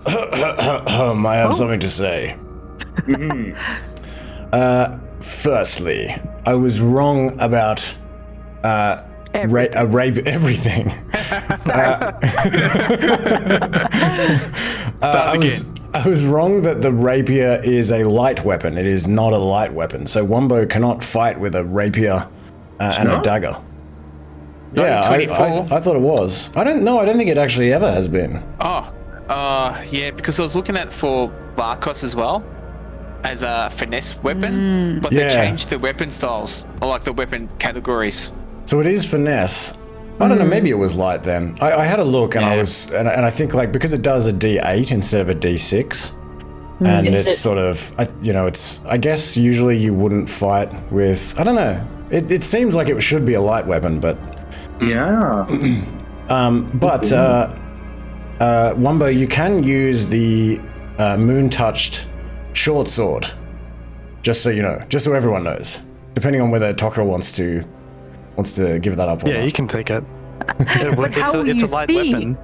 I have something to say. Firstly, I was wrong about everything. I was wrong that the rapier is a light weapon. It is not a light weapon. So Wumbo cannot fight with a rapier and a dagger. Yeah, I thought it was. I don't think it actually ever has been. Yeah, because I was looking at for Vakos as well as a finesse weapon, but they changed the weapon styles, or like the weapon categories. So it is finesse. I don't know, maybe it was light then. I had a look and I think like because it does a D8 instead of a D6, and it's sort of, I guess usually you wouldn't fight with, I don't know. It seems like it should be a light weapon, but yeah. Wumbo, you can use the moon-touched short sword, just so you know, just so everyone knows, depending on whether Tokra wants to give that up or not. Yeah, you can take it. It's a light weapon.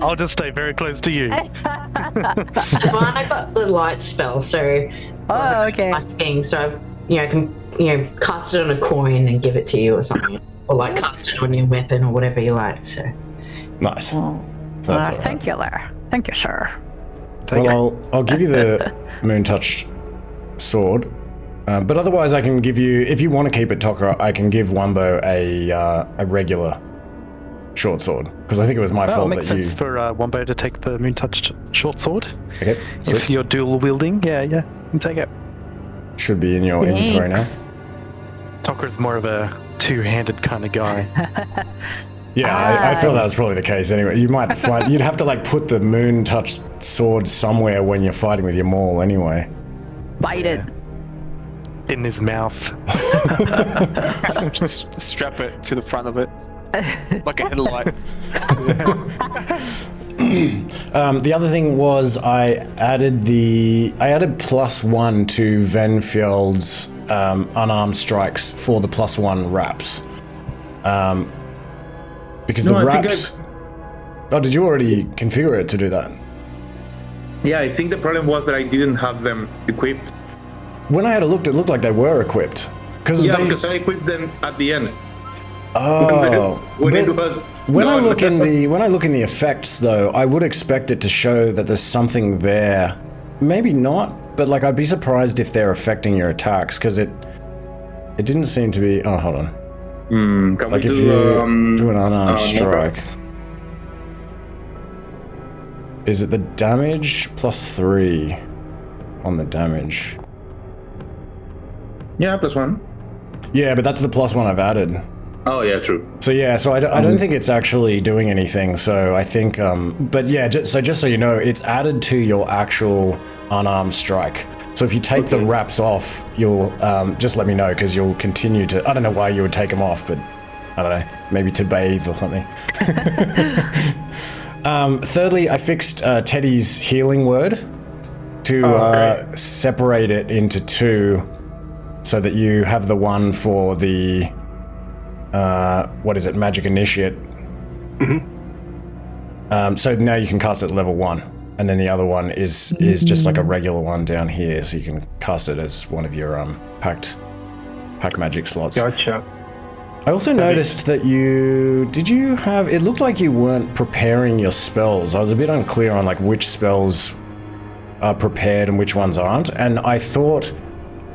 I'll just stay very close to you. Mine, I got the light spell, so okay. Light thing, so I can cast it on a coin and give it to you or something, or like cast it on your weapon or whatever you like. So nice. So that's all right. Thank you, there. Thank you, sir. Well, I'll give you the moon-touched sword. But otherwise, I can give you, if you want to keep it, Tokra, I can give Wumbo a regular short sword, because I think it was my fault that you... It makes sense for Wumbo to take the moon-touched short sword. Okay. If you're dual wielding, yeah, you can take it. Should be in your inventory now. Tokra's more of a two-handed kind of guy. Yeah, I thought that was probably the case anyway. You'd have to like put the moon-touched sword somewhere when you're fighting with your maul anyway. Bite it. In his mouth. Just strap it to the front of it, like a headlight. The other thing was I added +1 to Venfjord's unarmed strikes for the +1 wraps. Because the wraps... Oh, did you already configure it to do that? Yeah, I think the problem was that I didn't have them equipped. When I had a look, it looked like they were equipped. Because I equipped them at the end. Oh, when I look in the effects though, I would expect it to show that there's something there. Maybe not, but like I'd be surprised if they're affecting your attacks, because it didn't seem to be. Oh, hold on. Can like we if you do an unarmed strike, is it the damage +3 on the damage? Yeah, +1. Yeah, but that's the +1 I've added. Oh yeah, true. So yeah, so I don't think it's actually doing anything. So I think, but yeah, just so you know, it's added to your actual unarmed strike. So if you take the wraps off, you'll just let me know, because you'll continue to. I don't know why you would take them off, but I don't know, maybe to bathe or something. Thirdly, I fixed Teddy's healing word to separate it into 2, so that you have the one for the magic initiate. So now you can cast it at level 1, and then the other one is just like a regular one down here, so you can cast it as one of your packed magic slots. Gotcha. I also noticed that it looked like you weren't preparing your spells. I was a bit unclear on like which spells are prepared and which ones aren't, and I thought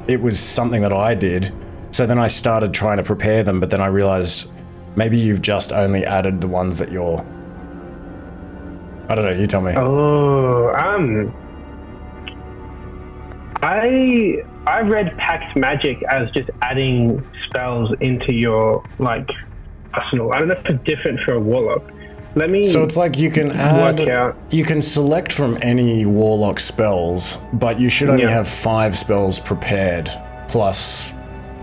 it was something that I did. So then I started trying to prepare them, but then I realized maybe you've just only added the ones that you're... I don't know, you tell me. Oh, I read Pact Magic as just adding spells into your, like, arsenal. I don't know if it's different for a warlock. So it's like you can you can select from any warlock spells, but you should only have 5 spells prepared, plus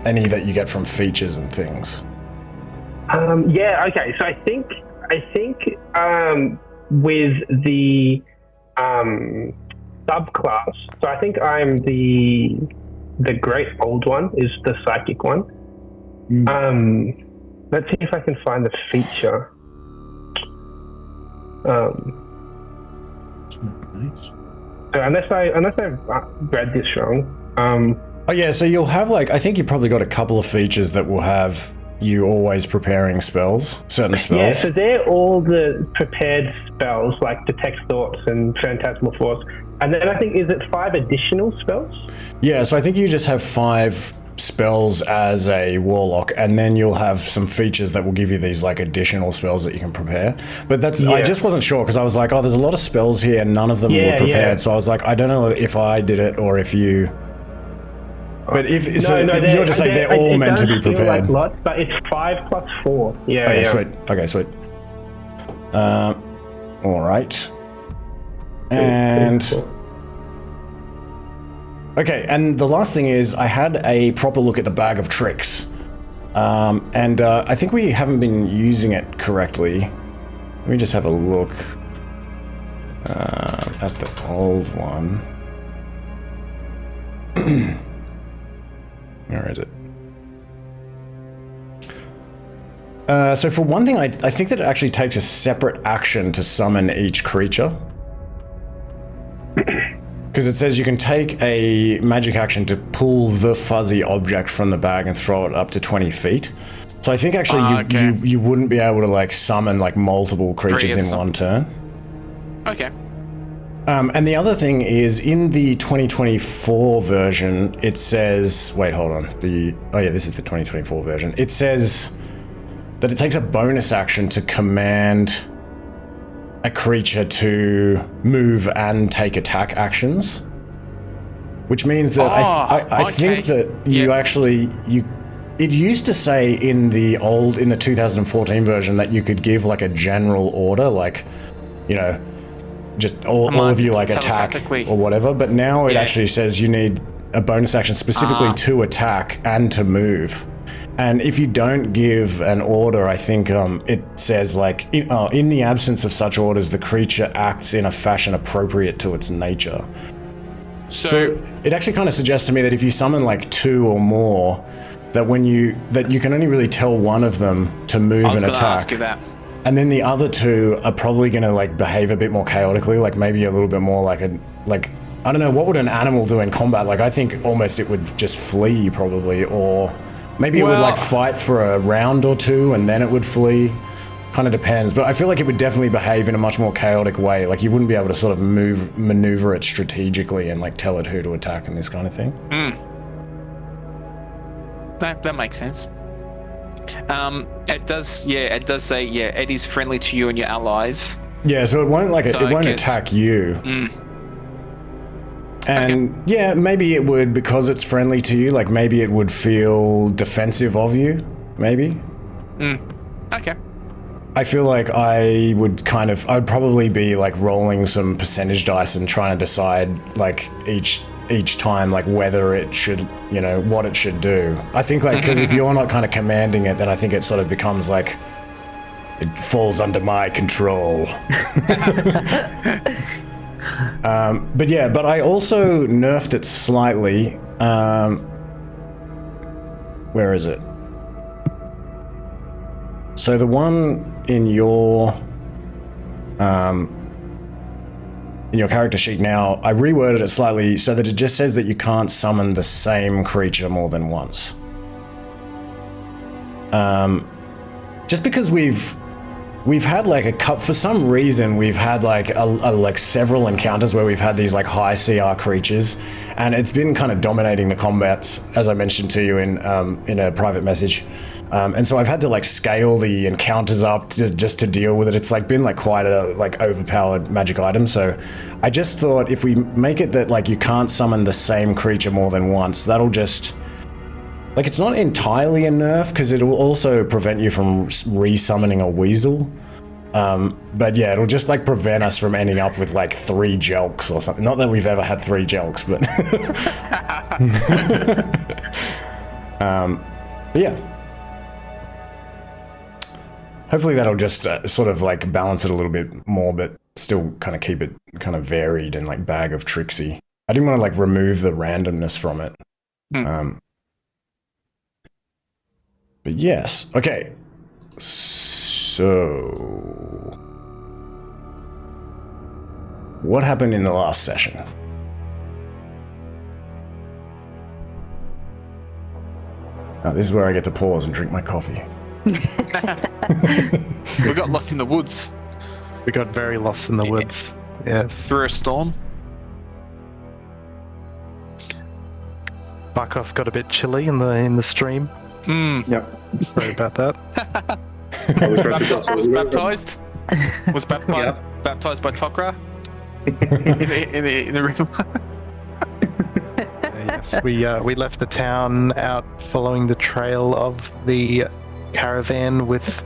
any that you get from features and things. Yeah, okay. So I think with the subclass, so I think I'm the Great Old One, is the psychic one. Let's see if I can find the feature. Nice. So unless I've read this wrong. Oh yeah, so you'll have like, I think you've probably got a couple of features that will have you always preparing spells, certain spells. Yeah, so they're all the prepared spells like Detect Thoughts and Phantasmal Force. And then I think, is it 5 additional spells? Yeah, so I think you just have 5 spells as a warlock, and then you'll have some features that will give you these like additional spells that you can prepare. But that's, I just wasn't sure because I was like, oh, there's a lot of spells here and none of them were prepared. So I was like, I don't know if I did it or if you... But if you're just saying they're all meant to be prepared. Like lots, but it's 5 plus 4. Yeah. Okay, sweet. Okay, sweet. All right. And okay, and the last thing is I had a proper look at the bag of tricks, and I think we haven't been using it correctly. Let me just have a look at the old one. Where is it? So for one thing, I think that it actually takes a separate action to summon each creature. Because it says you can take a magic action to pull the fuzzy object from the bag and throw it up to 20 feet. So I think actually you wouldn't be able to like summon like multiple creatures in one turn. Okay. And the other thing is in the 2024 version, it says, wait, hold on. Oh yeah, this is the 2024 version. It says that it takes a bonus action to command a creature to move and take attack actions, which means that I think that you actually it used to say in the 2014 version that you could give like a general order, like, you know, just all of you like attack or whatever, but now it actually says you need a bonus action specifically to attack and to move. And if you don't give an order, I think it says like, in the absence of such orders, the creature acts in a fashion appropriate to its nature. So it actually kind of suggests to me that if you summon like 2 or more, that you can only really tell one of them to move and attack. Ask you that. And then the other 2 are probably going to like behave a bit more chaotically, like maybe a little bit more like I don't know, what would an animal do in combat? Like I think almost it would just flee probably, or maybe it would like fight for a round or 2 and then it would flee. Kind of depends, but I feel like it would definitely behave in a much more chaotic way. Like you wouldn't be able to sort of maneuver it strategically and like tell it who to attack and this kind of thing. That makes sense. It does say it is friendly to you and your allies. Yeah, so it won't attack you. And yeah, maybe it would, because it's friendly to you, like maybe it would feel defensive of you, maybe. Okay. I feel like I'd probably be like rolling some percentage dice and trying to decide like each time like whether it should, you know, what it should do. I think like, because if you're not kind of commanding it, then I think it sort of becomes like it falls under my control. But I also nerfed it slightly. Where is it? So the one in your character sheet now, I reworded it slightly so that it just says that you can't summon the same creature more than once. Just because we've had like for some reason we've had like like several encounters where we've had these like high CR creatures, and it's been kind of dominating the combats, as I mentioned to you in a private message. And so I've had to like scale the encounters up just to deal with it. It's like been like quite a like overpowered magic item. So I just thought if we make it that like you can't summon the same creature more than once, that'll just like, it's not entirely a nerf because it will also prevent you from re-summoning a weasel. But yeah, it'll just like prevent us from ending up with like 3 jelks or something. Not that we've ever had 3 jelks, but but yeah. Hopefully that'll just sort of like balance it a little bit more, but still kind of keep it kind of varied and like bag of tricksy. I didn't want to like remove the randomness from it. But yes, okay. So what happened in the last session? Now, this is where I get to pause and drink my coffee. We got lost in the woods. We got very lost in the woods. Yes. Through a storm. Vakos got a bit chilly in the stream. Yep. Sorry about that. I was Baptized. Was baptized by Tokra in the river. Yes, we left the town out following the trail of the caravan with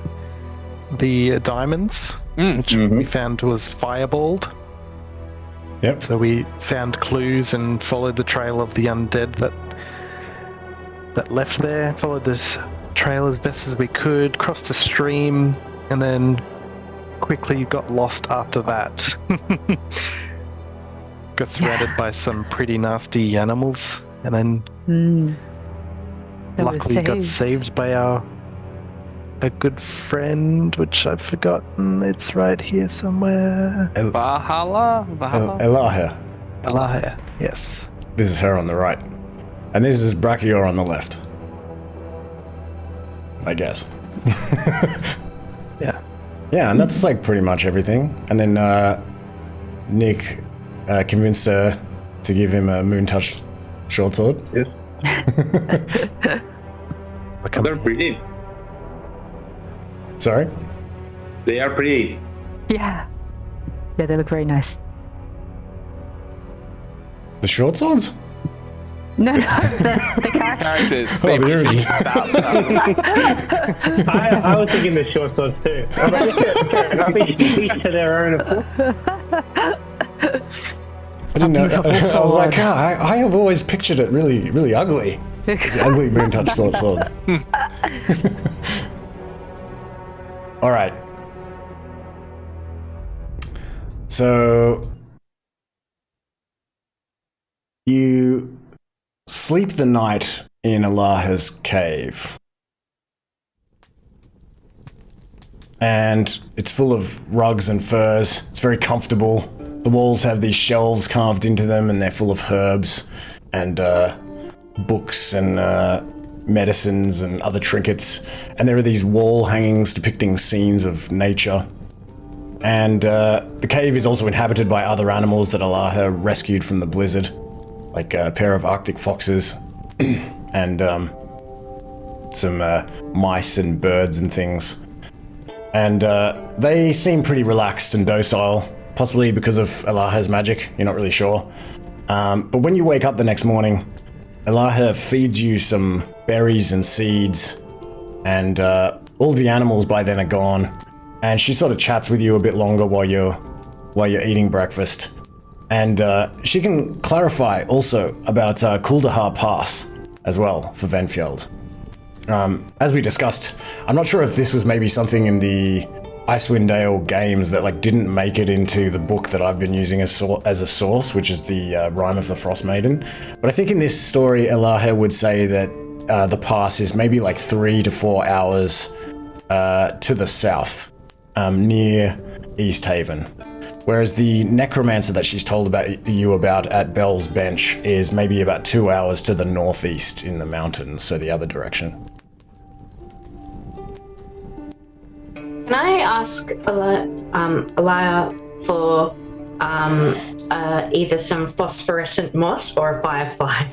the diamonds, which we found was fireballed. Yep. So we found clues and followed the trail of the undead that left there. Followed this trail as best as we could, crossed a stream, and then quickly got lost after that. Got surrounded by some pretty nasty animals, and then luckily got saved by a good friend, which I've forgotten. It's right here somewhere. Elaheh. Elaheh, yes. This is her on the right. And this is Brachior on the left. I guess. Yeah. Yeah, and that's like pretty much everything. And then Nick convinced her to give him a moon touch short sword. Yes. They're pretty. Sorry? They are pretty. Yeah. Yeah, they look very nice. The short swords? No, the characters. Characters. Oh, there it is. I was thinking the short swords too. I'm like, I think each to their own. I didn't know. I was like, I have always pictured it really, really ugly. The ugly moon touch sword. All right. So you sleep the night in Elaheh's cave. And it's full of rugs and furs. It's very comfortable. The walls have these shelves carved into them, and they're full of herbs and books and medicines and other trinkets. And there are these wall hangings depicting scenes of nature. And the cave is also inhabited by other animals that Elaheh rescued from the blizzard, like a pair of Arctic foxes and some mice and birds and things. And they seem pretty relaxed and docile, possibly because of Elaheh's magic, you're not really sure. But when you wake up the next morning, Elaheh feeds you some berries and seeds, and all the animals by then are gone. And she sort of chats with you a bit longer while you're eating breakfast. And she can clarify also about Kuldahar Pass as well for Venfjeld. As we discussed, I'm not sure if this was maybe something in the Icewind Dale games that like didn't make it into the book that I've been using as a source, which is the Rime of the Frost Maiden. But I think in this story, Elaheh would say that the pass is maybe like 3 to 4 hours to the south, near East Haven. Whereas the necromancer that she's told you about at Bell's Bench is maybe about 2 hours to the northeast in the mountains, so the other direction. Can I ask Elaheh for either some phosphorescent moss or a firefly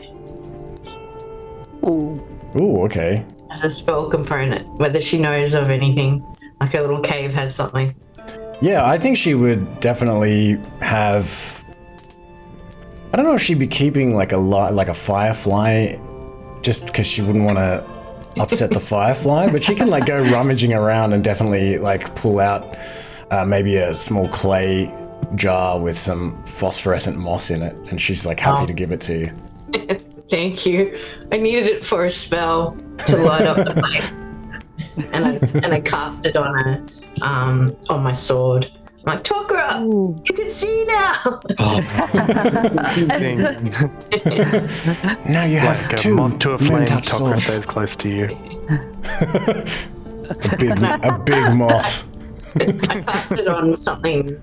Ooh, okay. as a spell component? Whether she knows of anything, like a little cave has something. Yeah, I think she would definitely have. I don't know if she'd be keeping like a firefly, just because she wouldn't want to upset the firefly. But she can like go rummaging around and definitely like pull out maybe a small clay jar with some phosphorescent moss in it, and she's like happy to give it to you. Thank you. I needed it for a spell to light up the place, and I cast it on my sword. I'm like, Tokra, you can see now. Now you have Like two a moth to a flame, touch Tokra swords. stays close to you. A big moth. I cast it on something,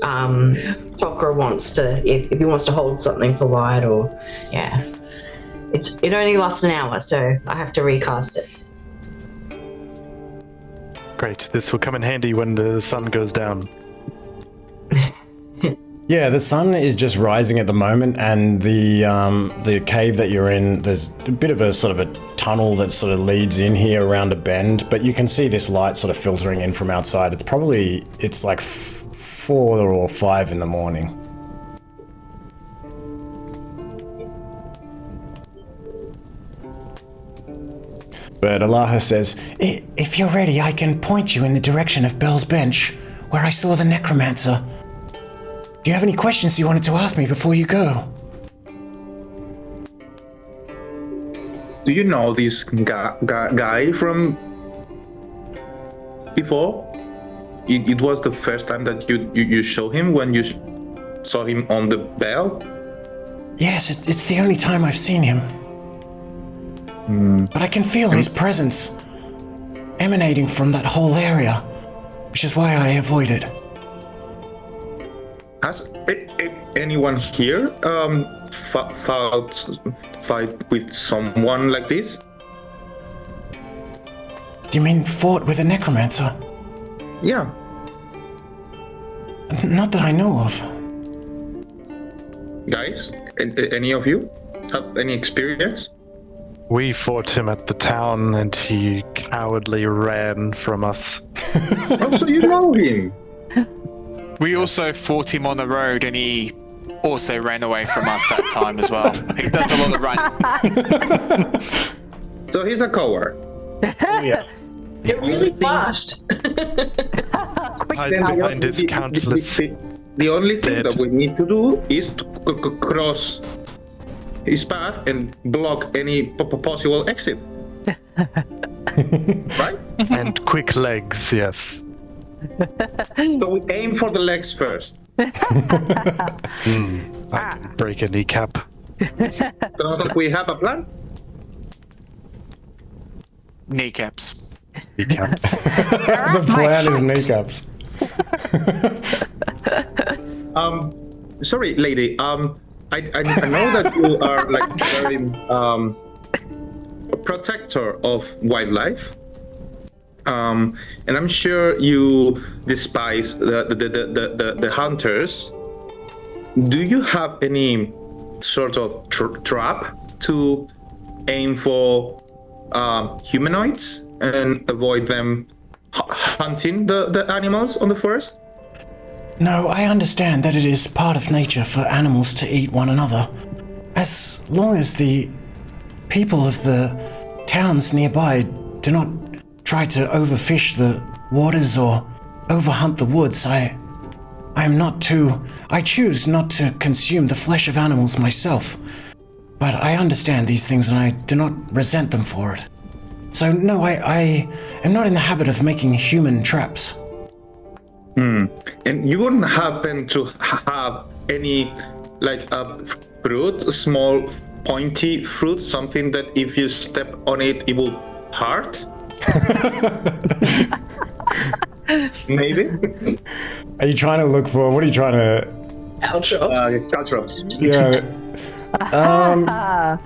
Tokra wants to, if he wants to hold something for light, or it only lasts an hour, so I have to recast it. Great. This will come in handy when the sun goes down. Yeah, the sun is just rising at the moment, and the cave that you're in, there's a bit of a sort of a tunnel that sort of leads in here around a bend, but you can see this light sort of filtering in from outside. It's like 4 or 5 in the morning. But Elaheh says, if you're ready, I can point you in the direction of Bell's Bench, where I saw the necromancer. Do you have any questions you wanted to ask me before you go? Do you know this guy from before? It was the first time that you show him when you saw him on the bell? Yes, it's the only time I've seen him. But I can feel his presence emanating from that whole area, which is why I avoid it. Has anyone here fight with someone like this? Do you mean fought with a necromancer? Yeah. Not that I know of. Guys, any of you have any experience? We fought him at the town and he cowardly ran from us. Oh, so you know him? We also fought him on the road and he also ran away from us that time as well. He does a lot of running. So he's a coward. Yeah. You're really fast. Behind his countless The only thing dead. that we need to do is to cross his path and block any possible exit. Right? and quick legs, yes. So we aim for the legs first. I can break a kneecap. So we have a plan? Kneecaps. Kneecaps. The plan is kneecaps. Sorry, lady. I know that you are like very protector of wildlife. And I'm sure you despise the hunters. Do you have any sort of trap to aim for humanoids and avoid them hunting the animals on the forest? No, I understand that it is part of nature for animals to eat one another. As long as the people of the towns nearby do not try to overfish the waters or overhunt the woods, I choose not to consume the flesh of animals myself. But I understand these things and I do not resent them for it. So no, I am not in the habit of making human traps. And you wouldn't happen to have any, like a fruit, a small pointy fruit, something that if you step on it, it will hurt? Maybe? Are you trying to look for, what are you trying to... Caltrops. Yeah. I'm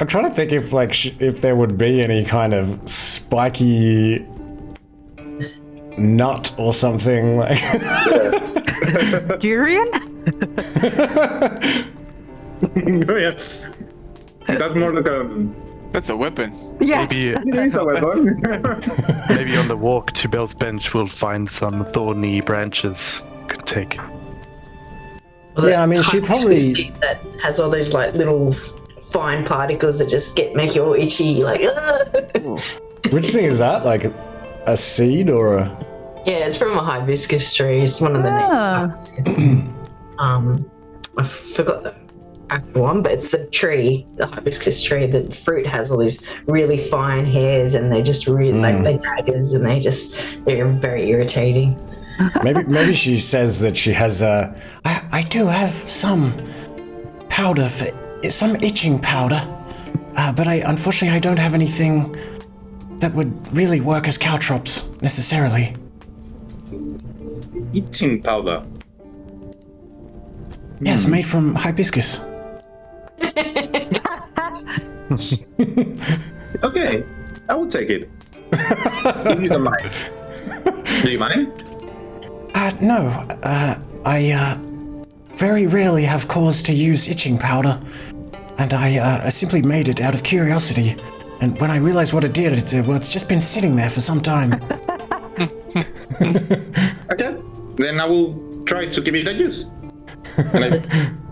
trying to think if if there would be any kind of spiky nut or something like. Durian? Oh, yeah. That's more like a. That's a weapon. Yeah. Maybe It is a weapon. maybe on the walk to Bell's Bench we'll find some thorny branches could take. Yeah, I mean, she probably. Seed that has all those like little fine particles that just make you all itchy, like. Which thing is that? Like a seed or a? Yeah, it's from a hibiscus tree. It's one of the native hibiscus. I forgot the actual one, but it's the tree, the hibiscus tree. The fruit has all these really fine hairs, and they just really like they daggers, and they're very irritating. Maybe she says that she has a. I do have some powder for some itching powder, but unfortunately I don't have anything that would really work as caltrops necessarily. Itching powder. Yes, made from hibiscus. Okay, I will take it. If you don't mind. Do you mind? No. I very rarely have cause to use itching powder, and I simply made it out of curiosity. And when I realized what it did, it's just been sitting there for some time. Okay, then I will try to give it a use. And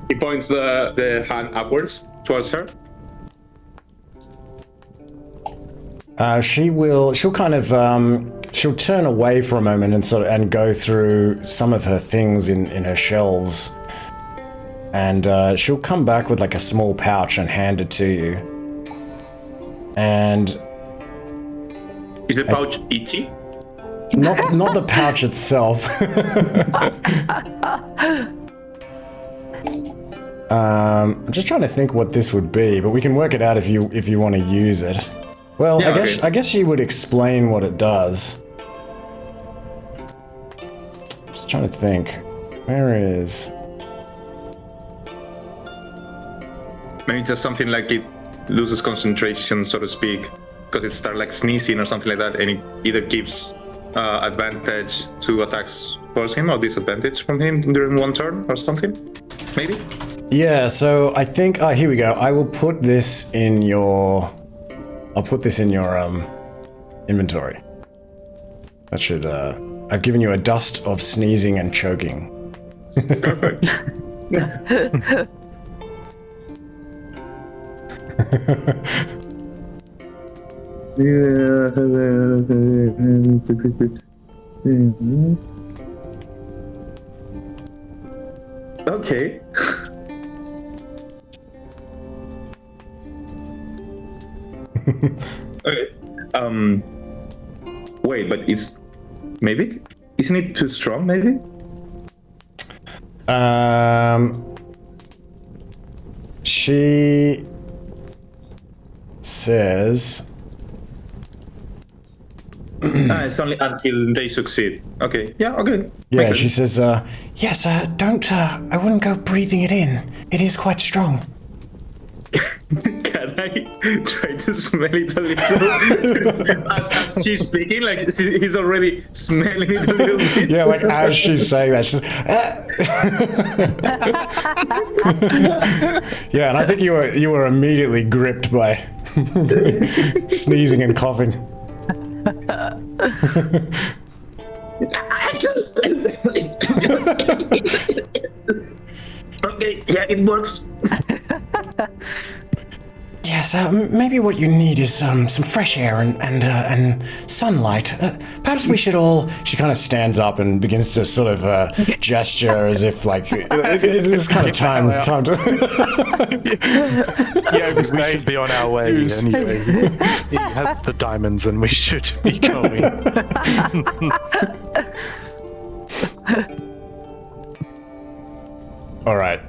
he points the hand upwards towards her. She'll kind of she'll turn away for a moment and go through some of her things in her shelves, and she'll come back with like a small pouch and hand it to you. And is the pouch itchy? Not the pouch itself. I'm just trying to think what this would be, but we can work it out if you want to use it. Well, yeah, I guess you would explain what it does. Just trying to think. Where is? Maybe just something like it loses concentration, so to speak, because it starts like sneezing or something like that, and it either gives advantage to attacks towards him or disadvantage from him during one turn or something. Maybe. Yeah. So I think here we go. I will put this in your. I'll put this in your inventory. That should. I've given you a dust of sneezing and choking. Perfect. Okay. Okay. Wait, but isn't it too strong? Maybe. She says. It's only until they succeed. Okay. Yeah. Okay. Yeah. She says, "Yes. Don't. I wouldn't go breathing it in. It is quite strong." Can I try to smell it a little? as she's speaking, like he's already smelling it a little bit. Yeah, like as she's saying that, she's. Yeah, and I think you were immediately gripped by sneezing and coughing. Okay, yeah, it works. Yes, maybe what you need is some fresh air and sunlight. Perhaps we should all. She kind of stands up and begins to sort of gesture as if like it's kind of time to. Yeah, we should be on our way anyway. He has the diamonds, and we should be going. All right.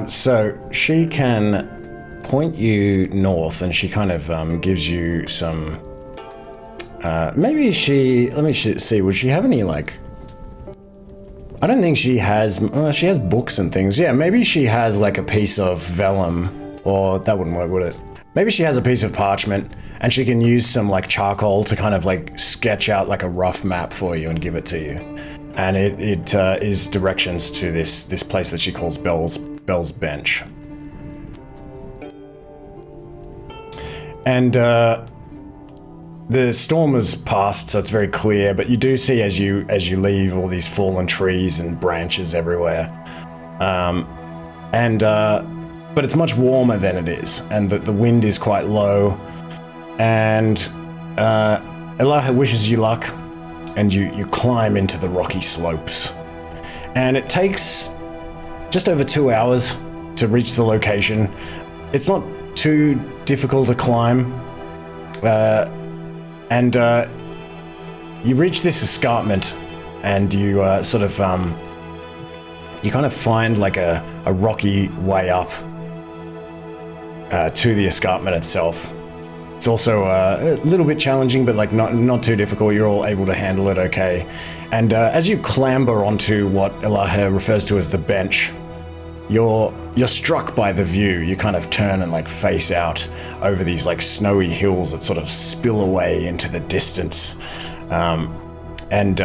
So she can point you north, and she kind of gives you some. Maybe she. Let me see. Would she have any like? I don't think she has. She has books and things. Yeah, maybe she has like a piece of vellum, or that wouldn't work, would it? Maybe she has a piece of parchment, and she can use some like charcoal to kind of like sketch out like a rough map for you and give it to you. And it is directions to this place that she calls Bell's Bench. And the storm has passed, so it's very clear. But you do see as you leave all these fallen trees and branches everywhere. But it's much warmer than it is, and the wind is quite low. And Elaheh wishes you luck. And you climb into the rocky slopes. And it takes just over 2 hours to reach the location. It's not too difficult to climb. And you reach this escarpment, and you you kind of find like a rocky way up to the escarpment itself. It's also a little bit challenging, but like not too difficult. You're all able to handle it okay. And as you clamber onto what Elaheh refers to as the bench, you're struck by the view. You kind of turn and like face out over these like snowy hills that sort of spill away into the distance, and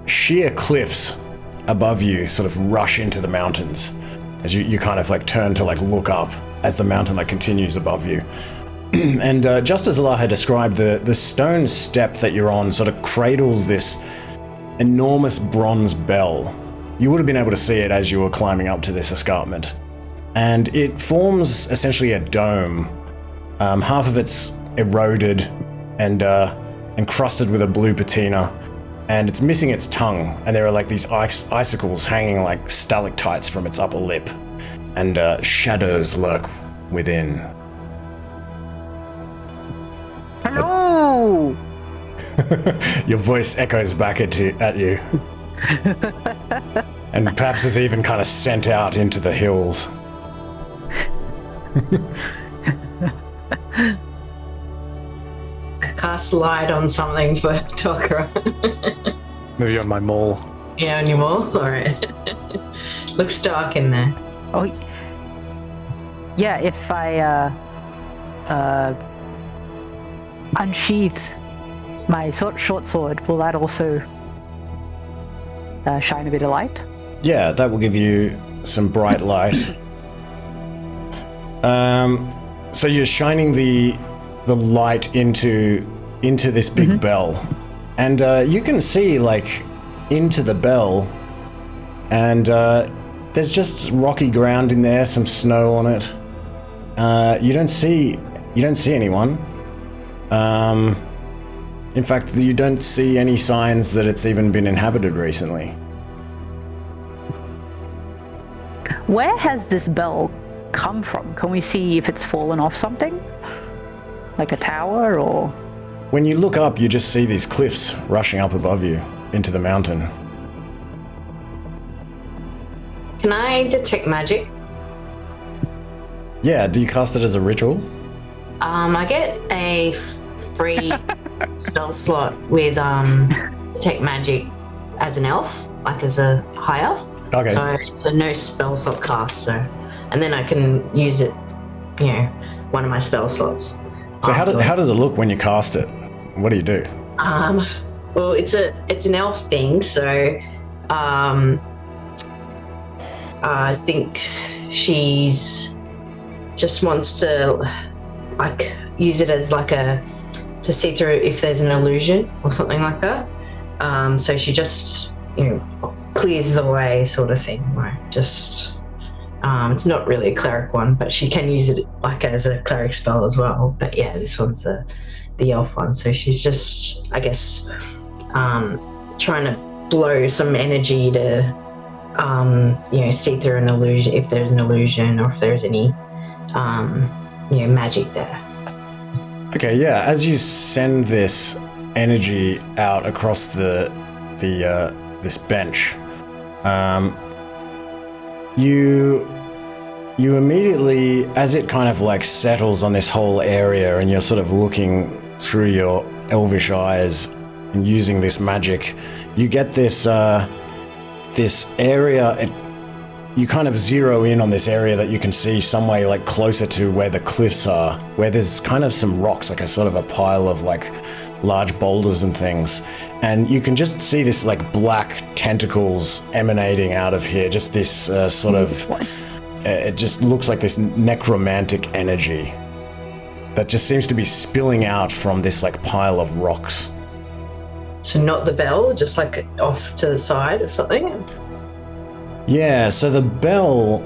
sheer cliffs above you sort of rush into the mountains as you kind of like turn to like look up as the mountain like continues above you. And just as Elaheh described, the stone step that you're on sort of cradles this enormous bronze bell. You would have been able to see it as you were climbing up to this escarpment. And it forms essentially a dome. Half of it's eroded and encrusted with a blue patina, and it's missing its tongue, and there are like these icicles hanging like stalactites from its upper lip, and shadows lurk within. Hello! Your voice echoes back at you. And perhaps is even kind of sent out into the hills. I cast light on something for Tokra. Maybe on my mole. Yeah, on your wall? Alright. Looks dark in there. Oh, yeah, if I unsheath my short sword, will that also shine a bit of light? Yeah, that will give you some bright light. So you're shining the light into this big bell, and you can see like into the bell, and there's just rocky ground in there, some snow on it. You don't see anyone. In fact, you don't see any signs that it's even been inhabited recently. Where has this bell come from? Can we see if it's fallen off something? Like a tower, or...? When you look up, you just see these cliffs rushing up above you into the mountain. Can I detect magic? Yeah, do you cast it as a ritual? I get a free spell slot with detect magic as an elf, like as a high elf. Okay. So it's a no spell slot cast, so, and then I can use it, one of my spell slots. So how does it look when you cast it? What do you do? Well, it's an elf thing, so I think she's just wants to like use it as like to see through if there's an illusion or something like that. So she just clears the way, sort of thing. Right? Just it's not really a cleric one, but she can use it like as a cleric spell as well. But yeah, this one's the elf one. So she's just, I guess, trying to blow some energy to see through an illusion, if there's an illusion or if there's any magic there. Okay, yeah. As you send this energy out across this bench, you immediately, as it kind of like settles on this whole area, and you're sort of looking through your elvish eyes and using this magic, you get this area. You kind of zero in on this area that you can see some way like closer to where the cliffs are, where there's kind of some rocks, like a sort of a pile of like large boulders and things. And you can just see this like black tentacles emanating out of here, just this sort of, it just looks like this necromantic energy that just seems to be spilling out from this like pile of rocks. So not the bell, just like off to the side or something? Yeah, so the bell...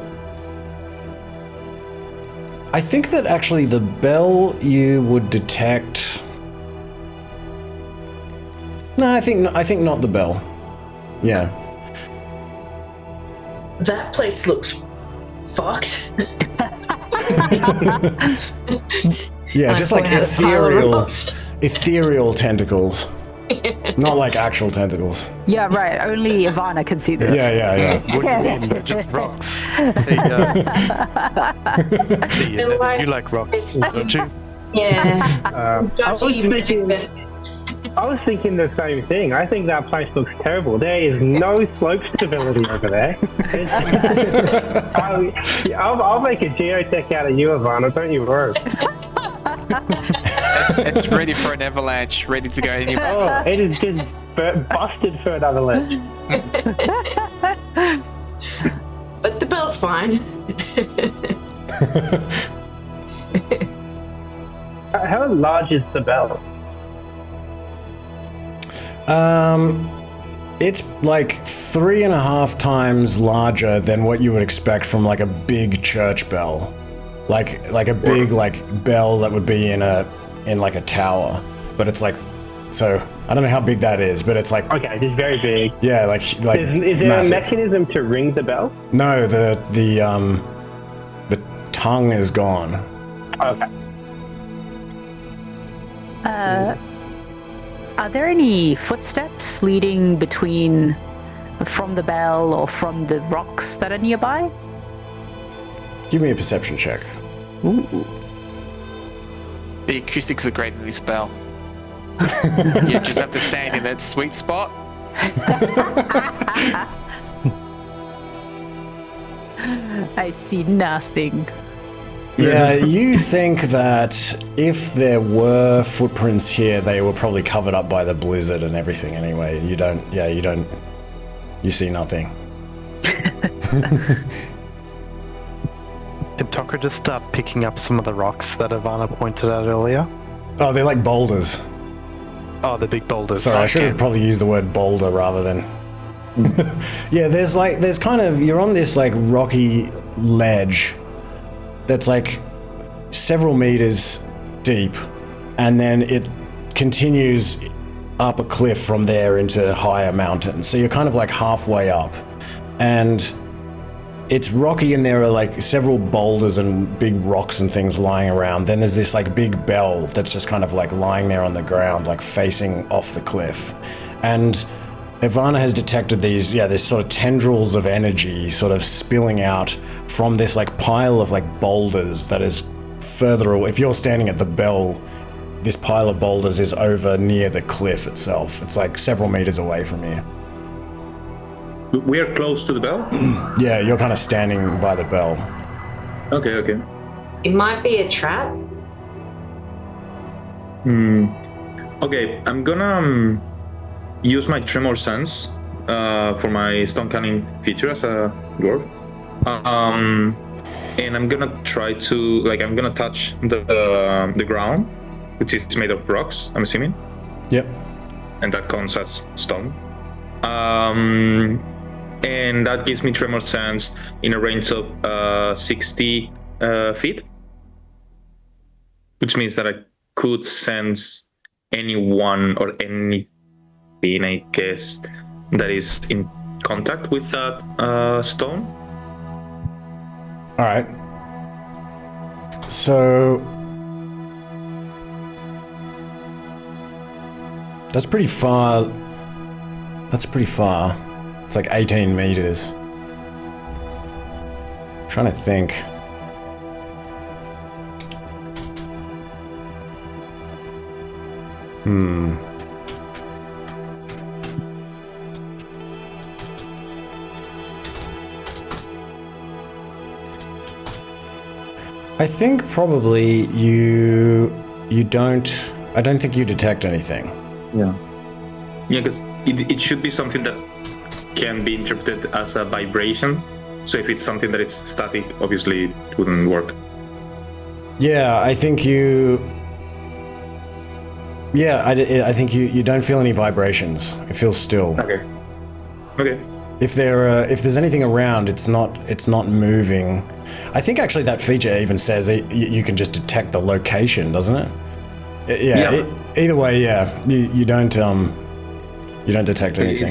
I think that actually the bell you would detect... No, I think not the bell. Yeah. That place looks fucked. Yeah, just like ethereal tentacles. Not like actual tentacles. Yeah, right. Only Ivana can see this. Yeah. What do you mean? They're just rocks. You like rocks, don't you? Yeah. Dodgy magic that I was thinking the same thing. I think that place looks terrible. There is no slope stability over there. I'll make a geotech out of you, Ivana. Don't you worry. It's ready for an avalanche, ready to go anywhere. Oh, it is just busted for an avalanche. But the bell's fine. How large is the bell? It's like 3.5 times larger than what you would expect from like a big church bell, like a big like bell that would be in like a tower. But it's like, so I don't know how big that is, but it's like Okay, it's very big. yeah, like Is there massive. a mechanism to ring the bell? No, the tongue is gone. Okay. Are there any footsteps leading from the bell or from the rocks that are nearby? Give me a perception check. Ooh. The acoustics are great in this bell. You just have to stand in that sweet spot. I see nothing. Yeah, you think that if there were footprints here, they were probably covered up by the blizzard and everything anyway. You see nothing. Did Tokra just start picking up some of the rocks that Ivana pointed out earlier? Oh, they're like boulders. Oh, the big boulders. Sorry, I should have probably used the word boulder rather than... Yeah, there's kind of, you're on this like rocky ledge that's like several meters deep, and then it continues up a cliff from there into higher mountains. So you're kind of like halfway up, and it's rocky, and there are like several boulders and big rocks and things lying around. Then there's this like big bell that's just kind of like lying there on the ground, like facing off the cliff. And Ivana has detected these sort of tendrils of energy sort of spilling out from this like pile of like boulders that is further away. If you're standing at the bell, this pile of boulders is over near the cliff itself. It's like several meters away from you. We're close to the bell? Yeah, you're kind of standing by the bell. Okay. It might be a trap. Okay, I'm gonna use my tremor sense for my stone canning feature as a dwarf. And I'm gonna try to, I'm gonna touch the ground, which is made of rocks, I'm assuming. Yep. And that counts as stone. And that gives me tremor sense in a range of 60 feet, which means that I could sense anyone or anything, I guess, that is in contact with that stone. All right. So that's pretty far. It's like 18 meters. I'm trying to think. I think probably you don't. I don't think you detect anything. Yeah, because it should be something that can be interpreted as a vibration. So if it's something that it's static, obviously it wouldn't work. Yeah, I think you. Yeah, I think you don't feel any vibrations. It feels still. Okay. If there's anything around, it's not moving. I think actually that feature even says you can just detect the location, doesn't it? Yeah. Either way, yeah, you don't detect anything.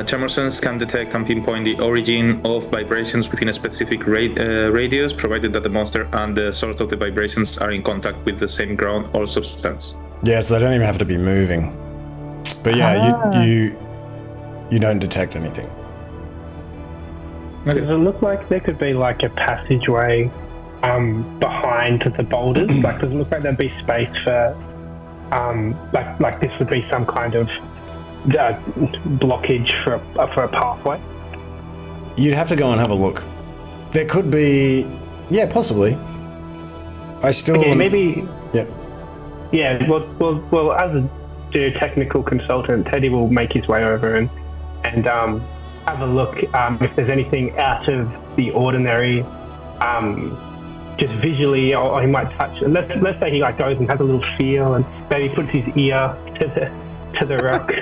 Tremor sense can detect and pinpoint the origin of vibrations within a specific radius, provided that the monster and the source of the vibrations are in contact with the same ground or substance. Yeah, so they don't even have to be moving. But yeah, you don't detect anything. Does it look like there could be like a passageway behind the boulders? Like, does it look like there'd be space for like this would be some kind of blockage for a pathway? You'd have to go and have a look. There could be, yeah, possibly. I still maybe. Yeah. Yeah. Well. As a geotechnical consultant, Teddy will make his way over and have a look if there's anything out of the ordinary, just visually, or he might touch. Let's say he like goes and has a little feel and maybe puts his ear to the rock.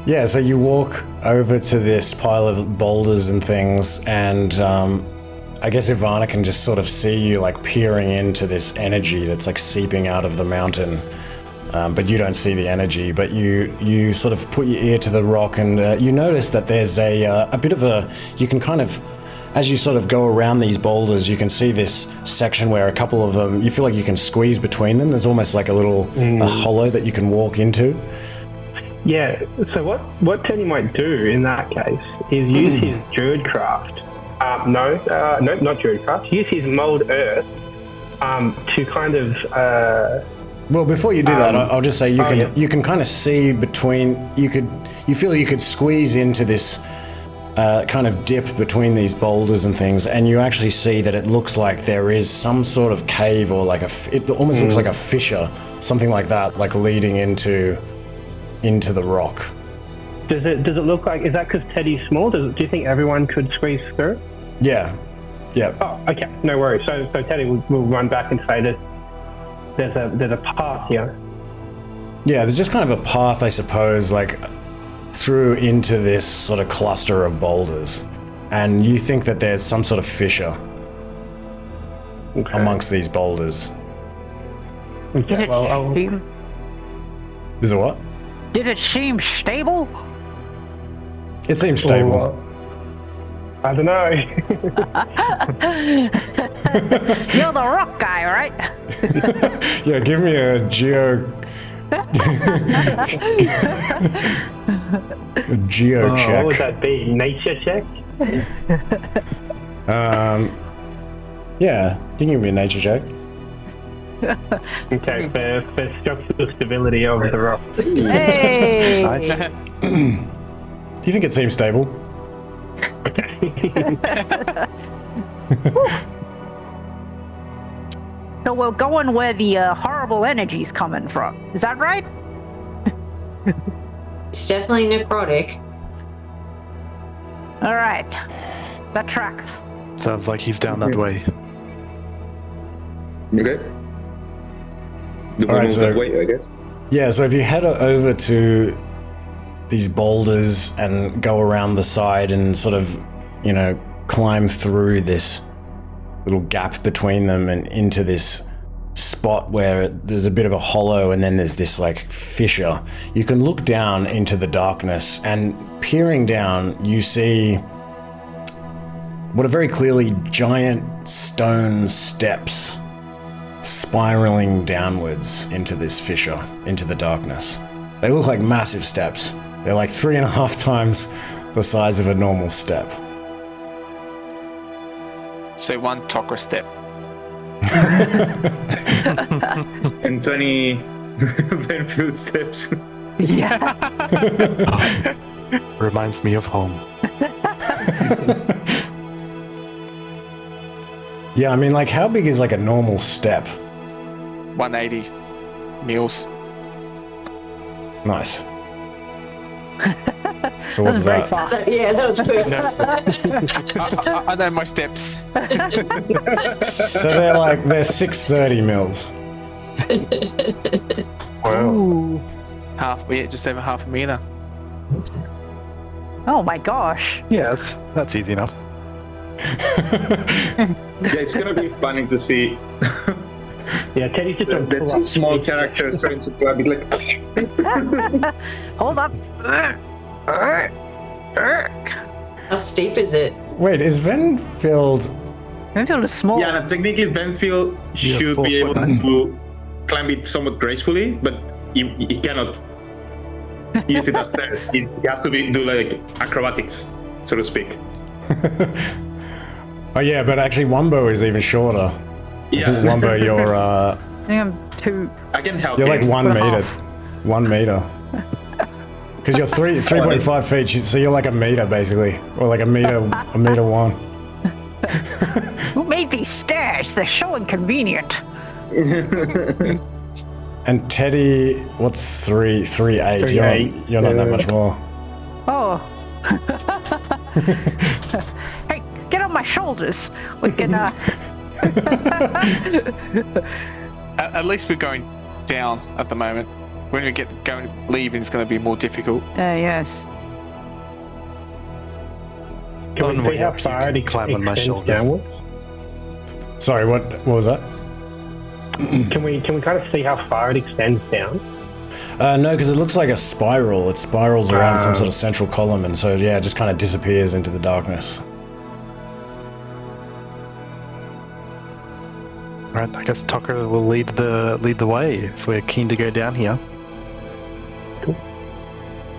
Yeah, so you walk over to this pile of boulders and things, and I guess Ivana can just sort of see you like peering into this energy that's like seeping out of the mountain. But you don't see the energy, but you sort of put your ear to the rock, and you notice that there's a bit of a, you can kind of, as you sort of go around these boulders, you can see this section where a couple of them, you feel like you can squeeze between them. There's almost like a little a hollow that you can walk into. Yeah, so what Teddy might do in that case is use his druidcraft. No, not druidcraft. Use his mold earth to kind of. Well, before you do that, I'll just say you can kind of see between. You feel you could squeeze into this kind of dip between these boulders and things, and you actually see that it looks like there is some sort of cave or like it almost looks like a fissure, something like that, like leading into the rock. Does it look like, is that because Teddy's small? Do you think everyone could squeeze through? Yeah. Oh, okay, no worries. So Teddy will run back and say that there's a path here. Yeah, there's just kind of a path, I suppose, like through into this sort of cluster of boulders, and you think that there's some sort of fissure amongst these boulders. Okay, well, Is it what? Did it seem stable? It seems stable. I don't know. You're the rock guy, right? Yeah, give me a geo check. What would that be? Nature check? Yeah, you can give me a nature check. Okay, for structural stability over the rock. Hey! Nice. Do you think it seems stable? Okay. So we're going where the horrible energy's coming from. Is that right? It's definitely necrotic. All right. That tracks. Sounds like he's down that way. Okay. The All right, move so- that way, I guess. Yeah, so if you head over to these boulders and go around the side and sort of, climb through this little gap between them and into this spot where there's a bit of a hollow and then there's this like fissure, you can look down into the darkness, and peering down, you see what are very clearly giant stone steps spiraling downwards into this fissure, into the darkness. They look like massive steps. They're like 3.5 times the size of a normal step. So one Tokra step. And 20 Benfield steps. Yeah. Reminds me of home. Yeah, I mean, like, how big is like a normal step? 180 meals. Nice. So That what's was very that? fast. Yeah, that was quick. I know my steps. So they're 630 mils. Wow. Ooh. Just over half a meter. Oh my gosh. Yeah, that's easy enough. Yeah, it's gonna be funny to see Yeah, Teddy's just the two small characters trying to grab it like. Hold up. How steep is it? Wait, is Venfield... Venfield is small. Yeah, and technically Benfield should be able to climb it somewhat gracefully, but he cannot use it as stairs. He has to do like acrobatics, so to speak. Oh yeah, but actually Wumbo is even shorter. I think Wumbo, you're... I think I'm 2. I can help You're you. like 1 2.5. meter. 1 meter. Because you're 3.5 feet, so you're like a meter basically, or like a meter 1. Who made these stairs? They're so inconvenient. And Teddy, what's 3'8"? 3'8", You're not that much more. Oh. Hey, get on my shoulders. We can, At least we're going down at the moment. When we get going, leaving is going to be more difficult. yes. Can we see how far it climb on my extends shoulders. downwards? Sorry, what was that? Can we kind of see how far it extends down? No, because it looks like a spiral. It spirals around some sort of central column, and so yeah, it just kind of disappears into the darkness. Right, I guess Tokra will lead the way if we're keen to go down here.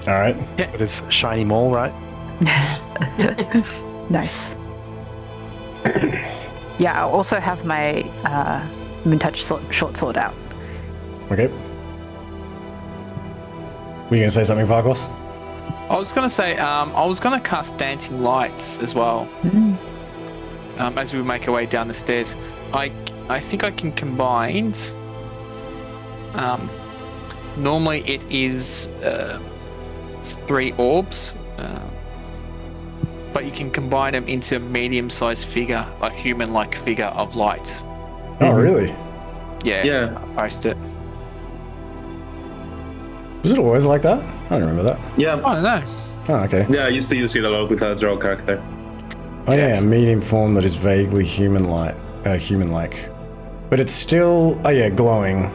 All right. It is shiny mall, right? Nice. Yeah, I'll also have my Moon-Touch short sword out. Okay. Were you gonna say something, Vakos? I was going to say, I was going to cast Dancing Lights as well. As we make our way down the stairs. I think I can combine. Normally it is 3 orbs, but you can combine them into a medium-sized figure, a human-like figure of light. Oh, really? Yeah. I'll post it. Was it always like that? I don't remember that. Yeah. I don't know. Oh, okay. Yeah, I used to use it a lot with a draw character. Oh yeah, a medium form that is vaguely human-like. But it's still, glowing.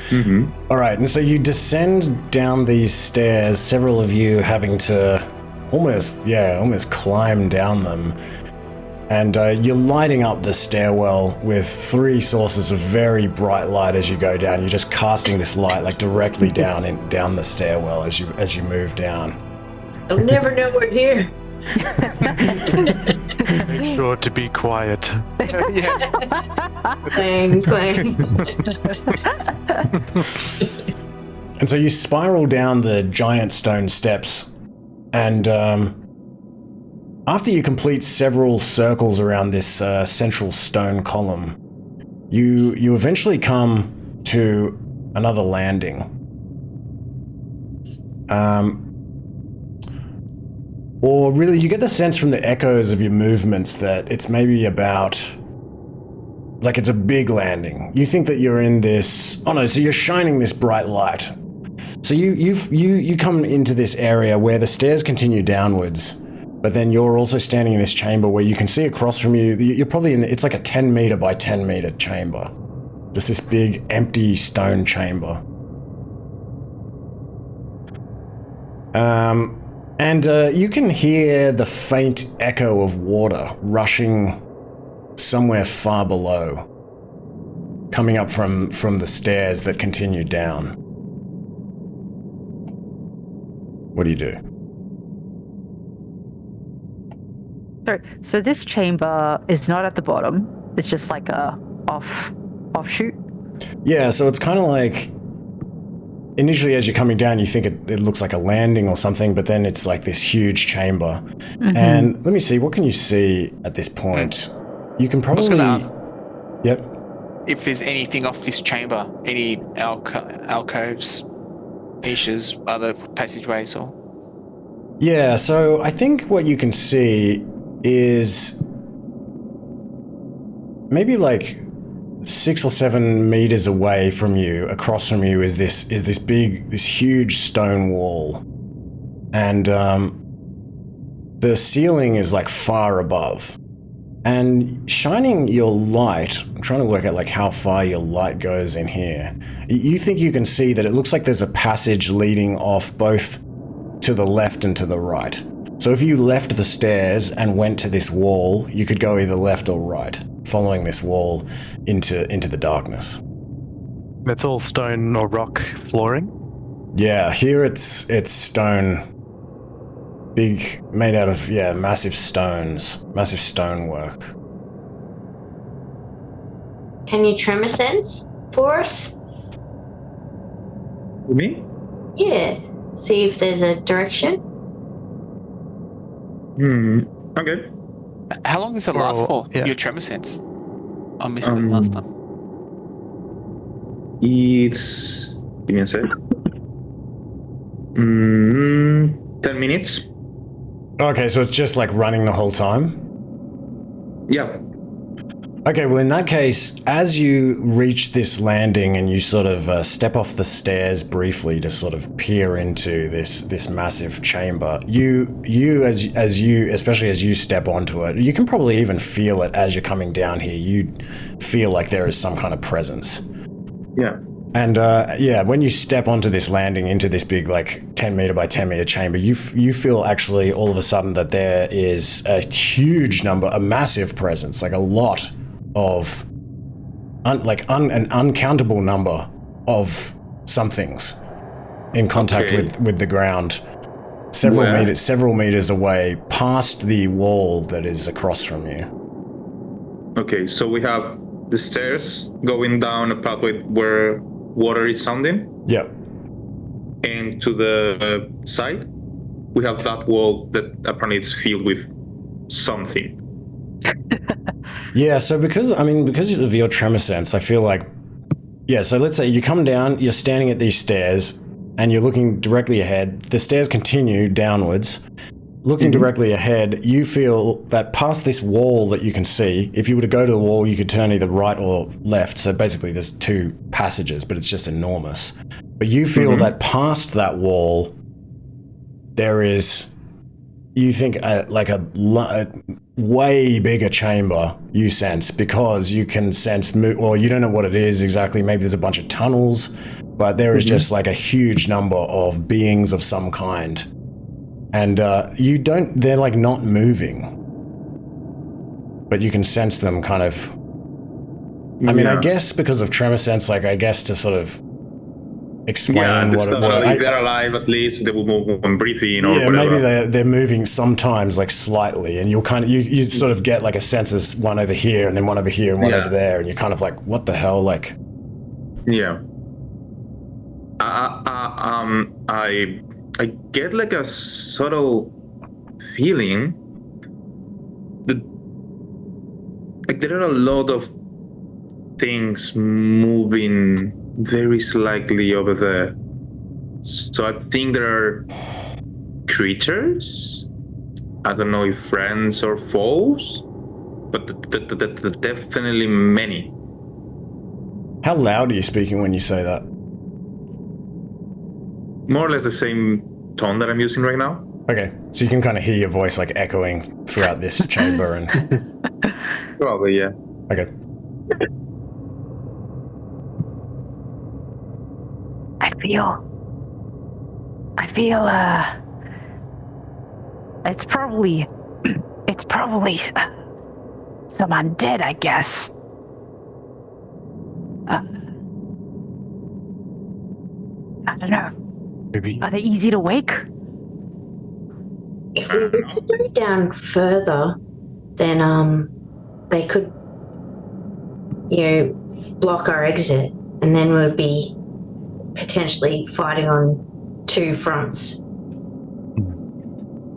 Mm-hmm. All right, and so you descend down these stairs, several of you having to almost climb down them. And you're lighting up the stairwell with 3 sources of very bright light as you go down. You're just casting this light like directly down the stairwell as you move down. They'll never know we're here. Make sure to be quiet. Clang, clang. And so you spiral down the giant stone steps, and after you complete several circles around this central stone column, you eventually come to another landing. Or really, you get the sense from the echoes of your movements that it's maybe about, like it's a big landing. You think that you're in this, so you're shining this bright light. So you come into this area where the stairs continue downwards, but then you're also standing in this chamber where you can see across from you, you're probably it's like a 10 meter by 10 meter chamber. Just this big empty stone chamber. And you can hear the faint echo of water rushing somewhere far below, coming up from the stairs that continue down. What do you do? So this chamber is not at the bottom. It's just like a offshoot. Yeah, so it's kind of like, initially as you're coming down, you think it looks like a landing or something, but then it's like this huge chamber. Mm-hmm. And let me see, what can you see at this point? You can probably... I was gonna ask, yep. if there's anything off this chamber, any alcoves, niches, other passageways, or... Yeah, so I think what you can see is maybe like 6 or 7 meters away from you, across from you, is this huge stone wall, and the ceiling is like far above, and shining your light. I'm trying to work out like how far your light goes in here. You think you can see that it looks like there's a passage leading off both to the left and to the right. So if you left the stairs and went to this wall, you could go either left or right, following this wall into the darkness. It's all stone or rock flooring? Yeah, here it's stone. Big, made out of, massive stones. Massive stonework. Can you tremor sense? for us? Me? Yeah. See if there's a direction. Okay. How long does it last for? yeah. Your tremor sense? I missed it last time. It's... Give me a sec. 10 minutes. Okay, so it's just like running the whole time? Yeah. Okay, well in that case, as you reach this landing and you sort of step off the stairs briefly to sort of peer into this massive chamber, especially as you step onto it, you can probably even feel it as you're coming down here. You feel like there is some kind of presence. Yeah. And when you step onto this landing into this big like 10 meter by 10 meter chamber, you feel actually all of a sudden that there is a huge number, a massive presence, like a lot of an uncountable number of somethings in contact with the ground, several meters away, past the wall that is across from you. Okay, so we have the stairs going down a pathway where water is sounding. Yeah. And to the side, we have that wall that apparently is filled with something. Yeah, so because of your tremor sense, I feel like, so let's say you come down, you're standing at these stairs, and you're looking directly ahead. The stairs continue downwards. Looking directly ahead, you feel that past this wall that you can see, if you were to go to the wall, you could turn either right or left. So basically there's two passages, but it's just enormous. But you feel that past that wall, there is, you think, a way bigger chamber, you sense, because you can sense, well, you don't know what it is exactly. Maybe there's a bunch of tunnels, but there is just like a huge number of beings of some kind. And they're like not moving, but you can sense them kind of, I guess because of tremor sense, to sort of explain what it was. If they're alive, at least they will move when breathing or whatever. Maybe they're moving sometimes like slightly, and you'll kind of, you sort of get like a sense as one over here and then one over here and one over there, and you're kind of like, what the hell, like. Yeah. I get like a subtle feeling that like there are a lot of things moving very slightly over there. So I think there are creatures. I don't know if friends or foes, but definitely many. How loud are you speaking when you say that? More or less the same tone that I'm using right now. Okay, so you can kind of hear your voice like echoing throughout this chamber and... Probably, yeah. Okay. I feel, it's probably some undead, I guess. I don't know. Maybe. Are they easy to wake? If we were to go down further, then they could, block our exit, and then we'd be potentially fighting on two fronts.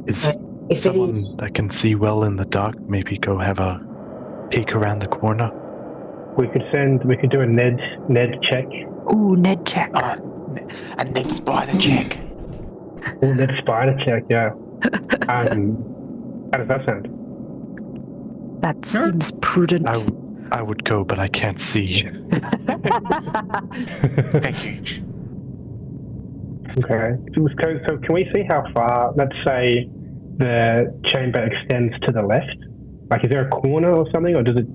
Is if someone it is that can see well in the dark maybe go have a peek around the corner? We could do a Ned check. Ooh, Ned check. A Ned spider check. Oh, Ned spider check, yeah. How does that sound? That seems prudent. I would go, but I can't see. Thank you. Okay. So can we see how far, let's say, the chamber extends to the left? Like, is there a corner or something, or does it...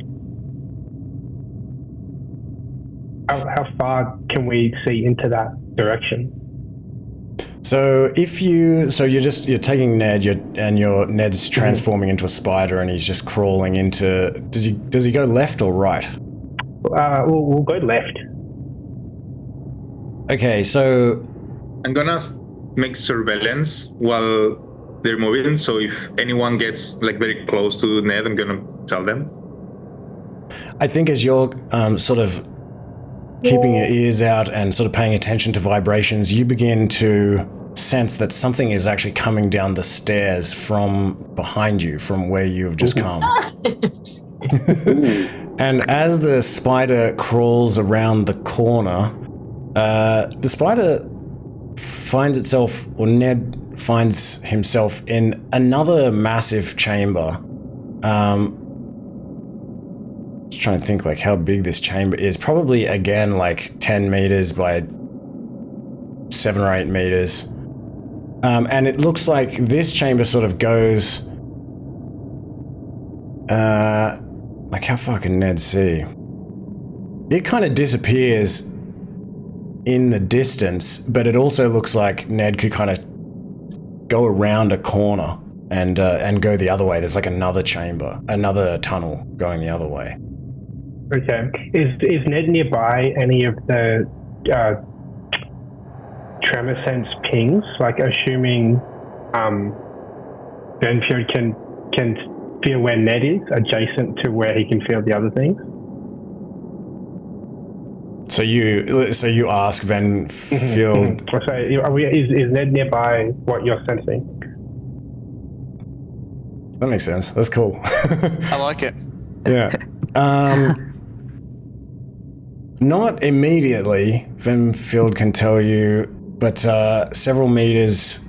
How far can we see into that direction? So you're taking Ned, Ned's transforming into a spider, and he's just crawling into. Does he go left or right? We'll go left. Okay, so I'm gonna make surveillance while they're moving. So if anyone gets like very close to Ned, I'm gonna tell them. I think as you're sort of keeping your ears out and sort of paying attention to vibrations, you begin to sense that something is actually coming down the stairs from behind you, from where you have just come. And as the spider crawls around the corner, the spider finds itself, or Ned finds himself in another massive chamber. Just trying to think like how big this chamber is. Probably again like 10 meters by 7 or 8 meters. And it looks like this chamber sort of goes, like how far can Ned see? It kind of disappears in the distance, but it also looks like Ned could kind of go around a corner and go the other way. There's like another chamber, another tunnel going the other way. Okay. Is Ned nearby any of the tremor sense pings? Like, assuming Benfield can feel where Ned is, adjacent to where he can feel the other things. So you ask Venfield. So is Ned nearby what you're sensing? That makes sense. That's cool. I like it. Yeah. Not immediately, Venfield can tell you, but several meters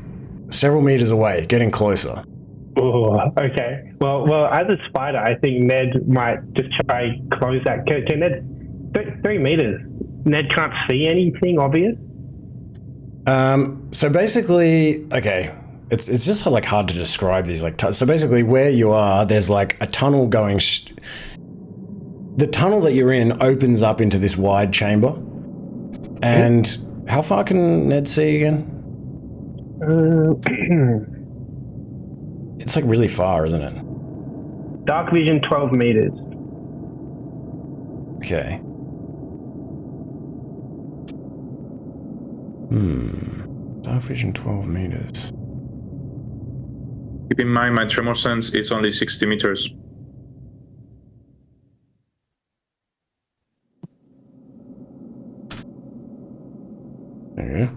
away, getting closer. Oh, okay. Well, as a spider, I think Ned might just try and close that. Can Ned 3 meters? Ned can't see anything obvious. So basically, okay, it's just like hard to describe these like. So basically, where you are, there's like a tunnel going. The tunnel that you're in opens up into this wide chamber. And how far can Ned see again? It's like really far, isn't it? Dark vision 12 meters. Okay. Dark vision 12 meters. Keep in mind, my tremor sense is only 60 meters. There you go.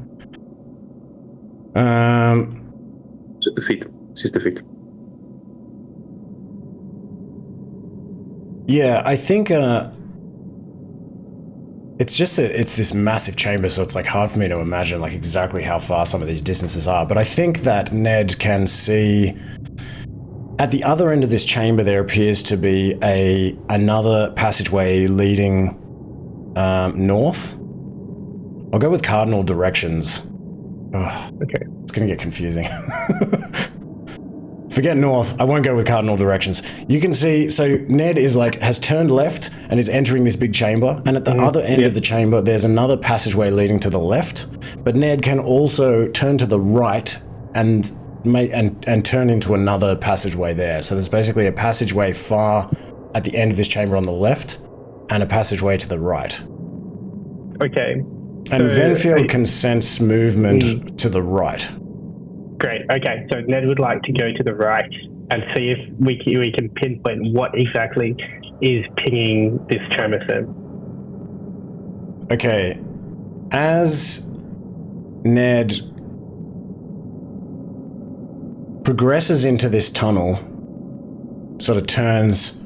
60 feet. Yeah, I think it's just that it's this massive chamber, so it's like hard for me to imagine like exactly how far some of these distances are. But I think that Ned can see at the other end of this chamber there appears to be another passageway leading north. I'll go with cardinal directions. Ugh, Okay. it's gonna get confusing. Forget north. I won't go with cardinal directions. You can see, so Ned has turned left and is entering this big chamber. And at the other end of the chamber, there's another passageway leading to the left. But Ned can also turn to the right and turn into another passageway there. So there's basically a passageway far at the end of this chamber on the left and a passageway to the right. Okay. And So, Venfield can sense movement to the right. Great. Okay. So Ned would like to go to the right and see if we can pinpoint what exactly is pinging this tremor sense. Okay. As Ned progresses into this tunnel, sort of turns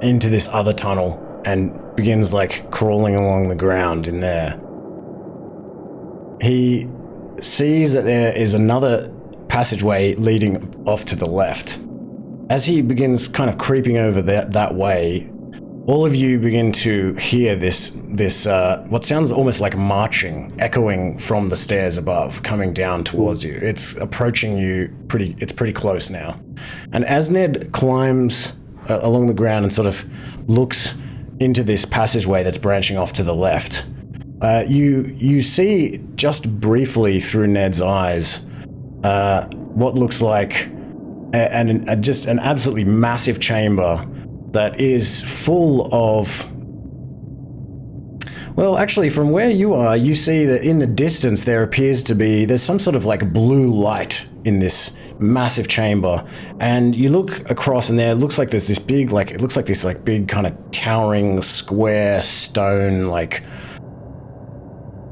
into this other tunnel and begins like crawling along the ground in there. He sees that there is another passageway leading off to the left. As he begins kind of creeping over that way, all of you begin to hear this what sounds almost like marching echoing from the stairs above, coming down towards you. It's approaching you it's pretty close now. And as Ned climbs along the ground and sort of looks into this passageway that's branching off to the left, you see just briefly through Ned's eyes what looks like just an absolutely massive chamber that is full of... Well, actually, from where you are, you see that in the distance there appears to be... There's some sort of like blue light in this massive chamber, and you look across and there it looks like there's this big, like, it looks like this like big kind of towering square stone like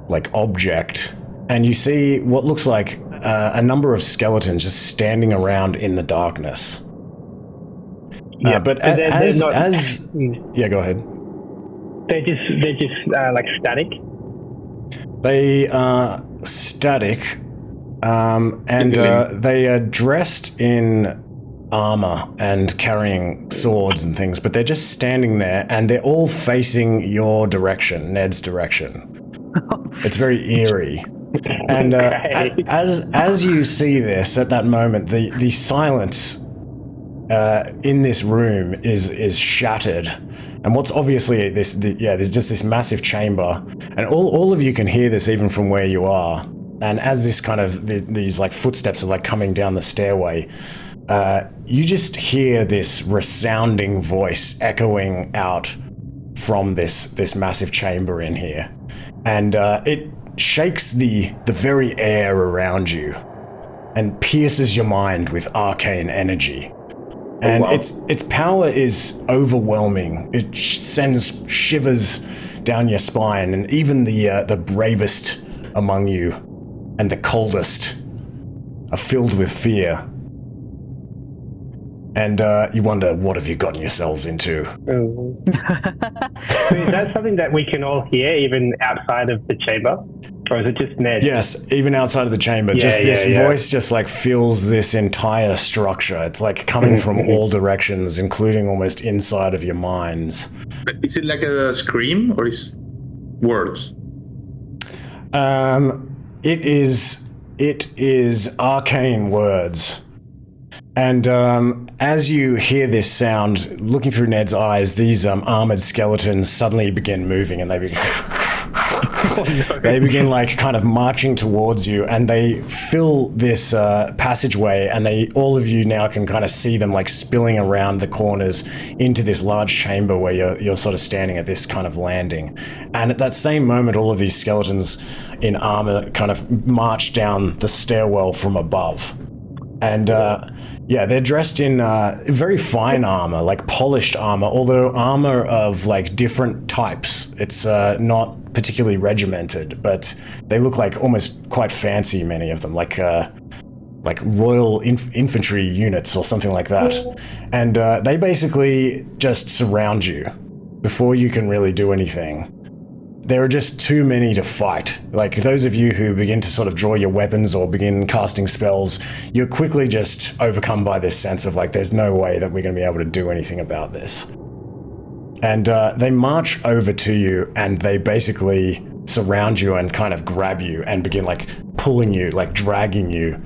like object, and you see what looks like a number of skeletons just standing around in the darkness. Yeah, but they're not- yeah, go ahead. They're just like static. They are static, and they are dressed in armor and carrying swords and things, but they're just standing there, and they're all facing your direction, Ned's direction. It's very eerie. And as you see this at that moment, the silence in this room is shattered, and what's obviously there's just this massive chamber, and all of you can hear this even from where you are. And as this kind of these like footsteps are like coming down the stairway, you just hear this resounding voice echoing out from this massive chamber in here, and it shakes the very air around you and pierces your mind with arcane energy. And its power is overwhelming. It sends shivers down your spine, and even the bravest among you and the coldest are filled with fear. And you wonder, what have you gotten yourselves into? So is that something that we can all hear, even outside of the chamber? Or is it just Ned? Yes, even outside of the chamber. This voice just like fills this entire structure. It's like coming from all directions, including almost inside of your minds. Is it like a scream or is words? It is arcane words. And as you hear this sound, looking through Ned's eyes, these armored skeletons suddenly begin moving, and they begin like kind of marching towards you, and they fill this passageway, and all of you now can kind of see them like spilling around the corners into this large chamber where you're sort of standing at this kind of landing. And at that same moment, all of these skeletons in armor kind of march down the stairwell from above. And they're dressed in very fine armor, like polished armor, although armor of like different types. It's not particularly regimented, but they look like almost quite fancy, many of them, like royal infantry units or something like that. And they basically just surround you before you can really do anything. There are just too many to fight. Like those of you who begin to sort of draw your weapons or begin casting spells, you're quickly just overcome by this sense of like, there's no way that we're going to be able to do anything about this. And they march over to you, and they basically surround you and kind of grab you and begin like pulling you, like dragging you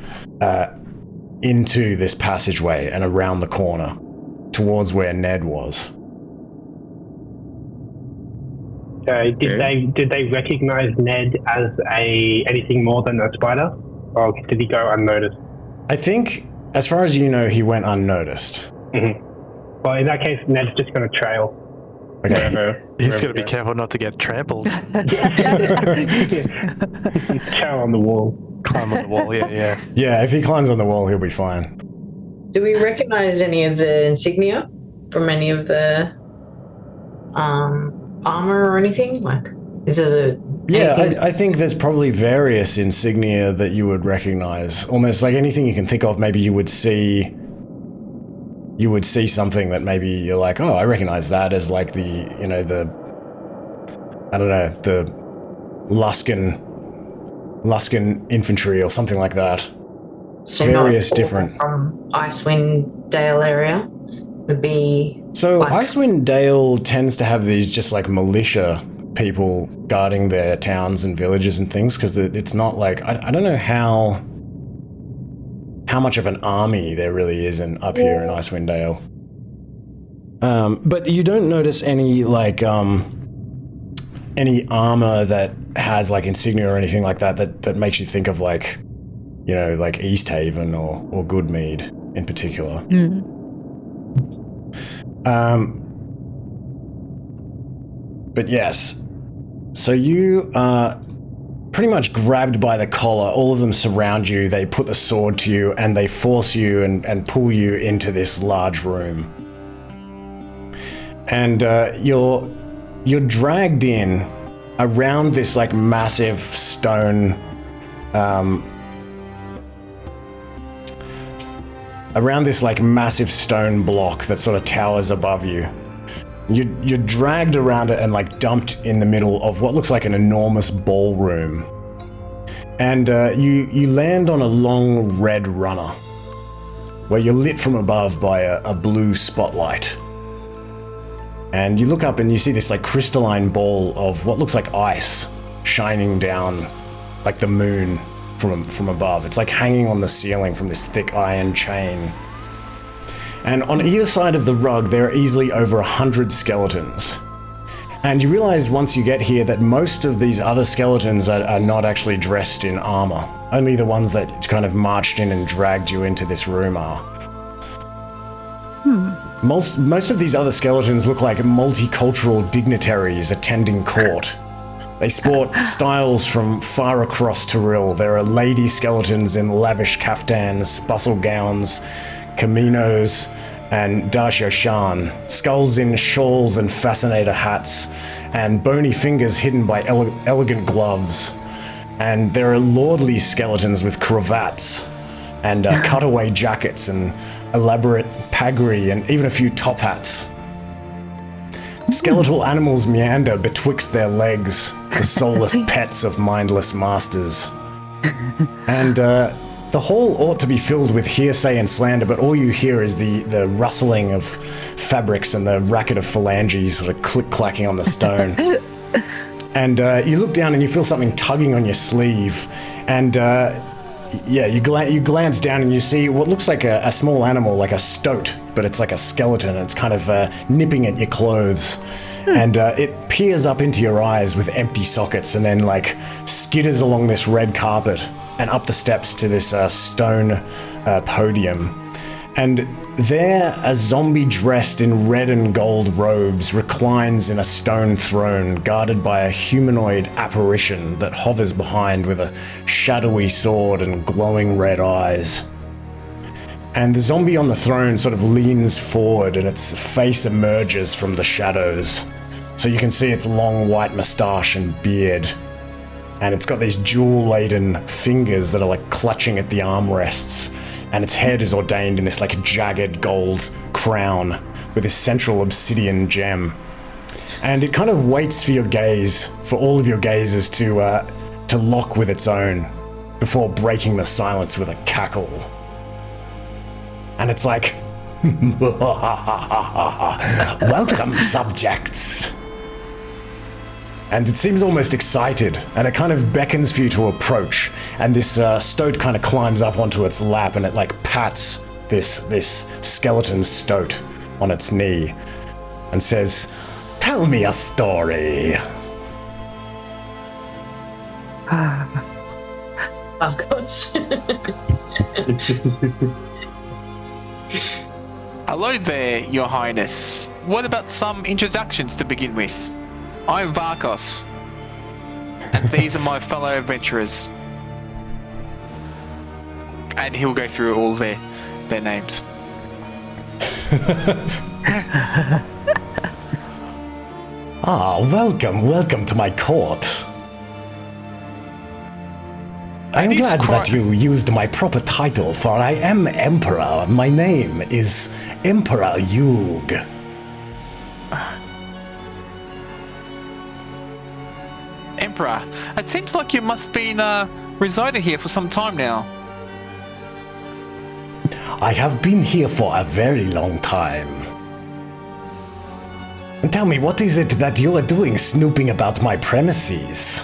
into this passageway and around the corner towards where Ned was. Did they recognize Ned as anything more than a spider, or did he go unnoticed? I think, as far as you know, he went unnoticed. Mm-hmm. Well, in that case, Ned's just going to trail. Okay. He's got to be careful not to get trampled. Chow on the wall. Climb on the wall, yeah. Yeah, if he climbs on the wall, he'll be fine. Do we recognize any of the insignia from any of the armor or anything? Like, is there I think there's probably various insignia that you would recognize. Almost like anything you can think of, maybe you would see something that maybe you're like, oh, I recognize that as like the Luskan infantry or something like that. So various different from Icewind Dale area would be. So Icewind Dale tends to have these just like militia people guarding their towns and villages and things, because it's not like I don't know how much of an army there really is up here in Icewind Dale. But you don't notice any like any armor that has like insignia or anything like that makes you think of like, you know, like East Haven or Goodmead in particular. Mm. But yes, so you are pretty much grabbed by the collar. All of them surround you. They put the sword to you, and they force you and pull you into this large room. And you're dragged in around this like massive stone, block that sort of towers above you. You're dragged around it and like dumped in the middle of what looks like an enormous ballroom. And you land on a long red runner where you're lit from above by a blue spotlight. And you look up and you see this like crystalline ball of what looks like ice shining down like the moon from above. It's like hanging on the ceiling from this thick iron chain. And on either side of the rug, there are easily over 100 skeletons. And you realize once you get here that most of these other skeletons are not actually dressed in armor. Only the ones that kind of marched in and dragged you into this room are. Most of these other skeletons look like multicultural dignitaries attending court. They sport styles from far across Tyril. There are lady skeletons in lavish caftans, bustle gowns, kimonos, and darshan, skulls in shawls and fascinator hats, and bony fingers hidden by elegant gloves. And there are lordly skeletons with cravats, and cutaway jackets, and elaborate pagri, and even a few top hats. Skeletal animals meander betwixt their legs, the soulless pets of mindless masters. And the hall ought to be filled with hearsay and slander, but all you hear is the rustling of fabrics and the racket of phalanges sort of click-clacking on the stone. And you look down and you feel something tugging on your sleeve, and you glance down and you see what looks like a small animal, like a stoat, but it's like a skeleton, and it's kind of nipping at your clothes. And it peers up into your eyes with empty sockets and then like skitters along this red carpet and up the steps to this stone podium. And there, a zombie dressed in red and gold robes reclines in a stone throne guarded by a humanoid apparition that hovers behind with a shadowy sword and glowing red eyes. And the zombie on the throne sort of leans forward and its face emerges from the shadows. So you can see its long white mustache and beard. And it's got these jewel-laden fingers that are like clutching at the armrests. And its head is ordained in this like jagged gold crown with this central obsidian gem. And it kind of waits for your gaze, for all of your gazes to lock with its own before breaking the silence with a cackle. And it's like, welcome, subjects. And it seems almost excited, and it kind of beckons for you to approach. And this stoat kind of climbs up onto its lap, and it like pats this skeleton stoat on its knee, and says, "Tell me a story." Vakos. Hello there, Your Highness. What about some introductions to begin with? I'm Vakos, and these are my fellow adventurers. And he'll go through all their names. Welcome to my court. I'm glad that you used my proper title, for I am Emperor. My name is Emperor Yuug. Emperor, it seems like you must have been residing here for some time now. I have been here for a very long time. And tell me, what is it that you are doing snooping about my premises?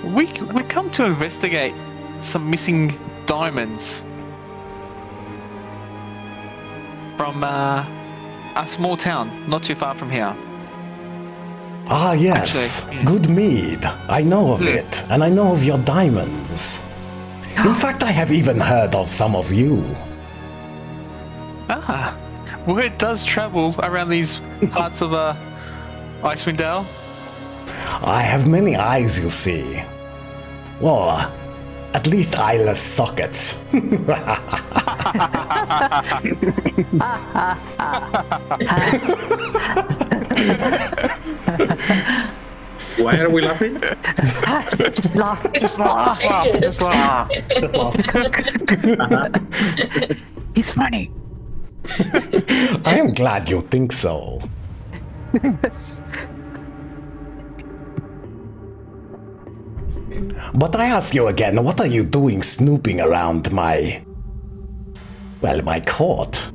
We come to investigate some missing diamonds from a small town not too far from here. Ah, yes. Actually, yeah. Good mead. I know of it, and I know of your diamonds. In fact, I have even heard of some of you. Ah, word does travel around these parts of Icewind Dale. I have many eyes, you see. Well, At least eyeless sockets. Why are we laughing? Just laugh. Just laugh. He's funny. I am glad you think so. But I ask you again, what are you doing snooping around my court?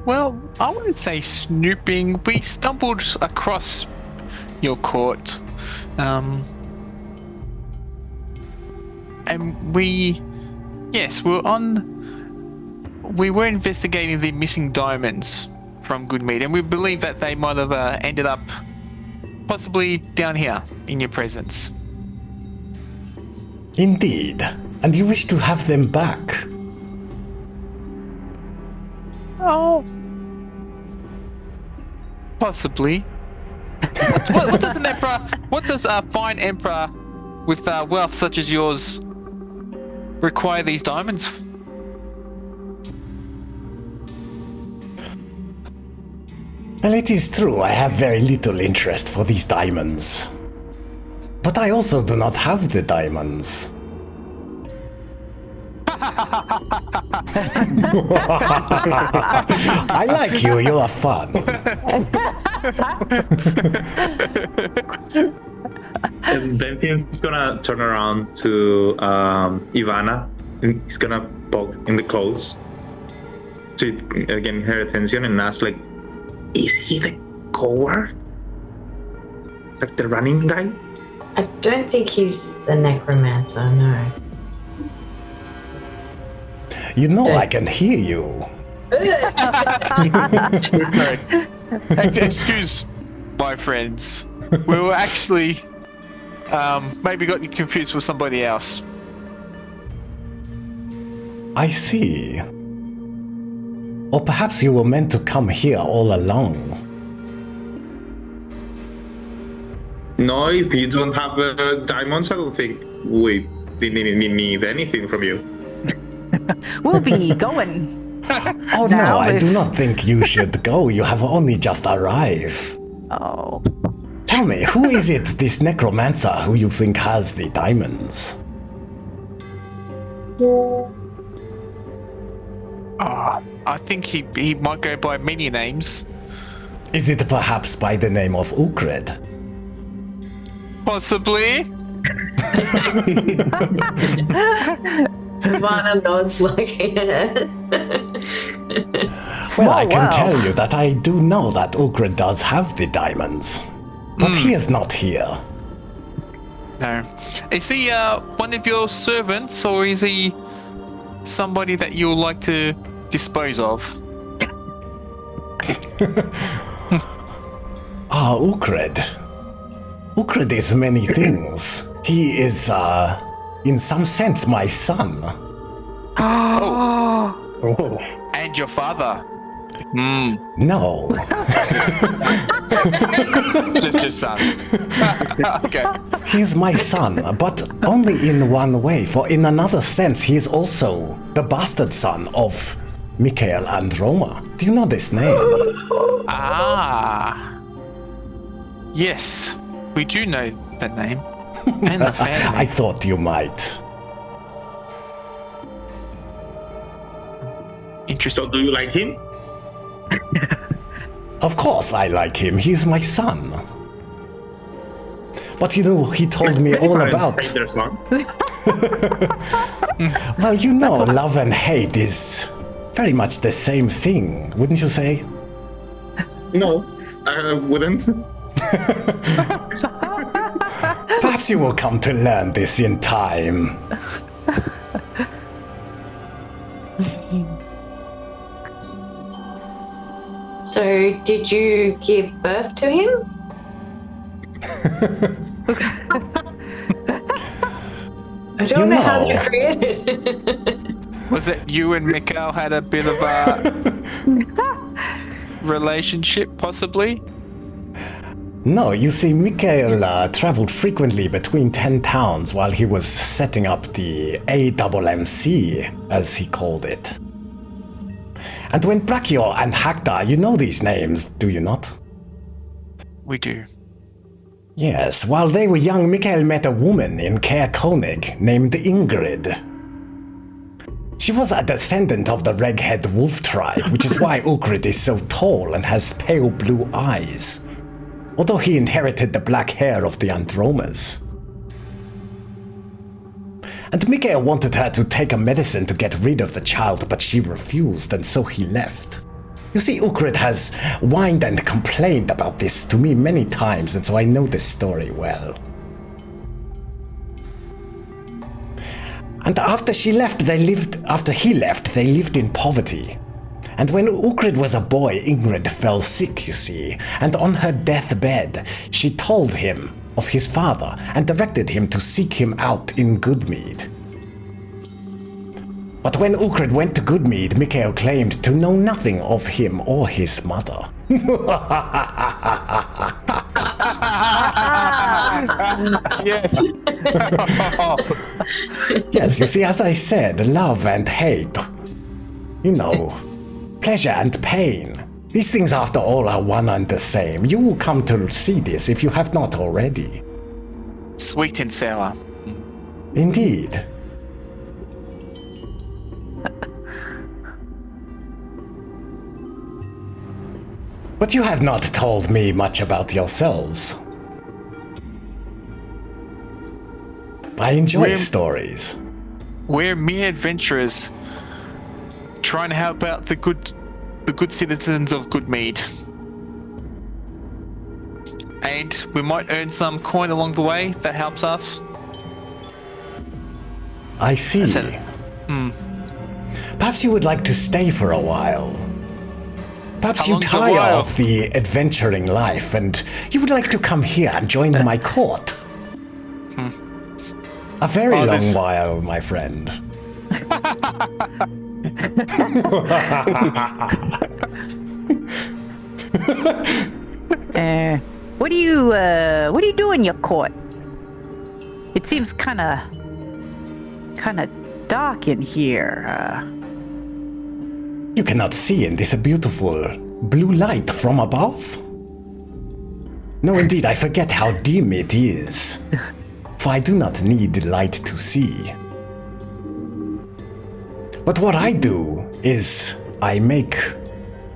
Well, I wouldn't say snooping. We stumbled across your court, and we were investigating the missing diamonds from Goodmead, and we believe that they might have ended up possibly down here in your presence. Indeed. And you wish to have them back? Oh, possibly. What does an emperor? What does a fine emperor with wealth such as yours require these diamonds? Well, it is true, I have very little interest for these diamonds. But I also do not have the diamonds. I like you, you are fun. And then he's gonna turn around to Ivana, and he's gonna poke in the clothes to again her attention and ask, like, is he the coward? Like the running guy? I don't think he's the necromancer, no. You know I can hear you. Excuse my friends. We were actually maybe got you confused with somebody else. I see. Or perhaps you were meant to come here all along. No, if you don't have diamonds, I don't think we need anything from you. We'll be going. Oh no, I do not think you should go. You have only just arrived. Oh. Tell me, who is it, this necromancer, who you think has the diamonds? I think he might go by many names. Is it perhaps by the name of Ulkred? Possibly. Ivana nods like, Well, I can world. tell you that I do know that Ulkred does have the diamonds. But he is not here. No. Is he one of your servants, or is he somebody that you would like to dispose of? Ulkred. Ulkred is many things. He is, in some sense, my son. Oh. And your father? No. just son. Okay. He's my son, but only in one way, for in another sense, he is also the bastard son of Mikhail Androma. Do you know this name? Ah. Yes, we do know the name and the family. I thought you might. Interesting. So do you like him? Of course I like him, he's my son. But you know, he told me all about... Hate their sons. Well, you know, love and hate is very much the same thing, wouldn't you say? No, I wouldn't. Perhaps you will come to learn this in time. So, did you give birth to him? I don't know how they're created. Was it you and Mikhail had a bit of a relationship, possibly? No, you see, Mikael traveled frequently between 10 towns while he was setting up the AMMC, as he called it. And when Brachio and Hakta, you know these names, do you not? We do. Yes, while they were young, Mikael met a woman in Kaer Konig named Ingrid. She was a descendant of the Reghead Wolf tribe, which is why Ulkred is so tall and has pale blue eyes, although he inherited the black hair of the Andromas. And Mikael wanted her to take a medicine to get rid of the child, but she refused, and so he left. You see, Ulkred has whined and complained about this to me many times, and so I know this story well. And after he left, they lived in poverty. And when Ulkred was a boy, Ingrid fell sick, you see, and on her deathbed, she told him of his father and directed him to seek him out in Goodmead. But when Ulkred went to Goodmead, Mikael claimed to know nothing of him or his mother. Yes, you see, as I said, love and hate. You know, pleasure and pain. These things, after all, are one and the same. You will come to see this if you have not already. Sweet and sour. Indeed. But you have not told me much about yourselves. I enjoy stories. We're mere adventurers trying to help out the good citizens of Goodmead. And we might earn some coin along the way that helps us. I see. Perhaps you would like to stay for a while. Perhaps you tire of the adventuring life and you would like to come here and join my court. A very long while, my friend. What do you do in your court? It seems kind of dark in here. You cannot see in this beautiful blue light from above? No, indeed, I forget how dim it is. For I do not need light to see. But what I do is I make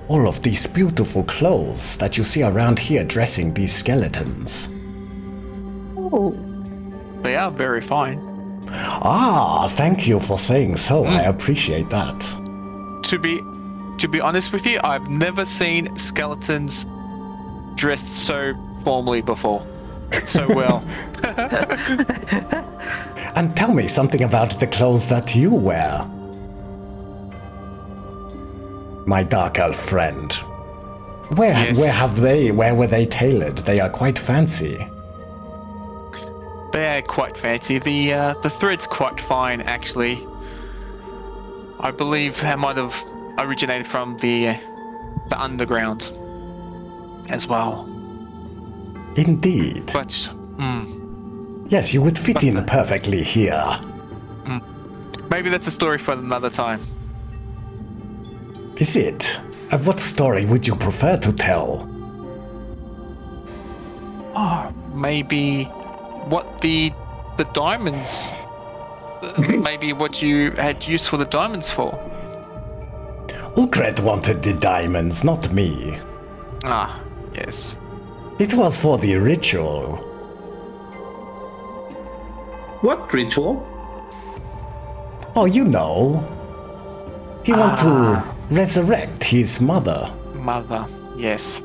all of these beautiful clothes that you see around here dressing these skeletons. Oh. They are very fine. Ah, thank you for saying so. I appreciate that. To be honest with you, I've never seen skeletons dressed so formally before. So well. And tell me something about the clothes that you wear. My dark elf friend. Where were they tailored? They are quite fancy. They are quite fancy. The thread's quite fine, actually. I believe it might have originated from the underground as well. Indeed. But yes, you would fit in perfectly here. Maybe that's a story for another time. Is it? What story would you prefer to tell? Oh, maybe what the diamonds. Maybe what you had use for the diamonds for. Ulkred wanted the diamonds, not me. Ah, yes. It was for the ritual. What ritual? Oh, you know. He wanted to resurrect his mother. Mother, yes.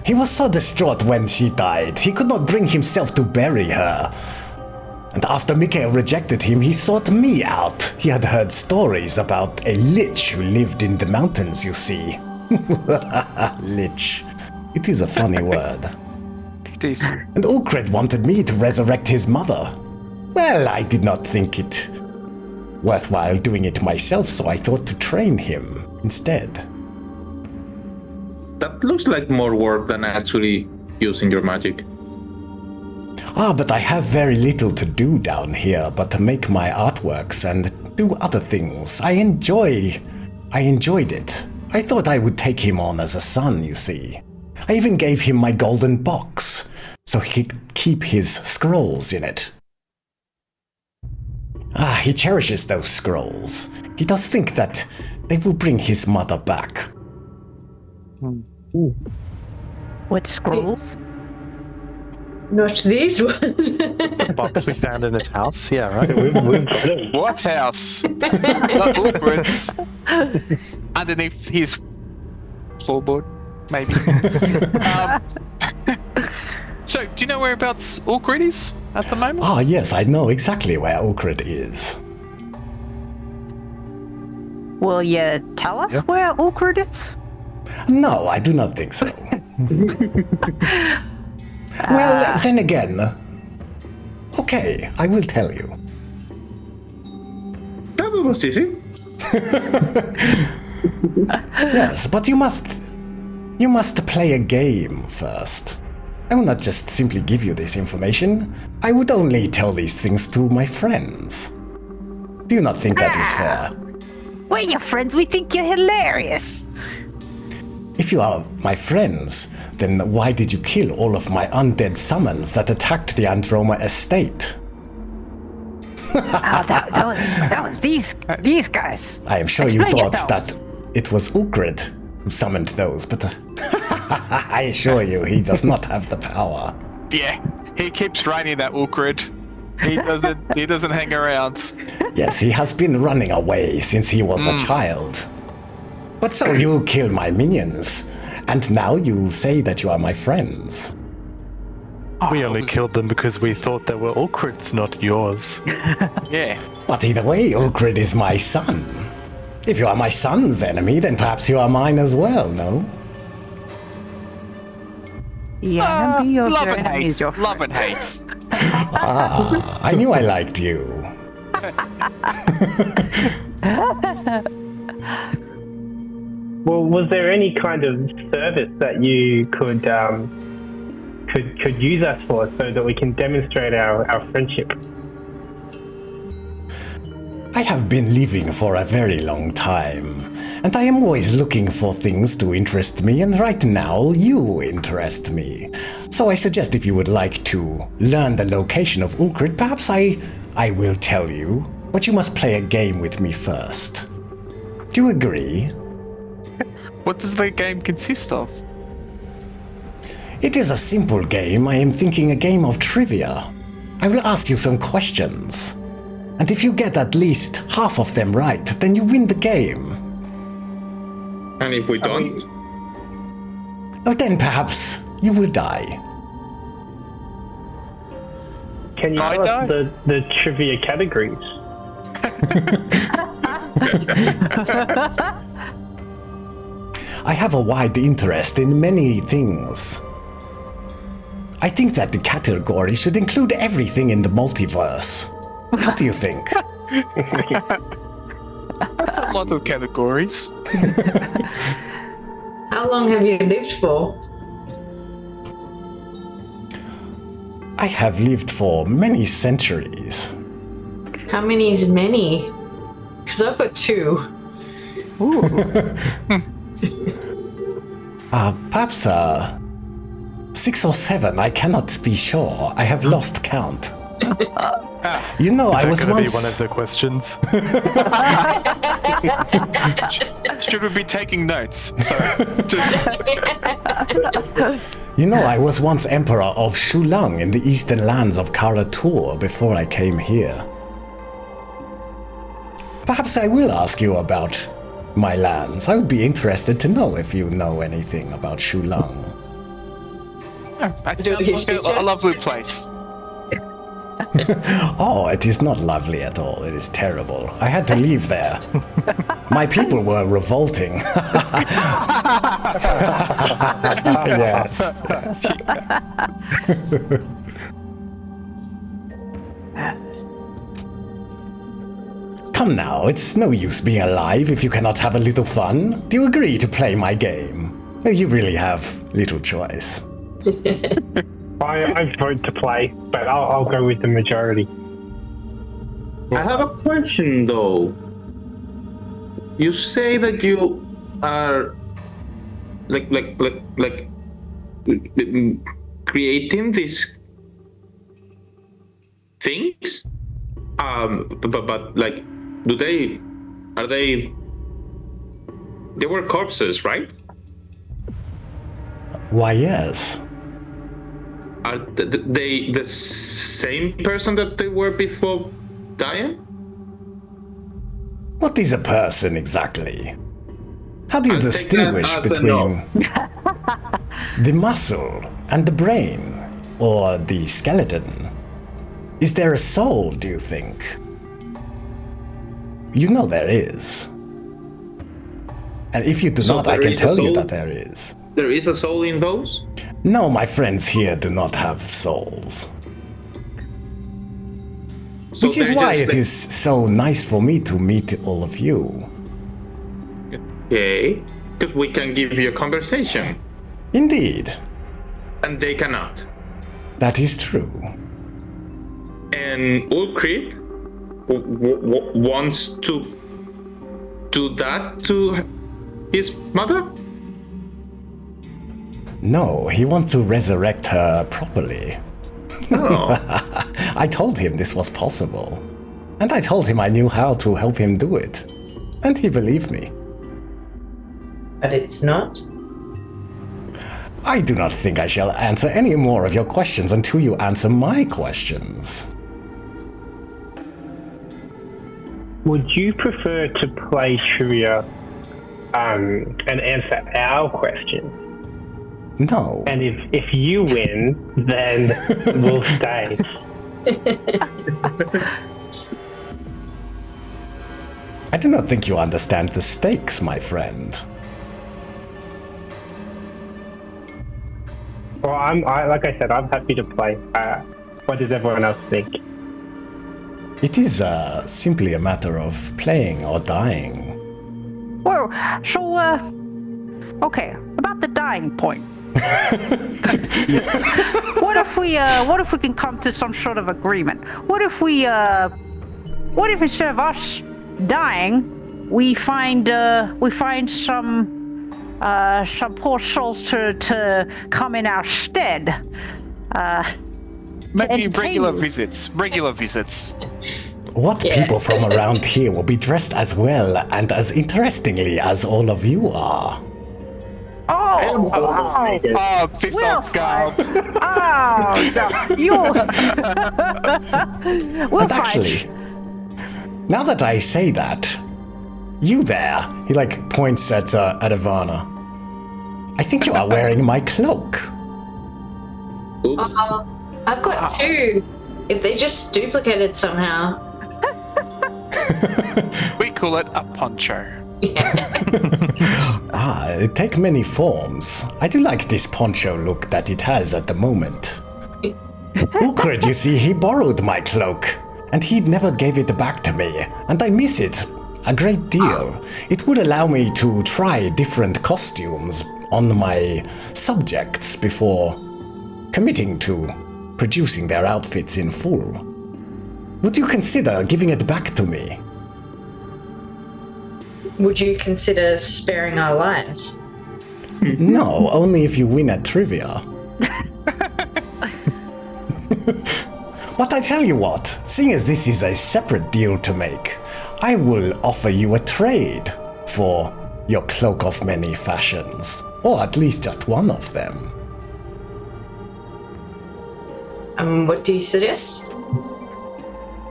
He was so distraught when she died, he could not bring himself to bury her. And after Mikael rejected him, he sought me out. He had heard stories about a lich who lived in the mountains, you see. Lich. It is a funny word. It is. And Ulkred wanted me to resurrect his mother. Well, I did not think it worthwhile doing it myself, so I thought to train him instead. That looks like more work than actually using your magic. But I have very little to do down here but to make my artworks and do other things. I enjoyed it. I thought I would take him on as a son, you see. I even gave him my golden box, so he could keep his scrolls in it. He cherishes those scrolls. He does think that they will bring his mother back. What scrolls? Not these ones. The box we found in his house. Yeah, right. We've got it. What house? Not Ulkred's. Underneath his floorboard, maybe. So, do you know whereabouts Ulkred is at the moment? Yes, I know exactly where Ulkred is. Will you tell us where Ulkred is? No, I do not think so. Well, then again. Okay, I will tell you. That was easy. Yes, but you must play a game first. I will not just simply give you this information. I would only tell these things to my friends. Do you not think that is fair? We're your friends. We think you're hilarious. If you are my friends, then why did you kill all of my undead summons that attacked the Androma estate? That was these guys. I am sure Explain you thought yourselves. that it was Ulkred who summoned those, but I assure you he does not have the power. Yeah, he keeps running that Ulkred. He doesn't hang around. Yes, he has been running away since he was a child. But so you kill my minions, and now you say that you are my friends. We only killed them because we thought they were Ulkred's, not yours. Yeah. But either way, Ulkred is my son. If you are my son's enemy, then perhaps you are mine as well, no? Yeah, maybe your Love and enemy hate. is your Love friend. and hate. I knew I liked you. Well, was there any kind of service that you could use us for, so that we can demonstrate our friendship? I have been living for a very long time, and I am always looking for things to interest me, and right now you interest me. So I suggest if you would like to learn the location of Ulkred, perhaps I will tell you, but you must play a game with me first. Do you agree? What does the game consist of? It is a simple game. I am thinking a game of trivia. I will ask you some questions. And if you get at least half of them right, then you win the game. And if we don't? Then perhaps you will die. Can you tell us the trivia categories? I have a wide interest in many things. I think that the category should include everything in the multiverse. What do you think? That's a lot of categories. How long have you lived for? I have lived for many centuries. How many is many? Because I've got 2. Perhaps 6 or 7. I cannot be sure. I have lost count. You know, I was Gonna once. be one of the questions. Should we be taking notes? You know, I was once emperor of Shulang in the eastern lands of Karatur before I came here. Perhaps I will ask you about my lands. I would be interested to know if you know anything about Shulang. That sounds like a lovely place. Oh, it is not lovely at all. It is terrible. I had to leave there. My people were revolting. Yes. Come now, it's no use being alive if you cannot have a little fun. Do you agree to play my game? You really have little choice. I vote to play, but I'll go with the majority. I have a question though. You say that you are like creating these things, but like, they were corpses, right? Why, yes. Are they the same person that they were before dying? What is a person exactly? How do you I'll take distinguish that as a between the muscle and the brain, or the skeleton? Is there a soul, do you think? You know there is. And if you do So not, I there can is a tell you soul? that there is. There is a soul in those? No, my friends here do not have souls. So Which is they're why just it is so nice for me to meet all of you. Okay, because we can give you a conversation, Indeed, and they cannot. that is true. And Ulkred wants to do that to his mother? No, he wants to resurrect her properly. Oh. I told him this was possible. And I told him I knew how to help him do it. And he believed me. But it's not. I do not think I shall answer any more of your questions until you answer my questions. Would you prefer to play trivia and answer our questions? No. And if you win, then we'll stay. I do not think you understand the stakes, my friend. Well, like I said, I'm happy to play. What does everyone else think? It is simply a matter of playing or dying. Well, so, okay, about the dying point. What if we can come to some sort of agreement? What if instead of us dying, we find some poor souls to come in our stead? Maybe entertain regular you. visits. Regular visits. What people from around here will be dressed as well and as interestingly as all of you are. Oh, Oh, pissed we'll off garb. oh, no, you. We'll And actually, now that I say that, you there, he points at Ivana. I think you are wearing my cloak. Oops. I've got two. If they just duplicated somehow. We call it a poncho. It take many forms. I do like this poncho look that it has at the moment. Ulkred, you see, he borrowed my cloak, and he never gave it back to me, and I miss it a great deal. It would allow me to try different costumes on my subjects before committing to producing their outfits in full. Would you consider giving it back to me? Would you consider sparing our lives? No, only if you win at trivia. But I tell you what, seeing as this is a separate deal to make, I will offer you a trade for your cloak of many fashions, or at least just one of them. What do you suggest?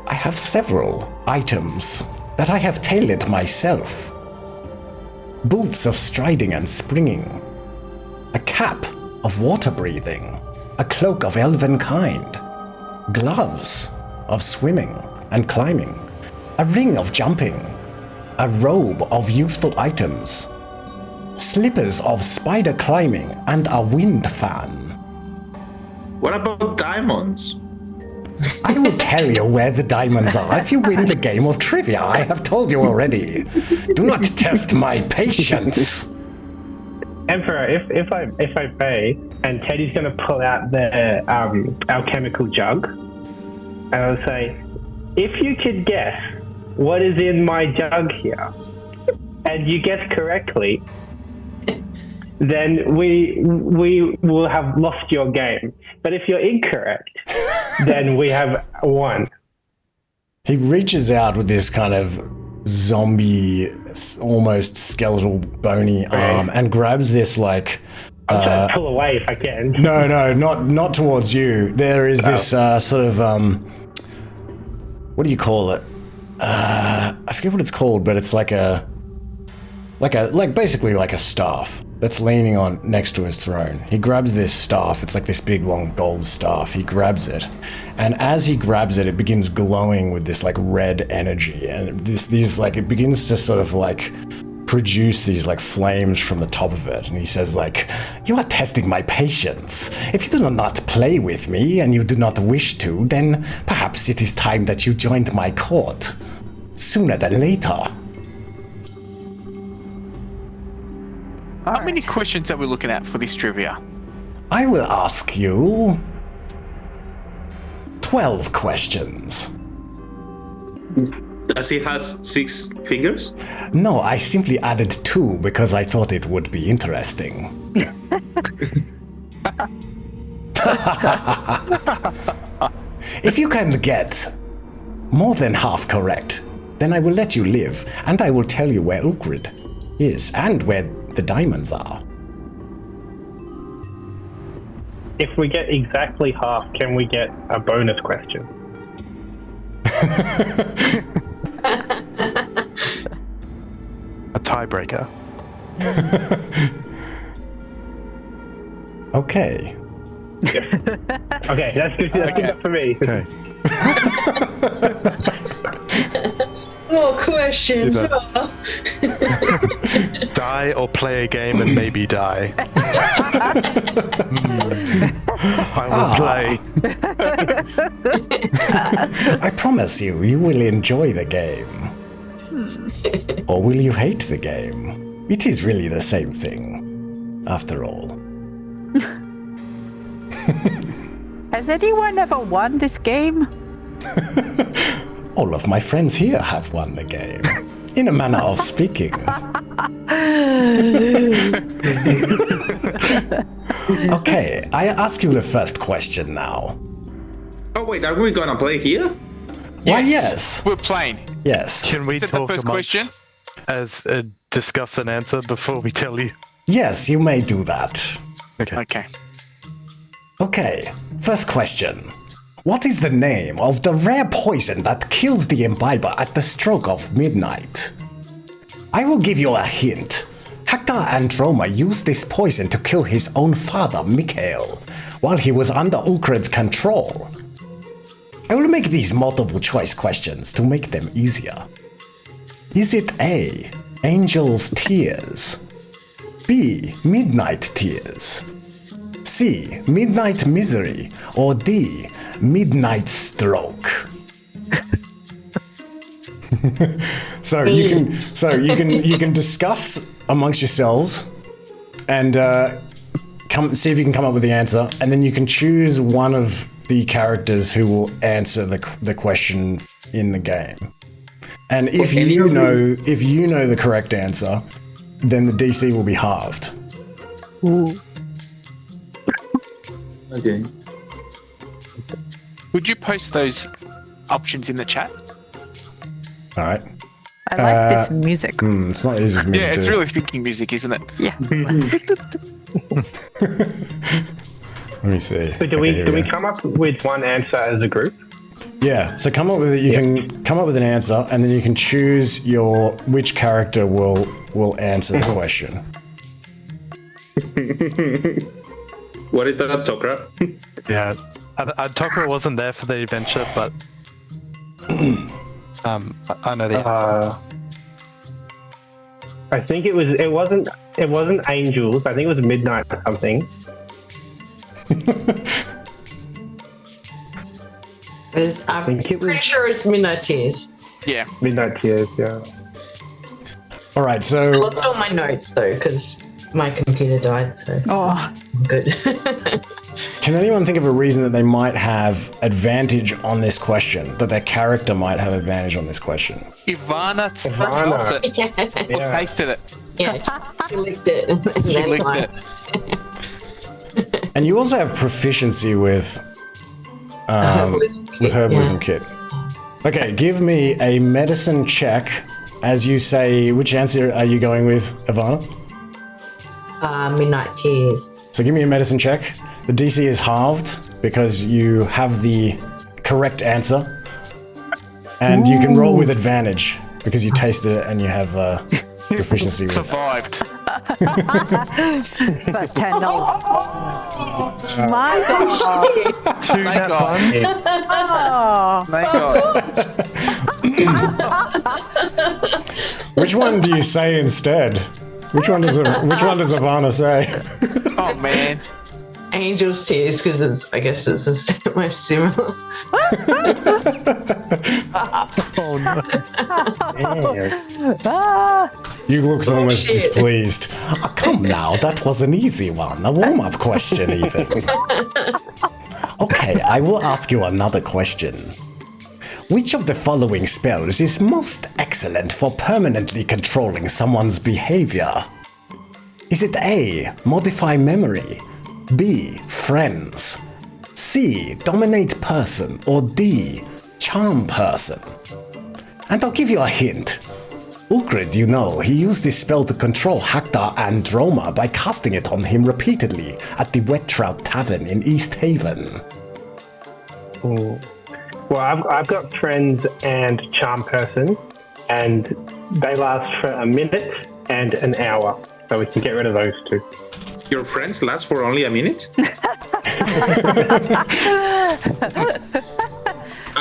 I have several items that I have tailored myself. Boots of striding and springing, a cap of water breathing, a cloak of elven kind, gloves of swimming and climbing, a ring of jumping, a robe of useful items, slippers of spider climbing, and a wind fan. What about diamonds? I will tell you where the diamonds are if you win the game of trivia. I have told you already. Do not test my patience. Emperor, if I may, and Teddy's going to pull out the alchemical jug, and I'll say, if you could guess what is in my jug here, and you guess correctly, then we will have lost your game. But if you're incorrect, then we have won. He reaches out with this kind of zombie, almost skeletal, bony arm and grabs this like. I'm trying to pull away if I can. No, not towards you. There is this sort of what do you call it? I forget what it's called, but it's like basically like a staff that's leaning on next to his throne. He grabs this staff. It's like this big long gold staff. He grabs it, and as he grabs it, it begins glowing with this like red energy, and these like it begins to sort of like produce these like flames from the top of it. And he says like, "You are testing my patience. If you do not play with me and you do not wish to, then perhaps it is time that you joined my court sooner than later." How many questions are we looking at for this trivia? I will ask you 12 questions. Does he has 6 fingers? No, I simply added 2 because I thought it would be interesting. If you can get more than half correct, then I will let you live, and I will tell you where Ulkred is and where the diamonds are. If we get exactly half, can we get a bonus question? A tiebreaker. Okay. Yes. Okay, that's good. That's good enough for me. Okay. More questions. Huh? Die or play a game and maybe die. I will play. I promise you, you will enjoy the game. Or will you hate the game? It is really the same thing, after all. Has anyone ever won this game? All of my friends here have won the game, in a manner of speaking. Okay, I ask you the first question now. Oh wait, are we gonna play here? Why, yes. We're playing. Yes. Can we Is that the talk first amongst question? as discuss an answer before we tell you? Yes, you may do that. Okay. Okay, first question. What is the name of the rare poison that kills the imbiber at the stroke of midnight? I will give you a hint. Hector Androma used this poison to kill his own father, Mikhail, while he was under Ulkred's control. I will make these multiple choice questions to make them easier. Is it A, Angel's Tears? B, Midnight Tears? C, Midnight Misery? Or D, Midnight Stroke? So you can discuss amongst yourselves and see if you can come up with the answer, and then you can choose one of the characters who will answer the question in the game. And if you know the correct answer, then the DC will be halved. Ooh. Okay. Would you post those options in the chat? All right. I like this music. It's not easy for me Yeah, to it's do. really thinking music, isn't it? Yeah. Let me see. So do Okay, here we go. come up with one answer as a group? Yeah, so come up with it. You can come up with an answer, and then you can choose which character will answer the question. What is that, Tokra? Yeah, Tokra wasn't there for the adventure, but I know the answer. I think it wasn't Angels. I think it was Midnight or something. I'm pretty sure it's Midnight Tears. Yeah. Midnight Tears, yeah. All right, I so lost all my notes though, because my computer died, so Oh, I'm good. Can anyone think of a reason that they might have advantage on this question? That their character might have advantage on this question? Ivana Ivana. tasted it. Or tasted it. Yeah, she licked it. And She then licked like, it. And you also have proficiency with Herbalism Kit. Okay, give me a medicine check as you say. Which answer are you going with, Ivana? Midnight Tears. So give me a medicine check. The DC is halved because you have the correct answer. And you can roll with advantage because you tasted it and you have proficiency with it. Survived. first $10. My gosh. Thank God. Oh, Thank God. Which one do you say instead? Which one does Ivana say? Oh man. Angel's Tears, because I guess it's the most similar. Oh no. You looks almost displeased. Oh, come now, that was an easy one. A warm-up question even. Okay, I will ask you another question. Which of the following spells is most excellent for permanently controlling someone's behavior? Is it A, modify memory, B, friends, C, dominate person, or D, charm person? And I'll give you a hint. Ulkred, you know, he used this spell to control Haktar Androma by casting it on him repeatedly at the Wet Trout Tavern in East Haven. Ooh. Well, I've got friends and charm person, and they last for a minute and an hour, so we can get rid of those two. Your friends last for only a minute? I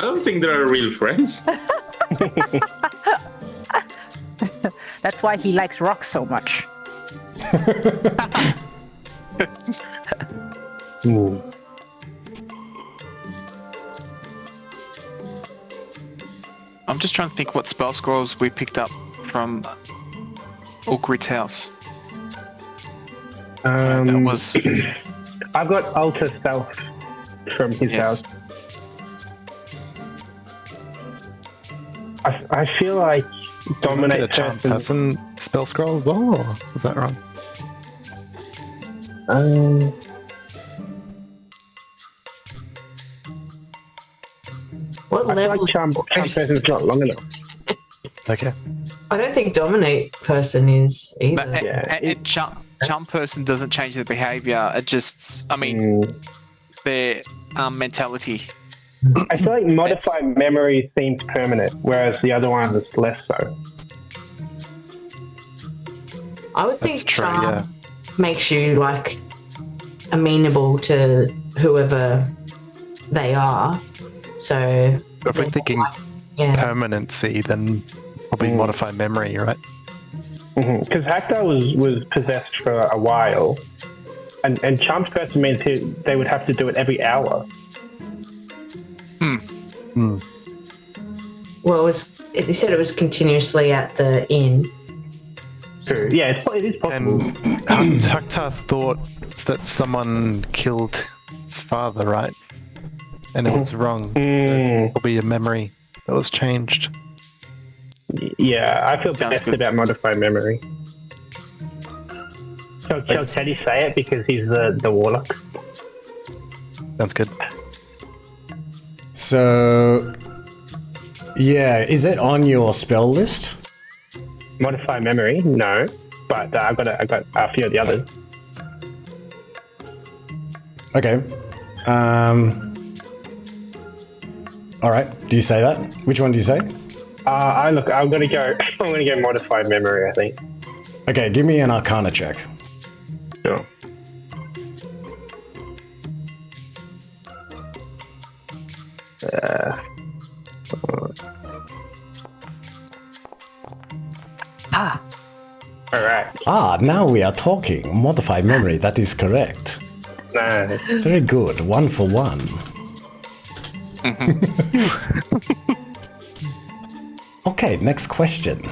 don't think they are real friends. that's why he likes rocks so much. Ooh. I'm just trying to think what spell scrolls we picked up from Ulkred's house. That was. I've got Alter Self from his house. I feel like dominate a charm person spell scroll as well, or was that wrong? What I feel level? like charm person's not long enough. Okay. I don't think dominate person is either. But charm person doesn't change their behavior. It just, I mean, their mentality. I feel like modify memory seems permanent, whereas the other one is less so. I would think true, charm yeah. makes you like amenable to whoever they are. So If we're thinking yeah, permanency, then probably modify memory, right? Because Haktar was possessed for a while, and charmed person means they would have to do it every hour. well, they said it was continuously at the inn. True. Yeah, it is possible. And Haktar thought that someone killed his father, right? And it was wrong. So it's probably a memory that was changed. Yeah, I feel Sounds best good. about modify memory. Shall Teddy say it because he's the warlock? Sounds good. So, yeah, is it on your spell list? Modify memory? No, but I got a few of the others. Okay. All right. Do you say that? Which one do you say? I'm gonna go modify memory. I think. Okay, give me an Arcana check. Sure. All right. Ah, now we are talking. Modify memory. That is correct. No. Very good. 1 for 1. Okay, next question.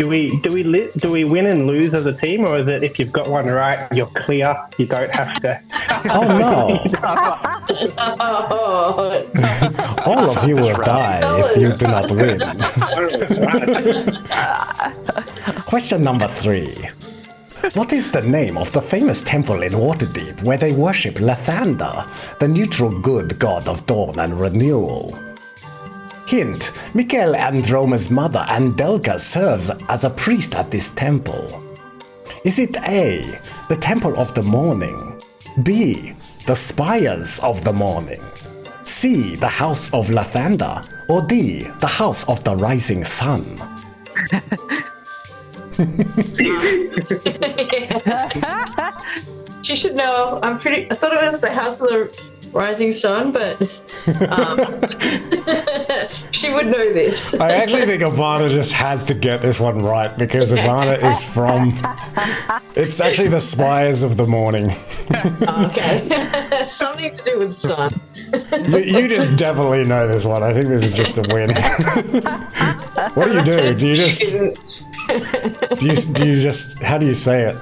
Do we win and lose as a team, or is it if you've got one right, you're clear, you don't have to? Oh no! All of you will die if you do not win. Question number 3. What is the name of the famous temple in Waterdeep where they worship Lathander, the neutral good god of dawn and renewal? Hint, Mikael Androma's mother Andelka serves as a priest at this temple. Is it A, the Temple of the Morning, B, the Spires of the Morning, C, the House of Lathander, or D, the House of the Rising Sun? She should know. I thought it was the House of the Rising Sun, but she would know this. I actually think Ivana just has to get this one right because Ivana is from... It's actually the Spires of the Morning. Okay. Something to do with sun. You just definitely know this one. I think this is just a win. What do you do? Do you just... Do you just... How do you say it?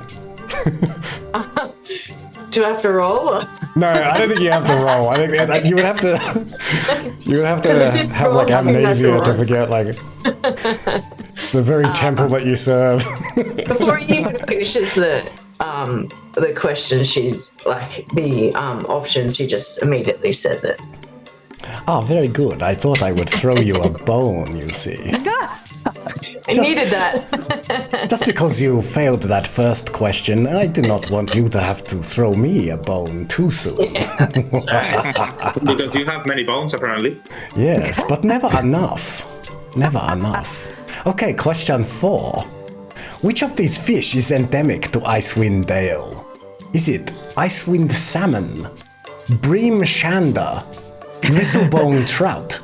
Do I have to roll? Or? No, I don't think you have to roll. I think that you would have to. You would have to have like amnesia to forget like the very temple that you serve. Before he even finishes the question, she's like the options. She just immediately says it. Oh, very good. I thought I would throw you a bone. You see. I needed that. Just because you failed that first question, I do not want you to have to throw me a bone too soon. Because you have many bones, apparently. Yes, but never enough. Never enough. Okay, question 4. Which of these fish is endemic to Icewind Dale? Is it Icewind salmon, bream shander, bristlebone trout,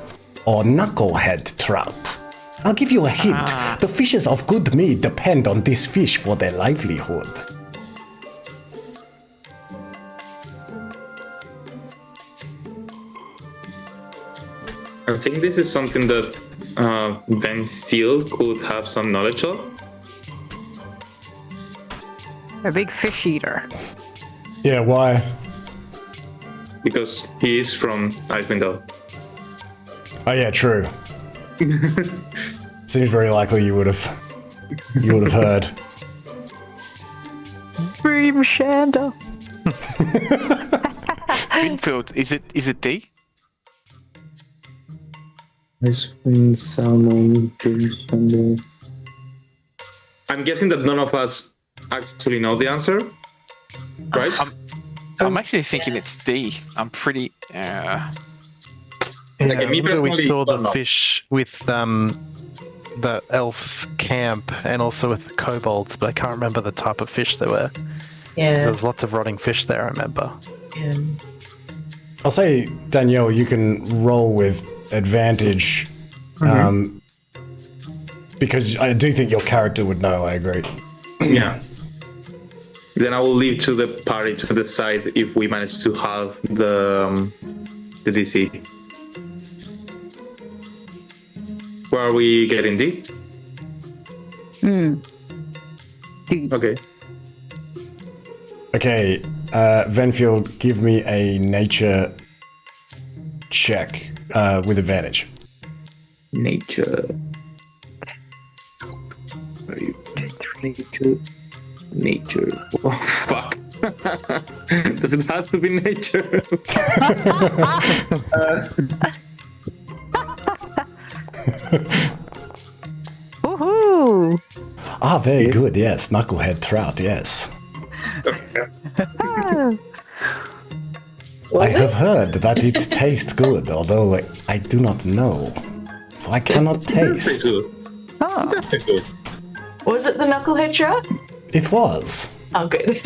or knucklehead trout? I'll give you a hint. The fishes of good mead depend on this fish for their livelihood. I think this is something that Benfield could have some knowledge of. A big fish eater. Yeah, why? Because he is from Icewind Dale. Oh yeah, true. Seems very likely you would have heard. Bream shander. Infield, is it D? Icewind salmon, bream. I'm guessing that none of us actually know the answer, right? I'm actually thinking it's D. I'm pretty. Like, me we personally, saw the don't know. fish with the elves camp and also with the kobolds, but I can't remember the type of fish they were. Yeah. There was lots of rotting fish there, I remember. Yeah. I'll say, Danielle, you can roll with advantage, because I do think your character would know. I agree. Yeah. Then I will leave to the party to decide if we manage to have the DC. Where are we getting D? D. Okay. Okay, Venfield, give me a nature check with advantage. Nature. Where are you? Nature. Oh, fuck. Does it have to be nature? Woohoo! Ah, very good. Yes, knucklehead trout. Yes. I have heard that it tastes good, although I do not know. For I cannot taste. Good. Oh. That's good. Was it the knucklehead trout? It was. Oh, good.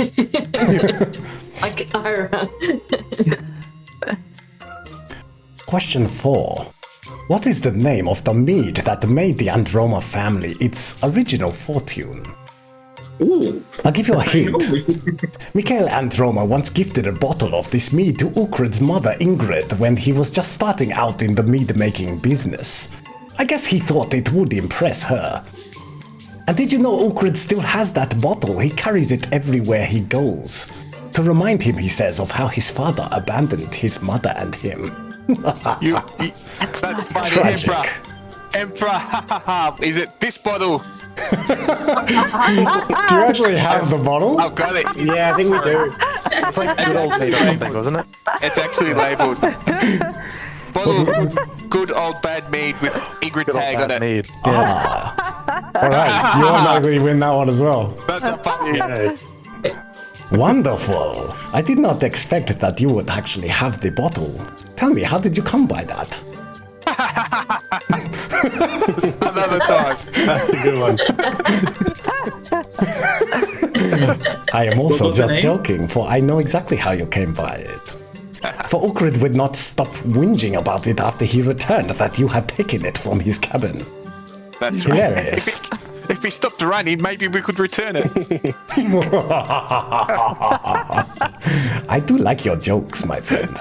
Question 4. What is the name of the mead that made the Androma family its original fortune? Ooh. I'll give you a hint. Mikael Androma once gifted a bottle of this mead to Ulkred's mother Ingrid when he was just starting out in the mead-making business. I guess he thought it would impress her. And did you know Ulkred still has that bottle? He carries it everywhere he goes. To remind him, he says, of how his father abandoned his mother and him. That's funny, tragic. Emperor, is it this bottle? Do you actually have the bottle? I've got it. Yeah, I think we do. It's like good old meat or something, wasn't it? It's actually labelled. Bottle of good old bad mead with Ingrid Good old tag on bad it. mead. Ah. All right, you automatically win that one as well. That's not funny. Yeah. Wonderful. I did not expect that you would actually have the bottle. Tell me, how did you come by that? Another time. That's a good one. I am also was the just name? joking, for I know exactly how you came by it. For Ulkred would not stop whinging about it after he returned that you had taken it from his cabin. That's right. Hilarious. If he stopped running, maybe we could return it. I do like your jokes, my friend.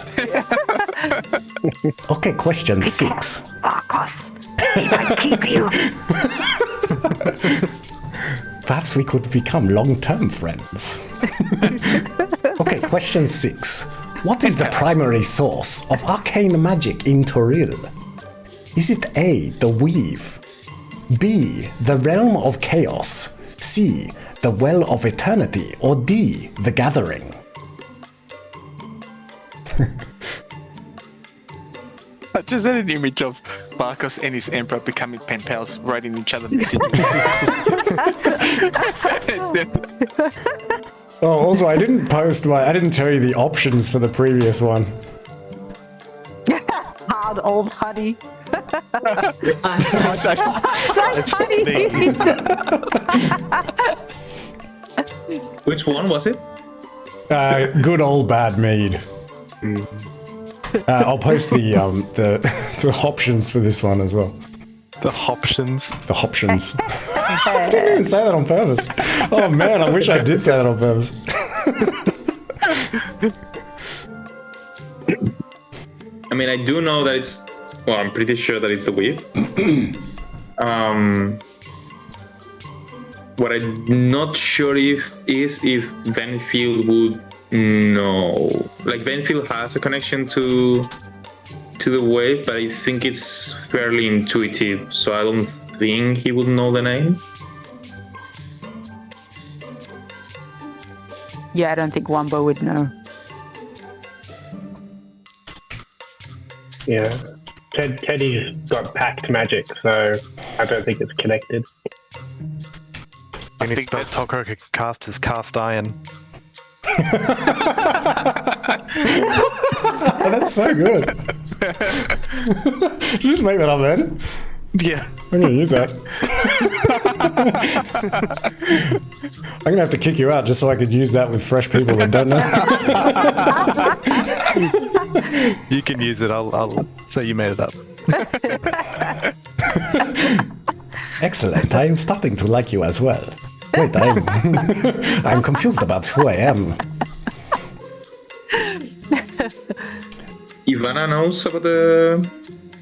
Okay, question 6. Vakos, he might keep you. Perhaps we could become long-term friends. Okay, question 6. What is the primary source of arcane magic in Toril? Is it A, the weave, B, the realm of chaos, C, the well of eternity, or D, the gathering? I just had an image of Vakos and his emperor becoming pen pals, writing each other messages. Oh, also, I didn't tell you the options for the previous one. Hard old honey. It's Honey. Which one was it? Good old bad mead. I'll post the options for this one as well. The options. The options. I didn't even say that on purpose. Oh man, I wish I did say that on purpose. I mean, I do know that it's. Well, I'm pretty sure that it's the weave. What I'm not sure if Benfield would know. Like Benfield has a connection to the wave, but I think it's fairly intuitive, so I don't think he would know the name. Yeah, I don't think Wumbo would know. Yeah. Teddy's got packed magic, so I don't think it's connected. When he think spelled that's- Tokra could cast his cast iron. That's so good. Did you just make that up, man? Yeah. I'm gonna use that. I'm gonna have to kick you out just so I could use that with fresh people that don't know. You can use it. I'll say you made it up. Excellent. I am starting to like you as well. Wait, I'm confused about who I am. Ivana knows about the.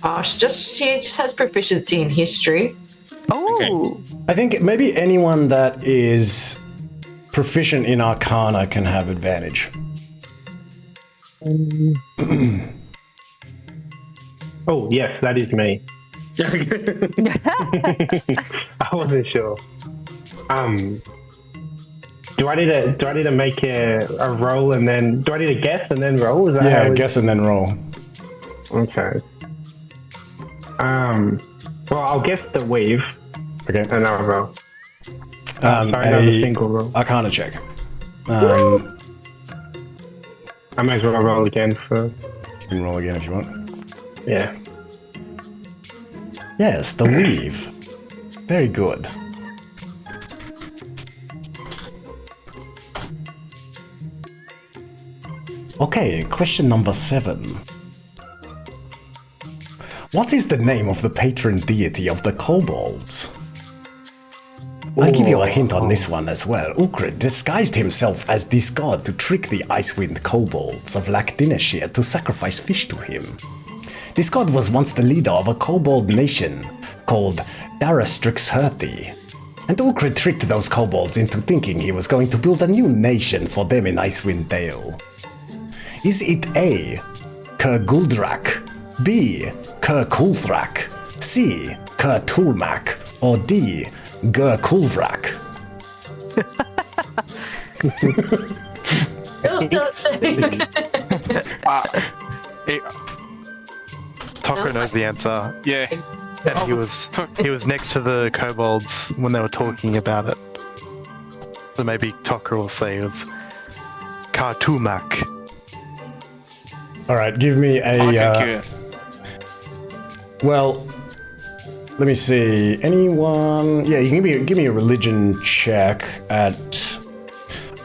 Oh, she just has proficiency in history. Oh, I think maybe anyone that is proficient in Arcana can have advantage. Oh, yes, that is me. I wasn't sure. Do I need to make a roll and then do I need to guess and then roll? Is that Yeah, how it- guess and then roll. Okay. Well, I'll guess the weave Okay. and I'll roll. Sorry, not a single roll. Arcana check. I might as well roll again for. You can roll again if you want. Yeah. Yes, the weave. Very good. Okay, question number 7. What is the name of the patron deity of the kobolds? I'll give you a hint on this one as well. Ulkred disguised himself as this god to trick the Icewind kobolds of Lakdineshir to sacrifice fish to him. This god was once the leader of a kobold nation called Darastrixherthi. And Ulkred tricked those kobolds into thinking he was going to build a new nation for them in Icewind Dale. Is it A. Ker Guldrak, B. Ker Kulthrak, C. Ker Tulmak, or D. Ger Kulvrak? Tokra knows the answer. Yeah. And he was next to the kobolds when they were talking about it. So maybe Tokra will say it was Kartumak. Alright, give me a... well, let me see. Anyone... Yeah, you can give me a religion check at...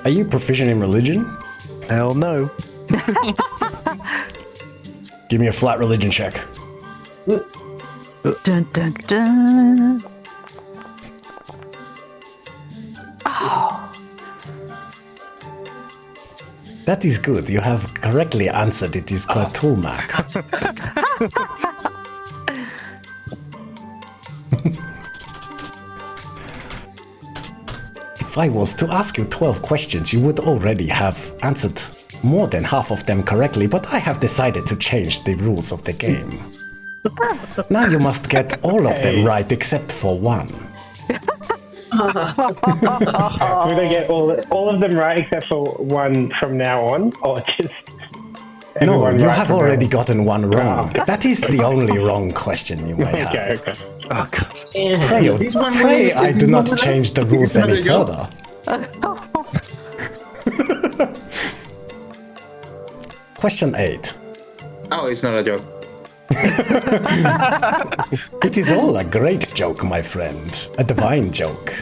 Are you proficient in religion? Hell no. Give me a flat religion check. Dun, dun, dun. That is good. You have correctly answered. It is called Tulmak. If I was to ask you 12 questions, you would already have answered more than half of them correctly, but I have decided to change the rules of the game. Now you must get all of them right except for one. We're gonna get all of them right except for one from now on, or just no, you right have already gotten one wrong. That is the only wrong question you may have. Okay. Oh, God. Pray I do not change the rules any further. Question 8. Oh, it's not a joke. It is all a great joke, my friend. A divine joke.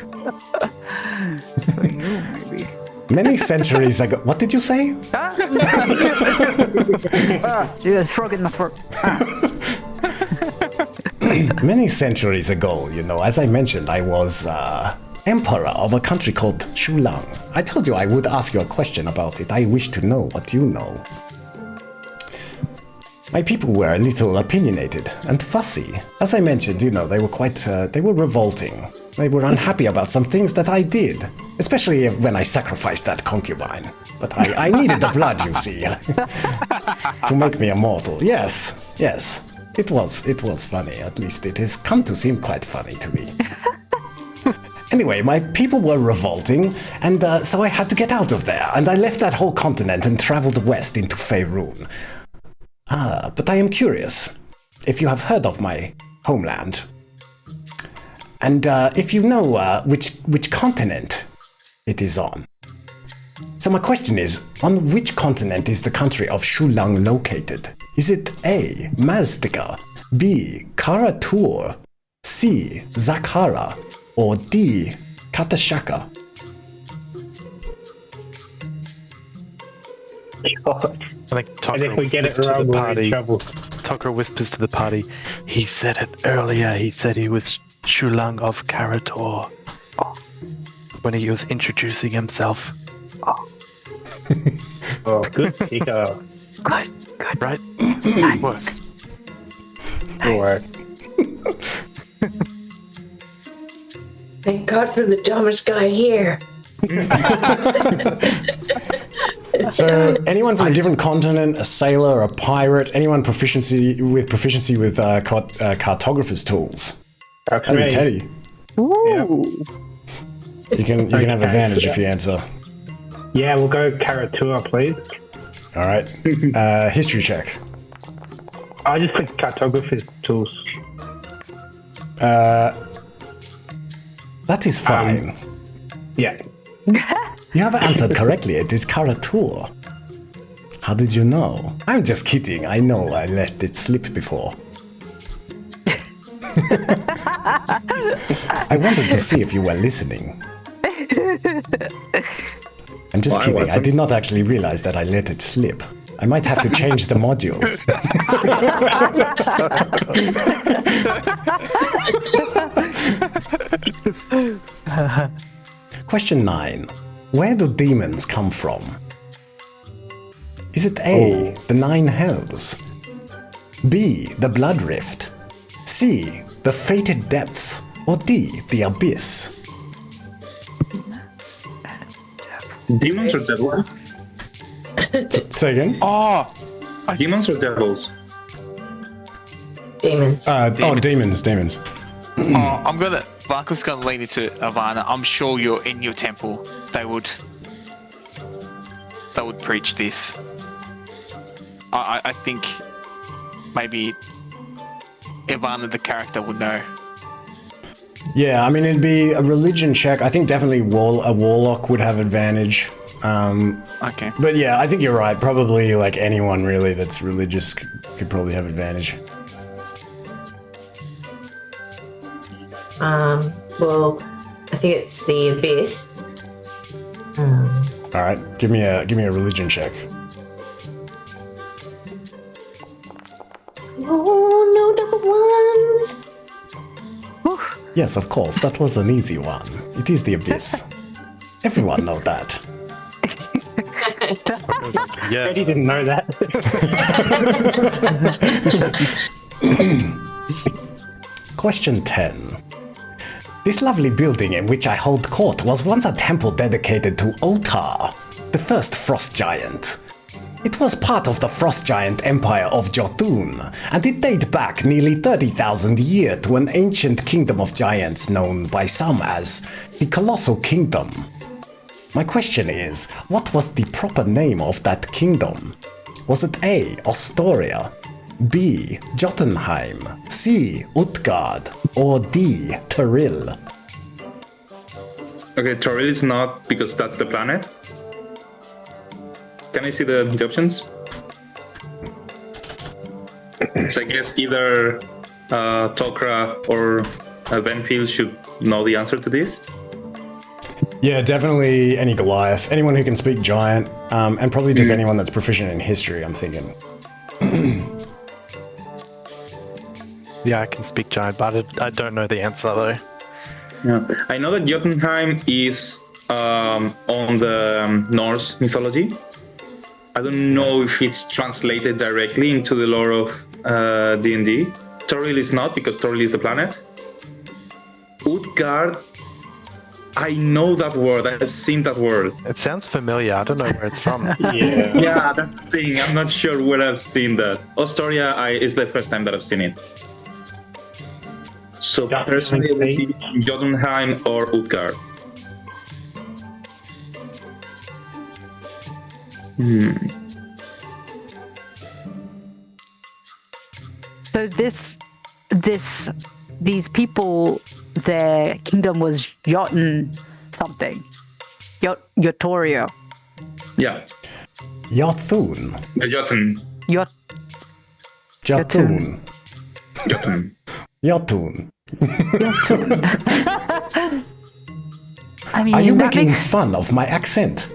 Many centuries ago... What did you say? You frog in the throat. Many centuries ago, you know, as I mentioned, I was emperor of a country called Shulang. I told you I would ask you a question about it. I wish to know what you know. My people were a little opinionated and fussy. As I mentioned, you know, they were revolting. They were unhappy about some things that I did, especially when I sacrificed that concubine. But I needed the blood, you see, to make me immortal. Yes, it was funny. At least it has come to seem quite funny to me. Anyway, my people were revolting, and so I had to get out of there, and I left that whole continent and traveled west into Faerun. But I am curious if you have heard of my homeland, and if you know which continent it is on. So my question is, on which continent is the country of Shulang located? Is it A. Mazdaga, B. Karatur, C. Zakhara, or D. Katashaka? I think And if we Tokra get it whispers to wrong, the we're in party. trouble. Tokra whispers to the party. He said it earlier. He said he was Shulang of Karator. When he was introducing himself. Oh, good kicker. Good. Right? Nice. Good work. Thank God for the dumbest guy here. So, anyone from a different continent, a sailor, a pirate, anyone proficiency with cartographer's tools? That's That'd be me. Teddy. Ooh. You can have advantage if you answer. Yeah, we'll go Karatua, please. All right. History check. I just clicked cartographer's tools. That is fine. Yeah. You have answered correctly. It is Karatur. How did you know? I'm just kidding. I know I let it slip before. I wanted to see if you were listening. I'm just kidding. I did not actually realize that I let it slip. I might have to change the module. Question 9. Where do demons come from? Is it A, the 9 hells? B, the blood rift? C, the fated depths? Or D, the abyss? Demons or devils? Say again? Oh, Demons or devils? Demons. Demons. I'm gonna. Vakos gonna lean into Ivana. I'm sure you're in your temple. They would preach this. I think maybe Ivana, the character, would know. Yeah, I mean, it'd be a religion check. I think definitely a warlock would have advantage. Okay. But yeah, I think you're right. Probably like anyone really that's religious could probably have advantage. Well, I think it's the abyss. All right, give me a religion check. Oh, no double ones. Yes, of course, that was an easy one. It is the abyss. Everyone knows that. Yeah. Eddie didn't know that. Question 10. This lovely building in which I hold court was once a temple dedicated to Ottar, the first frost giant. It was part of the frost giant empire of Jotun, and it dates back nearly 30,000 years to an ancient kingdom of giants known by some as the Colossal Kingdom. My question is, what was the proper name of that kingdom? Was it A. Astoria, B. Jotunheim, C. Utgard, or D. Teril? Okay, Toril is not because that's the planet. Can I see the options? So I guess either Tokra or Benfield should know the answer to this. Yeah, definitely any Goliath. Anyone who can speak giant, and probably just anyone that's proficient in history, I'm thinking. Yeah, I can speak giant, but I don't know the answer though. Yeah. I know that Jotunheim is on the Norse mythology. I don't know if it's translated directly into the lore of D&D. Toril is not, because Toril is the planet. Utgard, I know that word. I've seen that word. It sounds familiar. I don't know where it's from. Yeah, that's the thing. I'm not sure where I've seen that. Astoria is the first time that I've seen it. So personally, it would be Jotunheim or Utgard. So these people, their kingdom was Jotun something. Yotorio. Yeah. Jotun. Jotun. Jotun. Jotun. Jotun. I mean, Are you that making makes fun of my accent?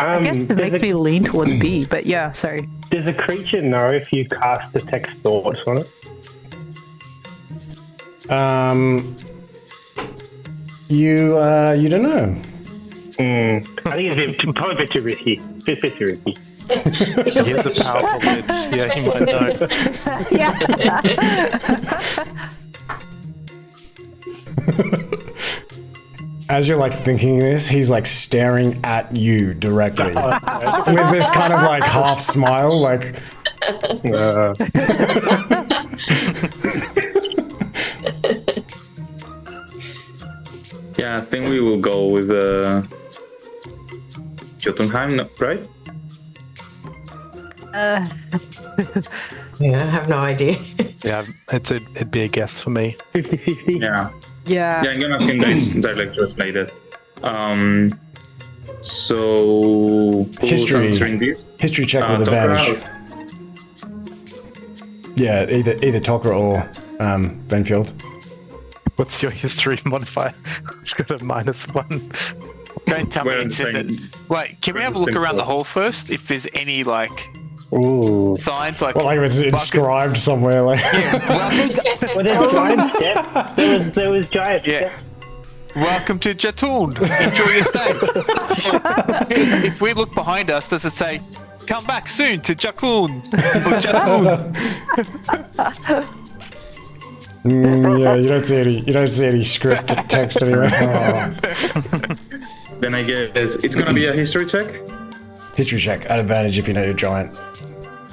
I guess it makes me lean towards B, but yeah, sorry. Does a creature know if you cast detect thoughts on it? You don't know. I think it's probably a bit too risky. Bit too risky. He has a powerful edge. Yeah, he might know. As you're like thinking this, he's like staring at you directly with this kind of like half smile, like. Yeah, I think we will go with Jotunheim, right? Yeah, I have no idea. Yeah, it'd be a guess for me. 50-50. Yeah. Yeah. Yeah, I'm gonna assume that it's directly translated. So who's answering this? History check with advantage. Yeah, either Tokra or Benfield. What's your history modifier? It's got a -1. Don't tell me We're it's saying- Wait, can we have a look around the hall first? If there's any Ooh. signs like Well, like it's inscribed somewhere. Like. Well, there's giant steps. There was giant Yeah. steps. Welcome to Jatun. Enjoy your stay. If we look behind us, does it say, come back soon to Jakun? Or Jatun? Yeah, you don't see any script text anyway. Then I guess it's gonna be a history check. History check at advantage if you know your giant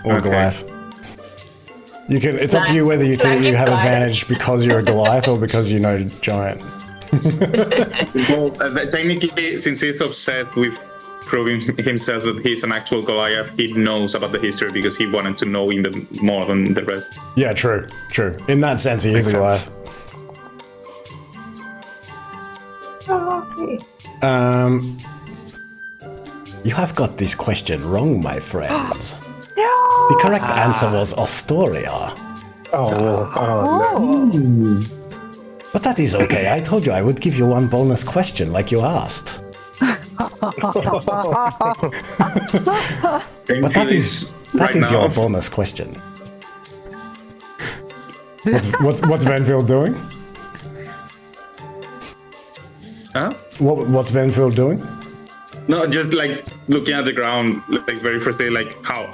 or Okay. Goliath. You can. It's up to you whether you think you have advantage because you're a Goliath or because you know giant. Well, technically, since he's obsessed with proving himself that he's an actual Goliath, he knows about the history because he wanted to know more than the rest. Yeah, true. In that sense, he is a Goliath. You have got this question wrong, my friends. No! The correct answer was Astoria. No. But that is okay. I told you I would give you one bonus question like you asked. But that is your bonus question. What's Venfield doing? Huh? What's Venfield doing? No, just like looking at the ground, like very frustrated, like how?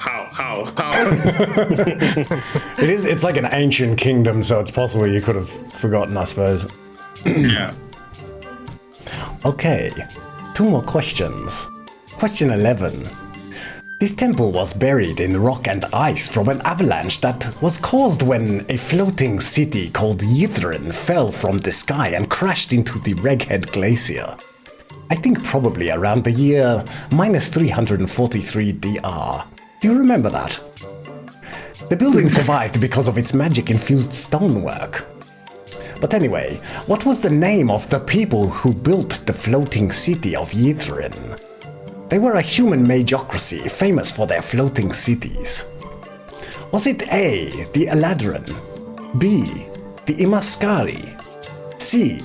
It's like an ancient kingdom, so it's possible you could have forgotten, I suppose. Yeah. Okay, 2 more questions. Question 11. This temple was buried in rock and ice from an avalanche that was caused when a floating city called Yithrin fell from the sky and crashed into the Reghead Glacier. I think probably around the year -343 DR. Do you remember that? The building survived because of its magic-infused stonework. But anyway, what was the name of the people who built the floating city of Yithrin? They were a human magocracy famous for their floating cities. Was it A, the Eladrin, B, the Imaskari, C,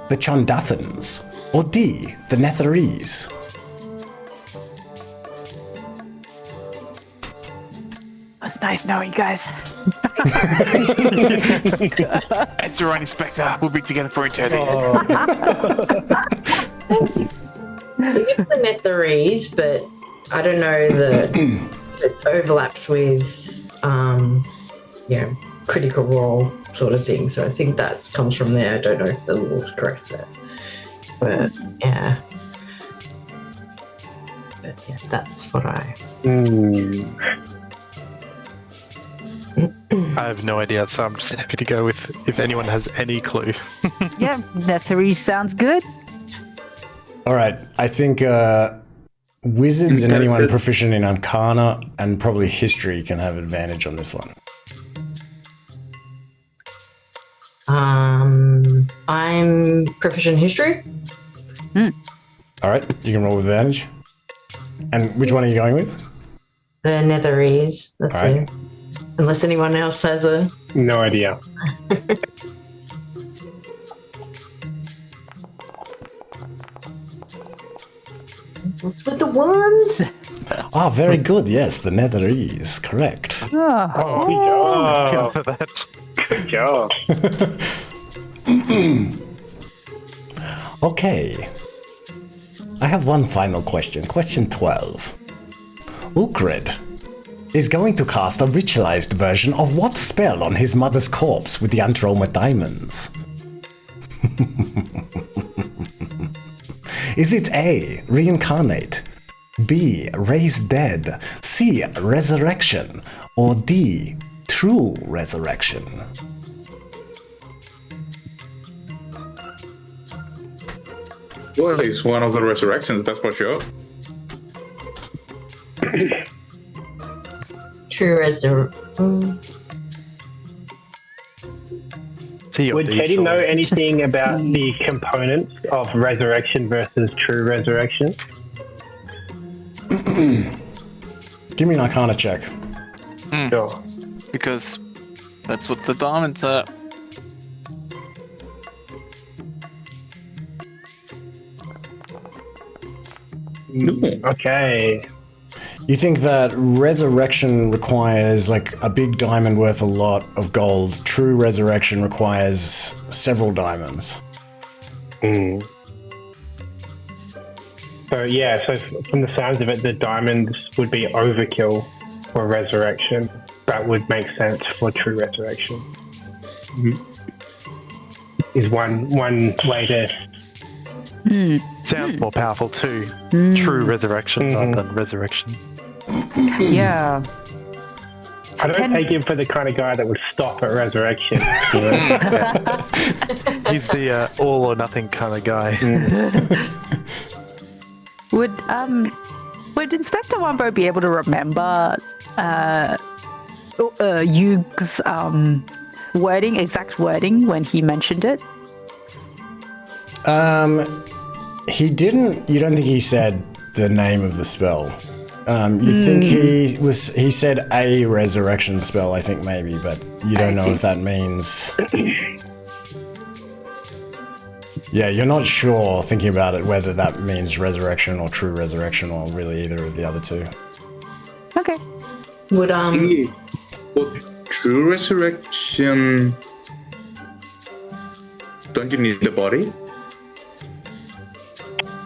the Chandathans, or D, the Netherese? It's nice knowing you guys. It's alright, Inspector. We'll be together for eternity. I think it's the Netherese, but I don't know that it overlaps with, critical role sort of thing. So I think that comes from there. I don't know if the law's correct there. But yeah. That's what I... I have no idea, so I'm just happy to go with if anyone has any clue. Yeah, Netherese sounds good. Alright, I think wizards and anyone proficient in Arcana and probably history can have advantage on this one. I'm proficient in history. Alright, you can roll with advantage. And which one are you going with? The Netherese. Let's All right. see. Unless anyone else has a... No idea. What's with the ones? Ah, very good. Yes, the Netherese. Correct. Oh, For that. good job. Okay. I have one final question. Question 12. Ulkred is going to cast a ritualized version of what spell on his mother's corpse with the Androma diamonds? Is it A, reincarnate, B, raise dead, C, resurrection, or D, true resurrection? Well, it's one of the resurrections, that's for sure. True resurrection. Would Teddy know anything about the components of resurrection versus true resurrection? Give me an Arcana check. Sure. Because that's what the diamonds are. Okay. You think that resurrection requires like a big diamond worth a lot of gold. True resurrection requires several diamonds. So yeah, so from the sounds of it, the diamonds would be overkill for resurrection. That would make sense for true resurrection. is one way to. Sounds more powerful too. True resurrection rather than resurrection. Yeah. I don't take him for the kind of guy that would stop at resurrection. You know? He's the all or nothing kind of guy. Would Inspector Wumbo be able to remember Yuug's exact wording when he mentioned it? He didn't. You don't think he said the name of the spell? You think he said a resurrection spell, I think maybe, but you don't know if that means. Yeah, you're not sure, thinking about it, whether that means resurrection or true resurrection or really either of the other two. Okay. Would true resurrection? Don't you need the body?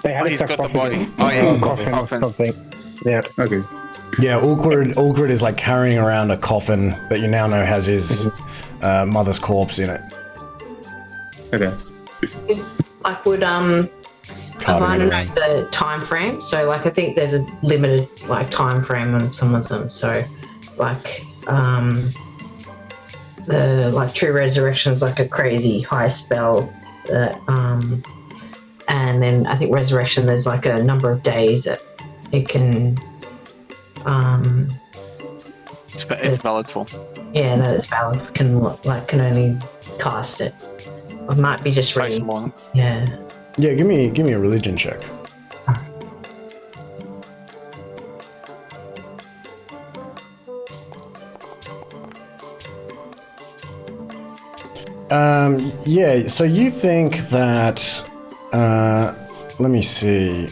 They had He's got the body. coffin or Coffin. something. Yeah. Okay. Yeah, Ulkred is like carrying around a coffin that you now know has his mother's corpse in it. Okay. would I want Carving to it know around. the time frame. So like I think there's a limited like time frame on some of them. So like the like true resurrection is like a crazy high spell that and then I think resurrection there's like a number of days that it can It's valid for. yeah that it's valid can only cast it. I might be just Place reading. one. Yeah. Yeah, give me a religion check. Yeah, so you think that let me see.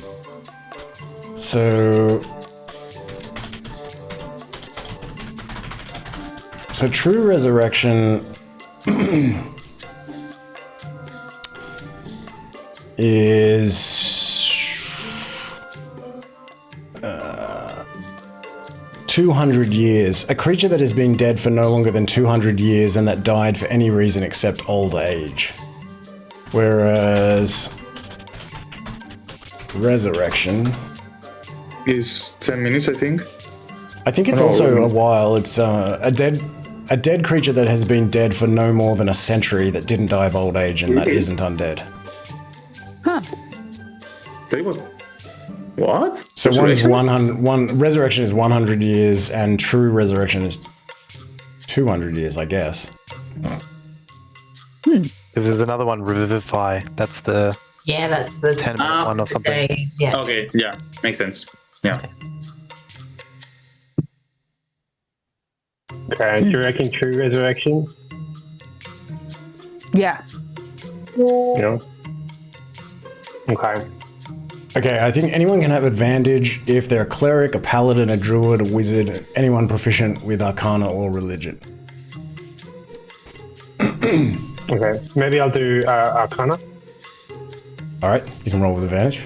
So true resurrection is 200 years. A creature that has been dead for no longer than 200 years and that died for any reason except old age. Whereas resurrection Is 10 minutes, I think. I think it's also a while. It's a dead creature that has been dead for no more than a century that didn't die of old age and that isn't undead. Say what? What? So one's Resurrection? resurrection is 100 years and true resurrection is 200 years, I guess. Because there's another one, Revivify. That's the Yeah, that's the 10-minute one or something. days. Yeah. Okay, yeah, makes sense. Yeah. Okay, do you reckon true resurrection? Yeah. Yeah. Okay. Okay, I think anyone can have advantage if they're a cleric, a paladin, a druid, a wizard, anyone proficient with arcana or religion. Okay, maybe I'll do Arcana. Alright, you can roll with advantage.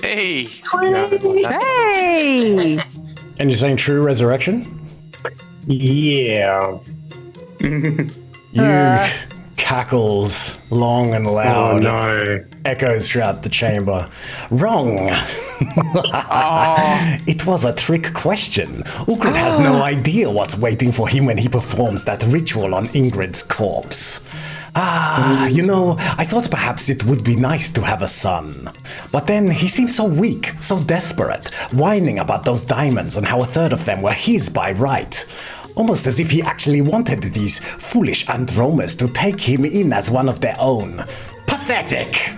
Hey! Hey! And you're saying true resurrection? Yeah. You cackles long and Oh loud, no. echoes throughout the chamber. Wrong. It was a trick question. Ulkred has no idea what's waiting for him when he performs that ritual on Ingrid's corpse. You know, I thought perhaps it would be nice to have a son. But then he seemed so weak, so desperate, whining about those diamonds and how a third of them were his by right. Almost as if he actually wanted these foolish Andromas to take him in as one of their own. Pathetic!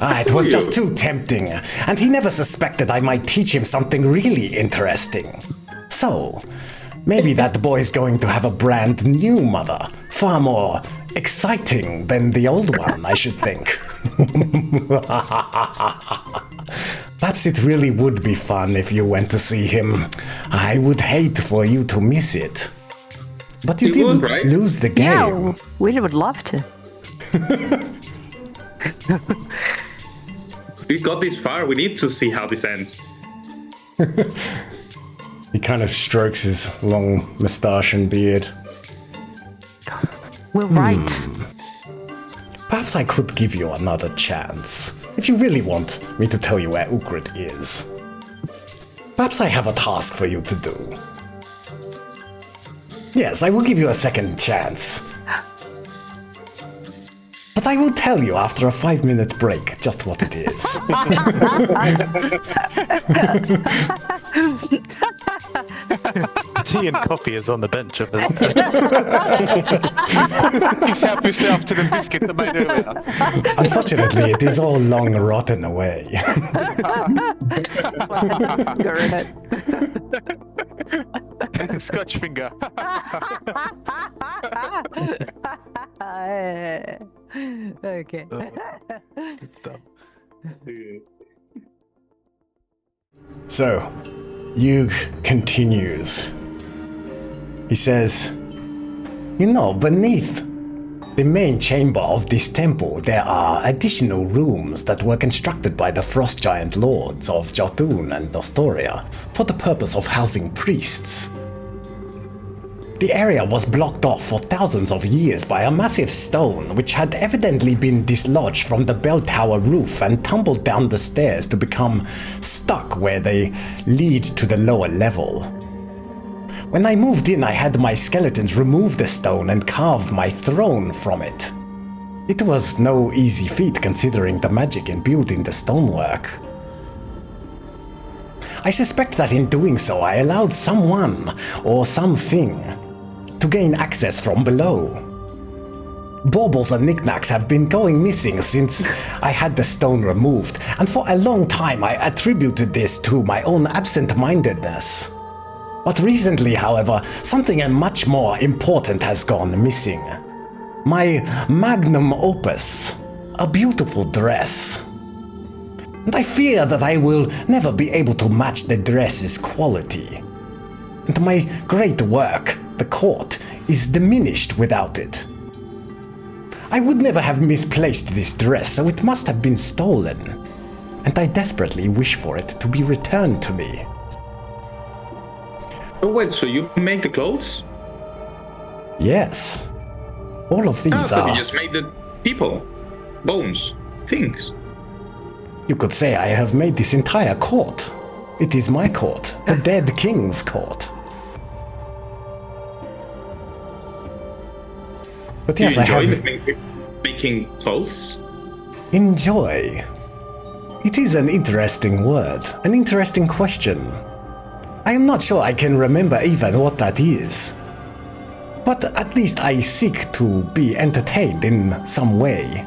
It was just too tempting, and he never suspected I might teach him something really interesting. So, maybe that boy's going to have a brand new mother, far more exciting than the old one, I should think. Perhaps it really would be fun if you went to see him. I would hate for you to miss it. But you You didn't would, right? lose the game. Yeah, we would love to. We got this far, we need to see how this ends. He kind of strokes his long moustache and beard. We're right. Perhaps I could give you another chance, if you really want me to tell you where Ulkred is. Perhaps I have a task for you to do. Yes, I will give you a second chance. But I will tell you after a 5-minute break just what it is. Tea and coffee is on the bench over there. Please help yourself to the biscuit I made earlier. Unfortunately, it is all long rotten away. You're in it. Scotch finger. Okay. Good stuff. So, Yuug continues. He says, you know, beneath the main chamber of this temple, there are additional rooms that were constructed by the Frost Giant Lords of Jotun and Dostoria for the purpose of housing priests. The area was blocked off for thousands of years by a massive stone which had evidently been dislodged from the bell tower roof and tumbled down the stairs to become stuck where they lead to the lower level. When I moved in, I had my skeletons remove the stone and carve my throne from it. It was no easy feat considering the magic imbued in the stonework. I suspect that in doing so, I allowed someone or something to gain access from below. Baubles and knickknacks have been going missing since I had the stone removed, and for a long time I attributed this to my own absent-mindedness. But recently, however, something much more important has gone missing. My magnum opus, a beautiful dress. And I fear that I will never be able to match the dress's quality. And my great work, the court, is diminished without it. I would never have misplaced this dress, so it must have been stolen. And I desperately wish for it to be returned to me. Oh wait, so you make the clothes? Yes. All of these but are... you just made the people, bones, things. You could say I have made this entire court. It is my court, the dead king's court. But yes, Do you I enjoy have... making clothes? Enjoy. It is an interesting word, an interesting question. I am not sure I can remember even what that is. But at least I seek to be entertained in some way.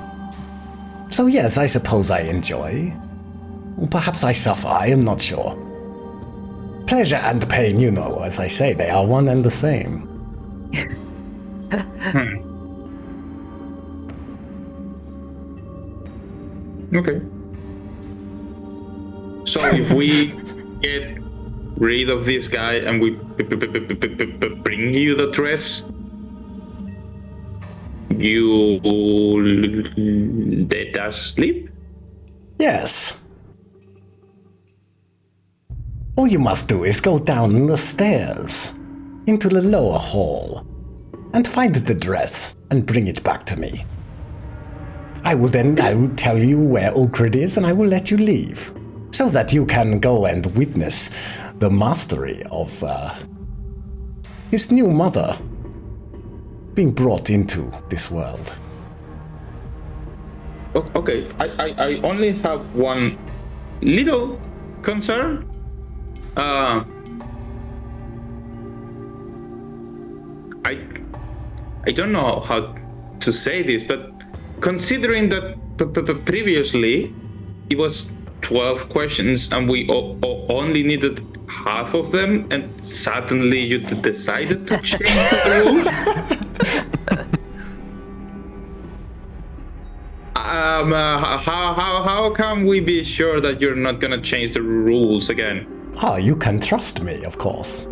So yes, I suppose I enjoy. Perhaps I suffer, I am not sure. Pleasure and pain, you know, as I say, they are one and the same. Okay. So if we get rid of this guy and we bring you the dress, you let us sleep? Yes. All you must do is go down the stairs, into the lower hall, and find the dress and bring it back to me. I will tell you where Ulkred is and I will let you leave, so that you can go and witness the mastery of his new mother being brought into this world. Okay, I only have one little concern. I don't know how to say this, but considering that previously it was 12 questions and we only needed half of them, and suddenly you decided to change the rules. How can we be sure that you're not gonna change the rules again? Ah, you can trust me, of course.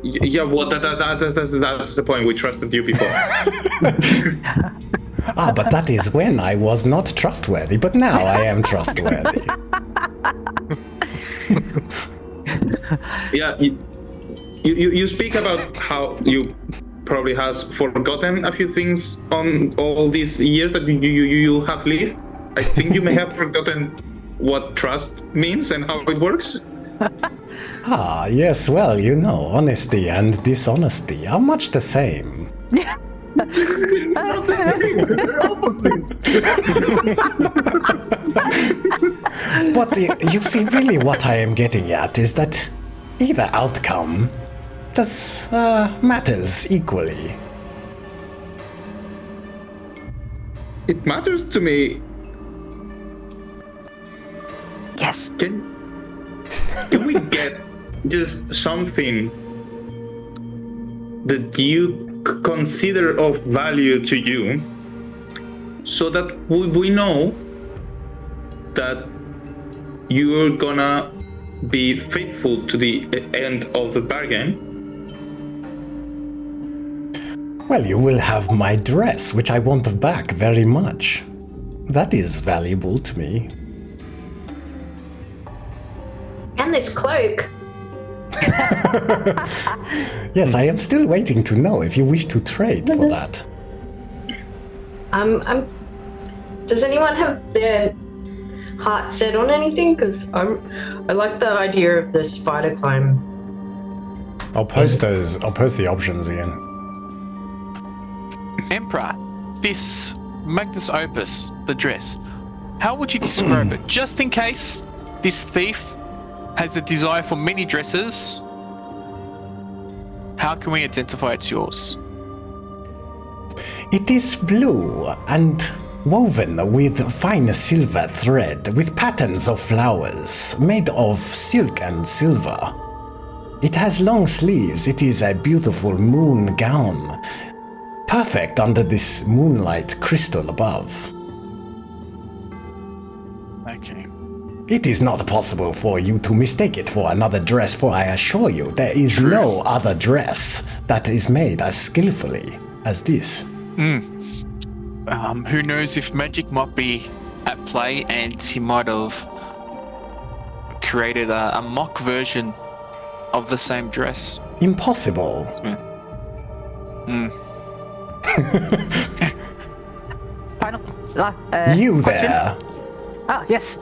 Yeah, well, that's the point. We trusted you before. But that is when I was not trustworthy, but now I am trustworthy. Yeah, you speak about how you probably has forgotten a few things on all these years that you have lived. I think you may have forgotten what trust means and how it works. Ah, yes, well, you know, honesty and dishonesty are much the same. They're opposites. But you see, really what I am getting at is that either outcome matters equally. It matters to me. Yes. Can we get just something that you consider of value to you, so that we know that you're gonna be faithful to the end of the bargain? Well, you will have my dress, which I want back very much. That is valuable to me. And this cloak. Yes, I am still waiting to know if you wish to trade for that. Does anyone have their heart set on anything? Because I like the idea of the spider climb. I'll post the options again. Emperor, this magnus opus, the dress, how would you describe it? Just in case this thief has a desire for many dresses, how can we identify it's yours? It is blue and woven with fine silver thread with patterns of flowers made of silk and silver. It has long sleeves. It is a beautiful moon gown, perfect under this moonlight crystal above. Okay. It is not possible for you to mistake it for another dress, for I assure you there is no other dress that is made as skillfully as this. Who knows if magic might be at play and he might have created a mock version of the same dress. Impossible. Final. You question? there. Ah, yes.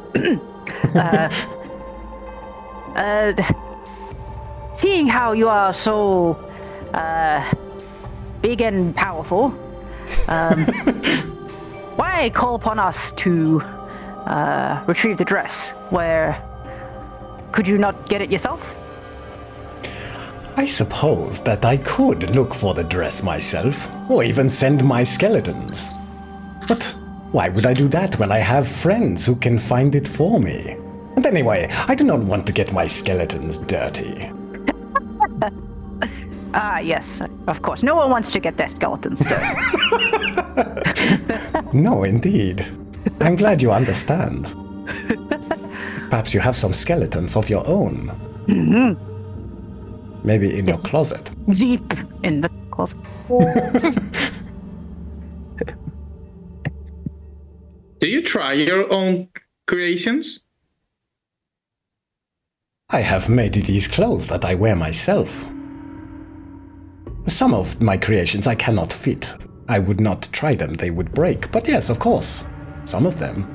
Seeing how you are so big and powerful, why call upon us to retrieve the dress? Could you not get it yourself? I suppose that I could look for the dress myself, or even send my skeletons. But why would I do that when I have friends who can find it for me? And anyway, I do not want to get my skeletons dirty. Ah, yes, of course. No one wants to get their skeletons dirty. No, indeed. I'm glad you understand. Perhaps you have some skeletons of your own. Mm-hmm. Maybe in your closet. Deep in the closet. Do you try your own creations? I have made these clothes that I wear myself. Some of my creations I cannot fit. I would not try them, they would break. But yes, of course, some of them.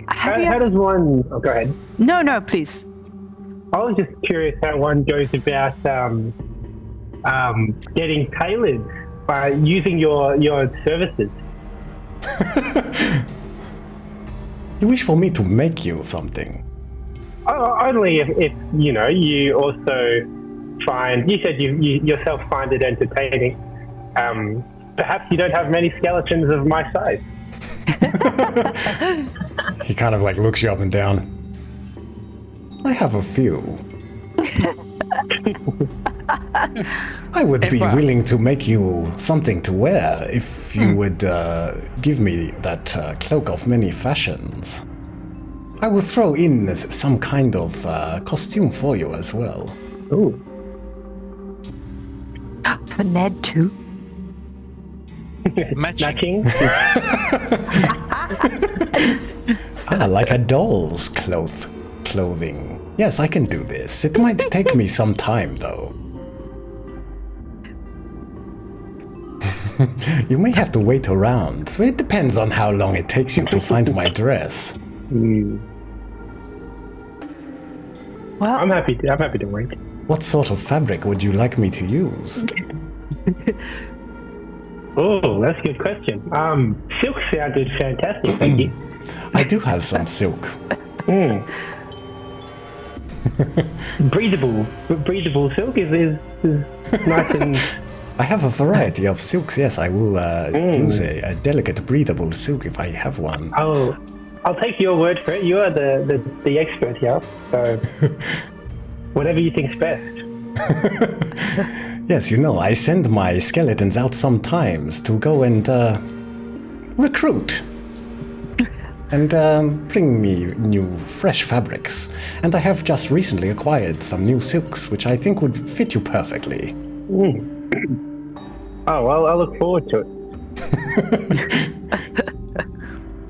How does one... Oh, go ahead. No, please. I was just curious how one goes about getting tailored by using your services. You wish for me to make you something? Only if you also find... You said you yourself find it entertaining. Perhaps you don't have many skeletons of my size. He kind of like looks you up and down. I have a few. I would be willing to make you something to wear if you would give me that cloak of many fashions. I will throw in some kind of costume for you as well. Ooh. For Ned too. Matching. Like a doll's clothing. Yes, I can do this. It might take me some time, though. You may have to wait around. It depends on how long it takes you to find my dress. Well, I'm happy to wait. What sort of fabric would you like me to use? Oh, that's a good question. Silk sounded fantastic, thank you. I do have some silk. Breathable silk is nice and... I have a variety of silks, yes. I will use a delicate, breathable silk if I have one. Oh, I'll take your word for it. You are the expert here, so whatever you think's best. Yes, you know, I send my skeletons out sometimes to go and recruit. And bring me new, fresh fabrics. And I have just recently acquired some new silks, which I think would fit you perfectly. Oh, well, I look forward to it.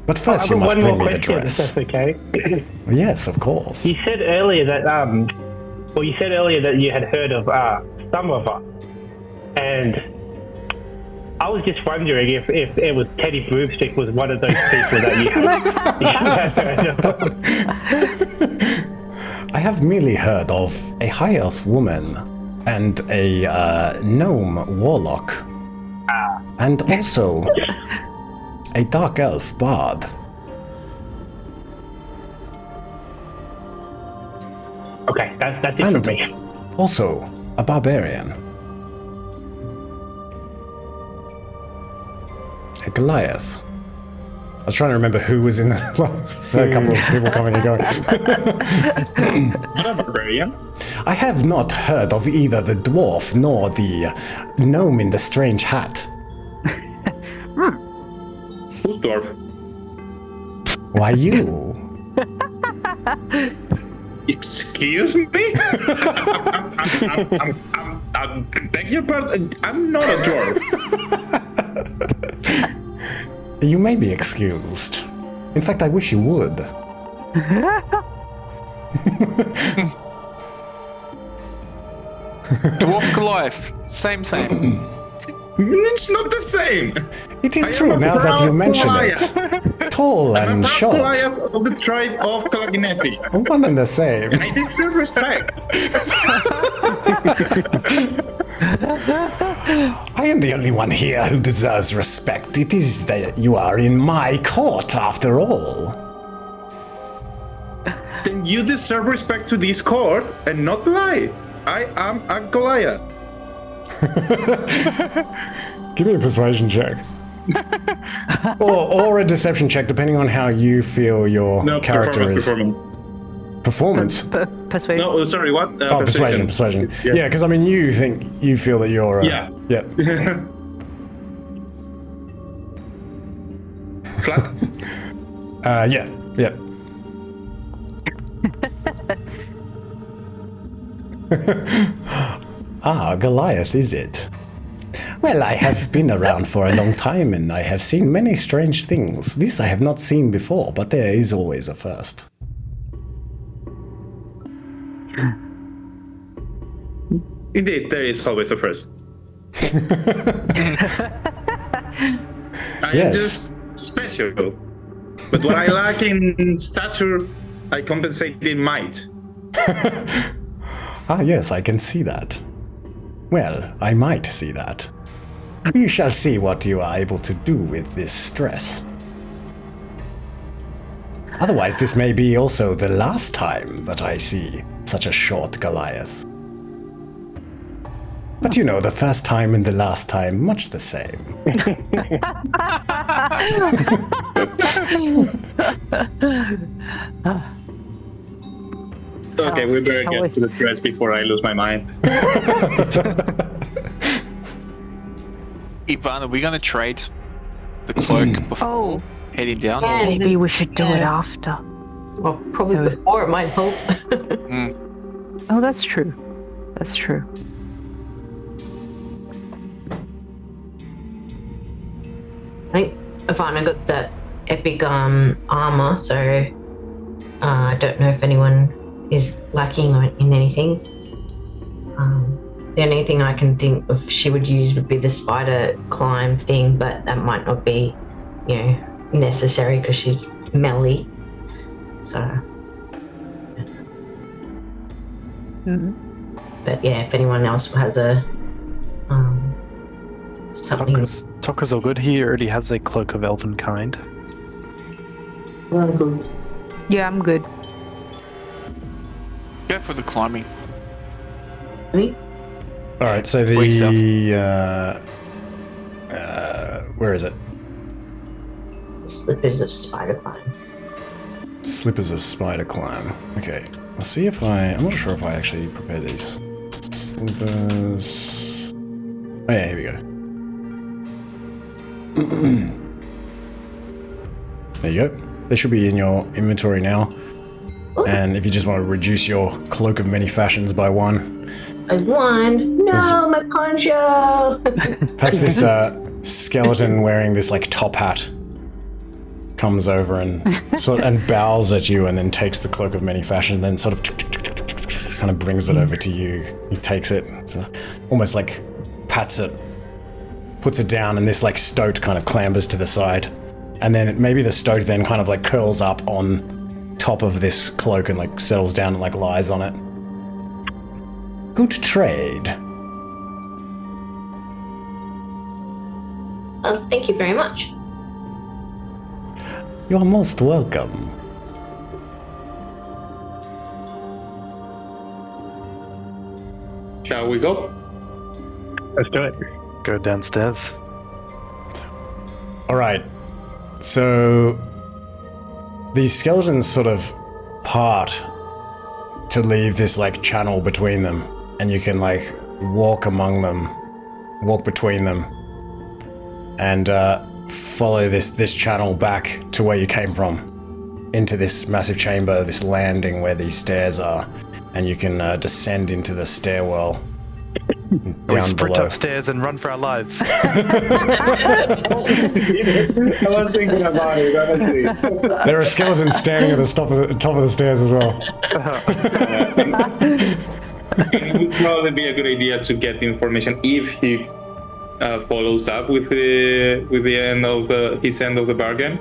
But first, you must one bring more me the question, dress. if that's okay. Yes, of course. You said earlier that you had heard of some of us, and I was just wondering if it was Teddy Broomstick was one of those people that you had heard of. I have merely heard of a high elf woman and a gnome warlock, and also a dark elf bard. Okay, that's it And for me. also a barbarian. A Goliath. I was trying to remember who was in the for a couple of people coming and going. Not a barbarian. I have not heard of either the dwarf nor the gnome in the strange hat. Who's dwarf? Why you? Excuse me? I beg your pardon. I'm not a dwarf. You may be excused. In fact, I wish you would. Dwarf Goliath. Same. It's not the same. It is I true am a now that you proud mention Goliath. it. Tall I'm a and proud short. Goliath of the tribe of Kalagnefi. One and the same. And I deserve respect. I am the only one here who deserves respect. It is that you are in my court, after all. Then you deserve respect to this court and not lie. I am a Goliath. Give me a persuasion check. or a deception check, depending on how you feel your character is. Performance? Persuasion. No, sorry, what? Persuasion. Yeah, because I mean, you feel that you're. Yeah. Yeah. Flat? Yeah. Goliath, is it? Well, I have been around for a long time and I have seen many strange things. This I have not seen before, but there is always a first. Indeed, there is always a first. I am just special. But what I lack in stature, I compensate in might. Yes, I can see that. Well, I might see that. We shall see what you are able to do with this stress. Otherwise, this may be also the last time that I see such a short Goliath. But you know, the first time and the last time, much the same. Okay, we better get to the dress before I lose my mind. Ivan, are we going to trade the cloak before heading down? Yeah. Maybe we should do it after. Well, probably before it might help. Oh, that's true. That's true. I think Ivana got that epic armor, so I don't know if anyone is lacking in anything. The only thing I can think of she would use would be the spider climb thing, but that might not be, necessary because she's melee. So. Mm-hmm. But yeah, if anyone else has a something. Tokra's all good. He already has a cloak of elven kind. Yeah, I'm good. Go for the climbing. Me? All right, so Please, where is it? Slippers of spider climb. Slippers of spider climb. Okay, I'll see if I'm not sure if I actually prepared these. Slippers. Oh yeah, here we go. There you go. They should be in your inventory now. Ooh. And if you just want to reduce your cloak of many fashions by 1. I won. No, my poncho. Perhaps this skeleton wearing this like top hat comes over and and bows at you, and then takes the cloak of many fashions, and then sort of kind of brings it over to you. He takes it, almost like pats it, puts it down, and this like stoat kind of clambers to the side, and then maybe the stoat then kind of like curls up on top of this cloak and like settles down and like lies on it. Good trade. Thank you very much. You're most welcome. Shall we go? Let's do it. Go downstairs. All right. So these skeletons sort of part to leave this like channel between them, and you can like walk between them, and follow this channel back to where you came from, into this massive chamber, this landing where these stairs are, and you can descend into the stairwell We down sprint below. upstairs and run for our lives. I was thinking about it, honestly. There are skeletons standing at the top of the stairs as well. It would probably be a good idea to get the information if he follows up with the end of his end of the bargain.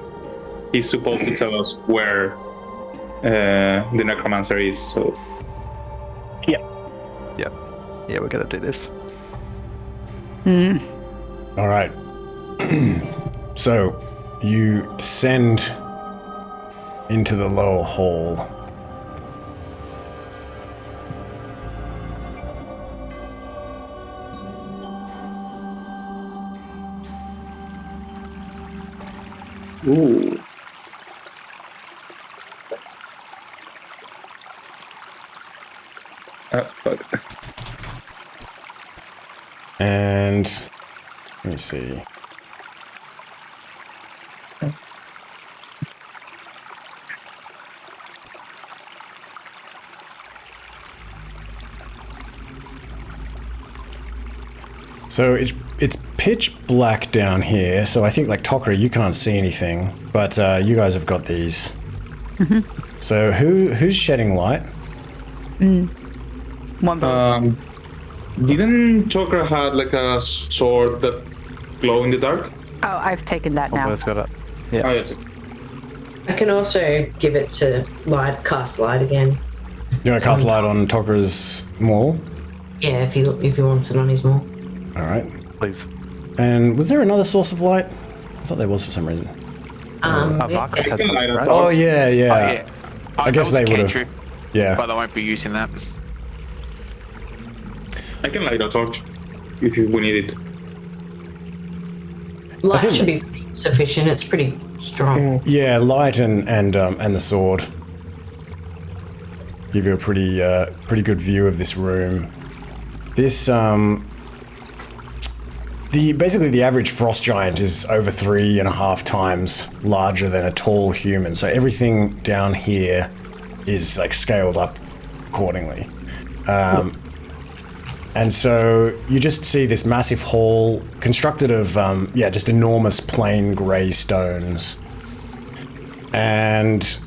He's supposed to tell us where the necromancer is. So Yeah, we're gonna do this. All right. So you descend into the lower hall. ooh. Fuck. And let me see. So it's pitch black down here. So I think like Tokra, you can't see anything, but you guys have got these. Mm-hmm. So who's shedding light? Wumbo. Didn't Tokra had like a sword that glow in the dark? Oh, I've taken that now. Almost got it. Yeah. Oh, yes. I can also give it to cast light again. You want to cast light on Tokra's maul? Yeah, if he wants it on his maul. All right. Please. And was there another source of light? I thought there was for some reason. Vakos had can light that, up. right? Oh yeah. Oh, yeah. I guess that was they would have. cantrip, Yeah. but I won't be using that. I can light a torch if we need it. Light think- should be sufficient. It's pretty strong. Yeah, light and the sword give you a pretty good view of this room. This basically the average frost giant is over 3.5 times larger than a tall human. So everything down here is like scaled up accordingly. And so you just see this massive hall constructed of, just enormous plain grey stones. And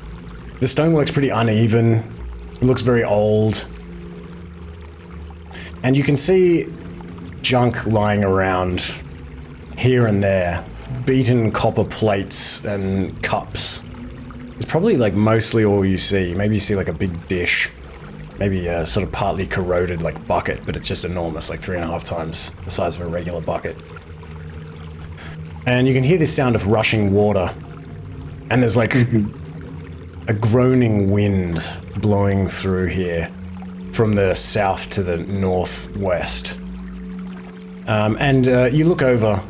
The stonework's pretty uneven. It looks very old. And you can see junk lying around here and there. Beaten copper plates and cups. It's probably like mostly all you see. Maybe you see like a big dish. Maybe a sort of partly corroded like bucket, but it's just enormous, like 3.5 times the size of a regular bucket. And you can hear this sound of rushing water. And there's like a groaning wind blowing through here from the south to the northwest. And you look over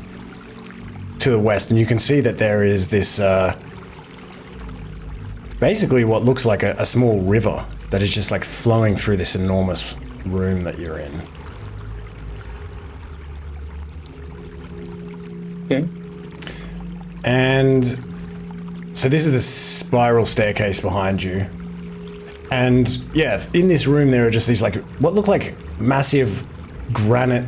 to the west and you can see that there is this basically what looks like a small river that is just like flowing through this enormous room that you're in. Okay. And so this is the spiral staircase behind you. And yeah, in this room there are just these like what look like massive granite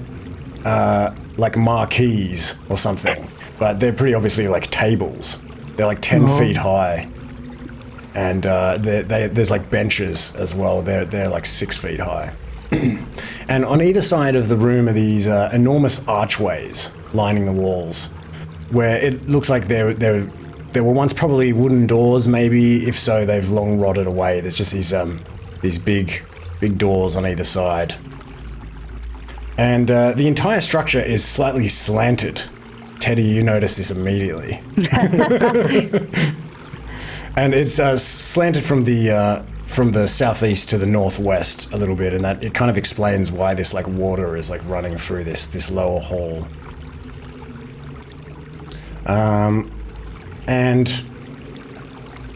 like marquees or something, but they're pretty obviously like tables. They're like 10 feet high, and there's like benches as well. They're like 6 feet high. And on either side of the room are these enormous archways lining the walls, where it looks like there were once probably wooden doors, maybe. If so, they've long rotted away. There's just these big doors on either side. And the entire structure is slightly slanted. Teddy, you notice this immediately. And it's slanted from the southeast to the northwest a little bit, and that it kind of explains why this like water is like running through this lower hall. And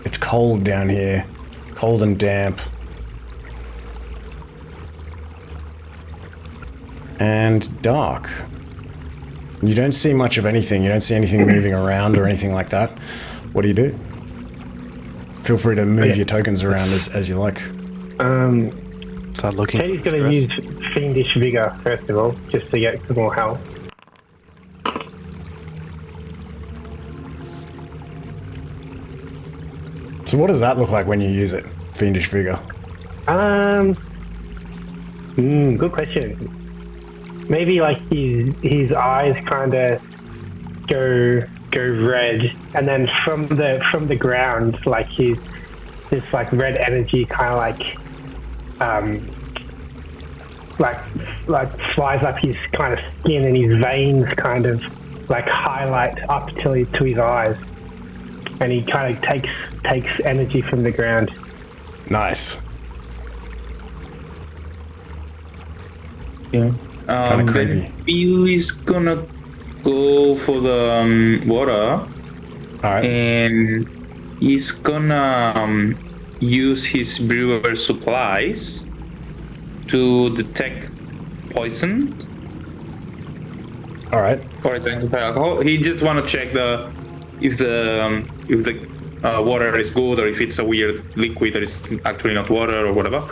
it's cold down here, cold and damp. And dark. You don't see much of anything. You don't see anything moving around or anything like that. What do you do? Feel free to move your tokens around as you like. Start looking. Teddy's going to use Fiendish Vigor, first of all, just to get some more health. So what does that look like when you use it? Fiendish Vigor? Good question. Maybe like his eyes kind of go red, and then from the ground, like this like red energy kind of like flies up his kind of skin, and his veins kind of like highlight up to his eyes, and he kind of takes energy from the ground. Nice. Yeah. Kind of creepy. Then Bill is gonna go for the water. Alright. And he's gonna use his brewer supplies to detect poison. Alright. Or identify alcohol. He just wanna check if the water is good, or if it's a weird liquid that is actually not water or whatever.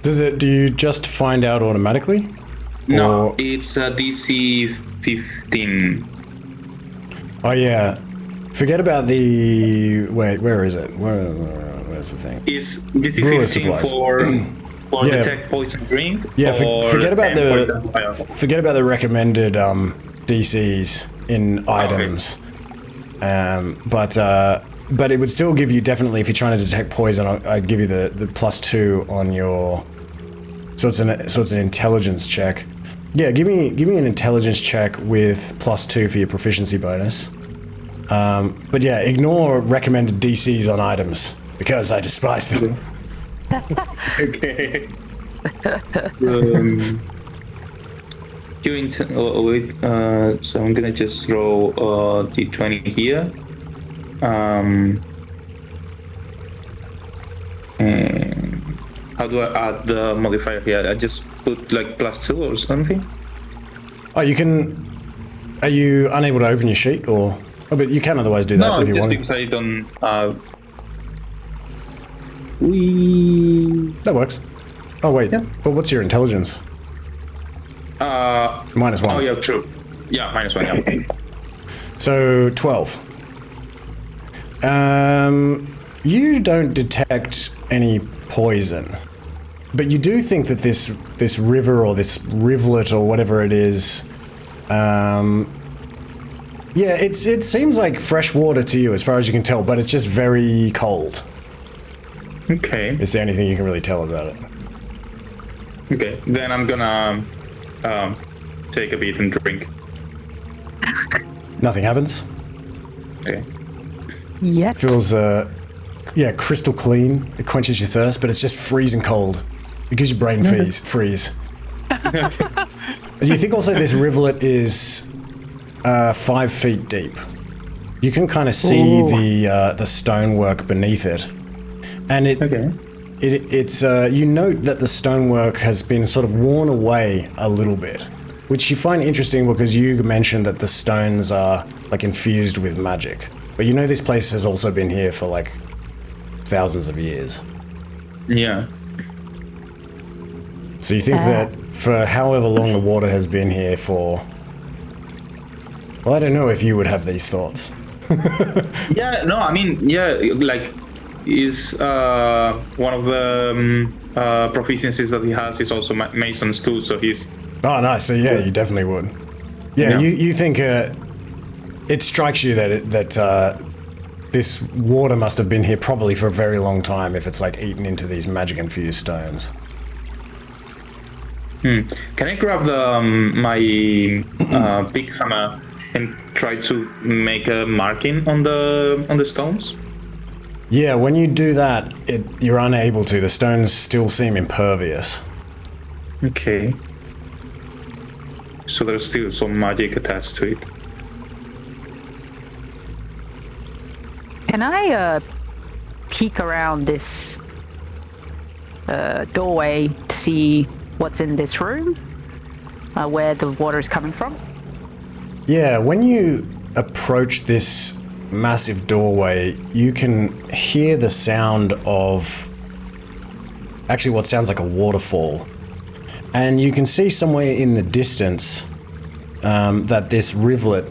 Do you just find out automatically? No, Or... it's a DC 15. Oh yeah. Forget about the... Wait, where is it? Where's the thing? Is DC Brewer 15 supplies. for Yeah. detect poison drink? Yeah, or forget about 10 for identify alcohol? forget about the recommended DCs in items. But it would still give you, definitely, if you're trying to detect poison, I'd give you the +2 on your... So it's an intelligence check. Yeah, give me an intelligence check with +2 for your proficiency bonus. But yeah, ignore recommended DCs on items, because I despise them. Okay. So I'm gonna just throw D20 here. And how do I add the modifier here? I just put like +2 or something? Oh, you can... Are you unable to open your sheet, or... Oh, but you can otherwise do that No, if it's you just want. because I don't... That works. Oh, wait. Yeah. But what's your intelligence? -1. Oh, yeah, true. Yeah, -1, yeah. So, 12. You don't detect any poison, but you do think that this river or this rivulet or whatever it is, yeah, it seems like fresh water to you as far as you can tell, but it's just very cold. Okay. Is there anything you can really tell about it? Okay, then I'm gonna take a bit and drink. Nothing happens. Okay. Yet. Feels yeah, crystal clean. It quenches your thirst, but it's just freezing cold. It gives your brain freeze. And you think also this rivulet is 5 feet deep. You can kind of see the stonework beneath it, and it's you note that the stonework has been sort of worn away a little bit, which you find interesting because you mentioned that the stones are like infused with magic. But you know this place has also been here for like thousands of years. Yeah. So you think that for however long the water has been here for... Well, I don't know if you would have these thoughts. Yeah, no, I mean, yeah, like, is one of the proficiencies that he has is also Mason's too, so he's... Oh, nice. So yeah, you definitely would. Yeah, you think it strikes you that this water must have been here probably for a very long time if it's like eaten into these magic-infused stones. Can I grab the my big hammer and try to make a marking on the stones? Yeah, when you do that, you're unable to. The stones still seem impervious. Okay. So there's still some magic attached to it. Can I peek around this doorway to see what's in this room? Where the water is coming from? Yeah, when you approach this massive doorway, you can hear the sound of actually what sounds like a waterfall. And you can see somewhere in the distance that this rivulet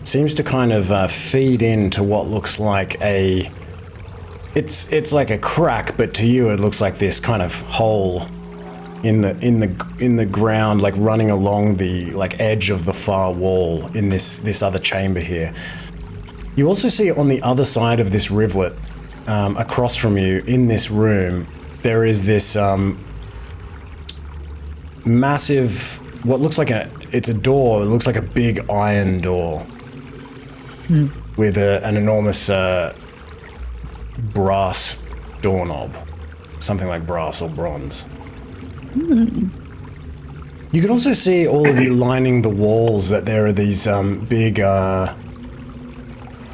seems to kind of feed into what looks like a... It's like a crack, but to you it looks like this kind of hole in the ground, like running along the like edge of the far wall in this other chamber here. You also see on the other side of this rivulet, across from you in this room, there is this massive, what looks like it's a door. It looks like a big iron door with an enormous brass doorknob, something like brass or bronze. You can also see, all of you lining the walls, that there are these big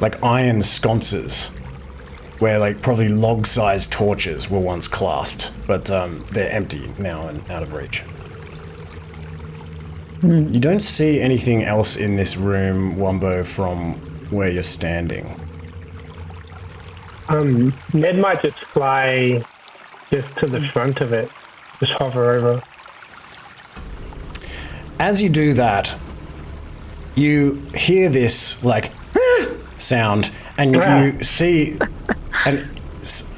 like iron sconces where like probably log-sized torches were once clasped, but they're empty now and out of reach. You don't see anything else in this room, Wumbo, from where you're standing. Ned might just fly just to the front of it. Just hover over. As you do that, you hear this like sound, and you see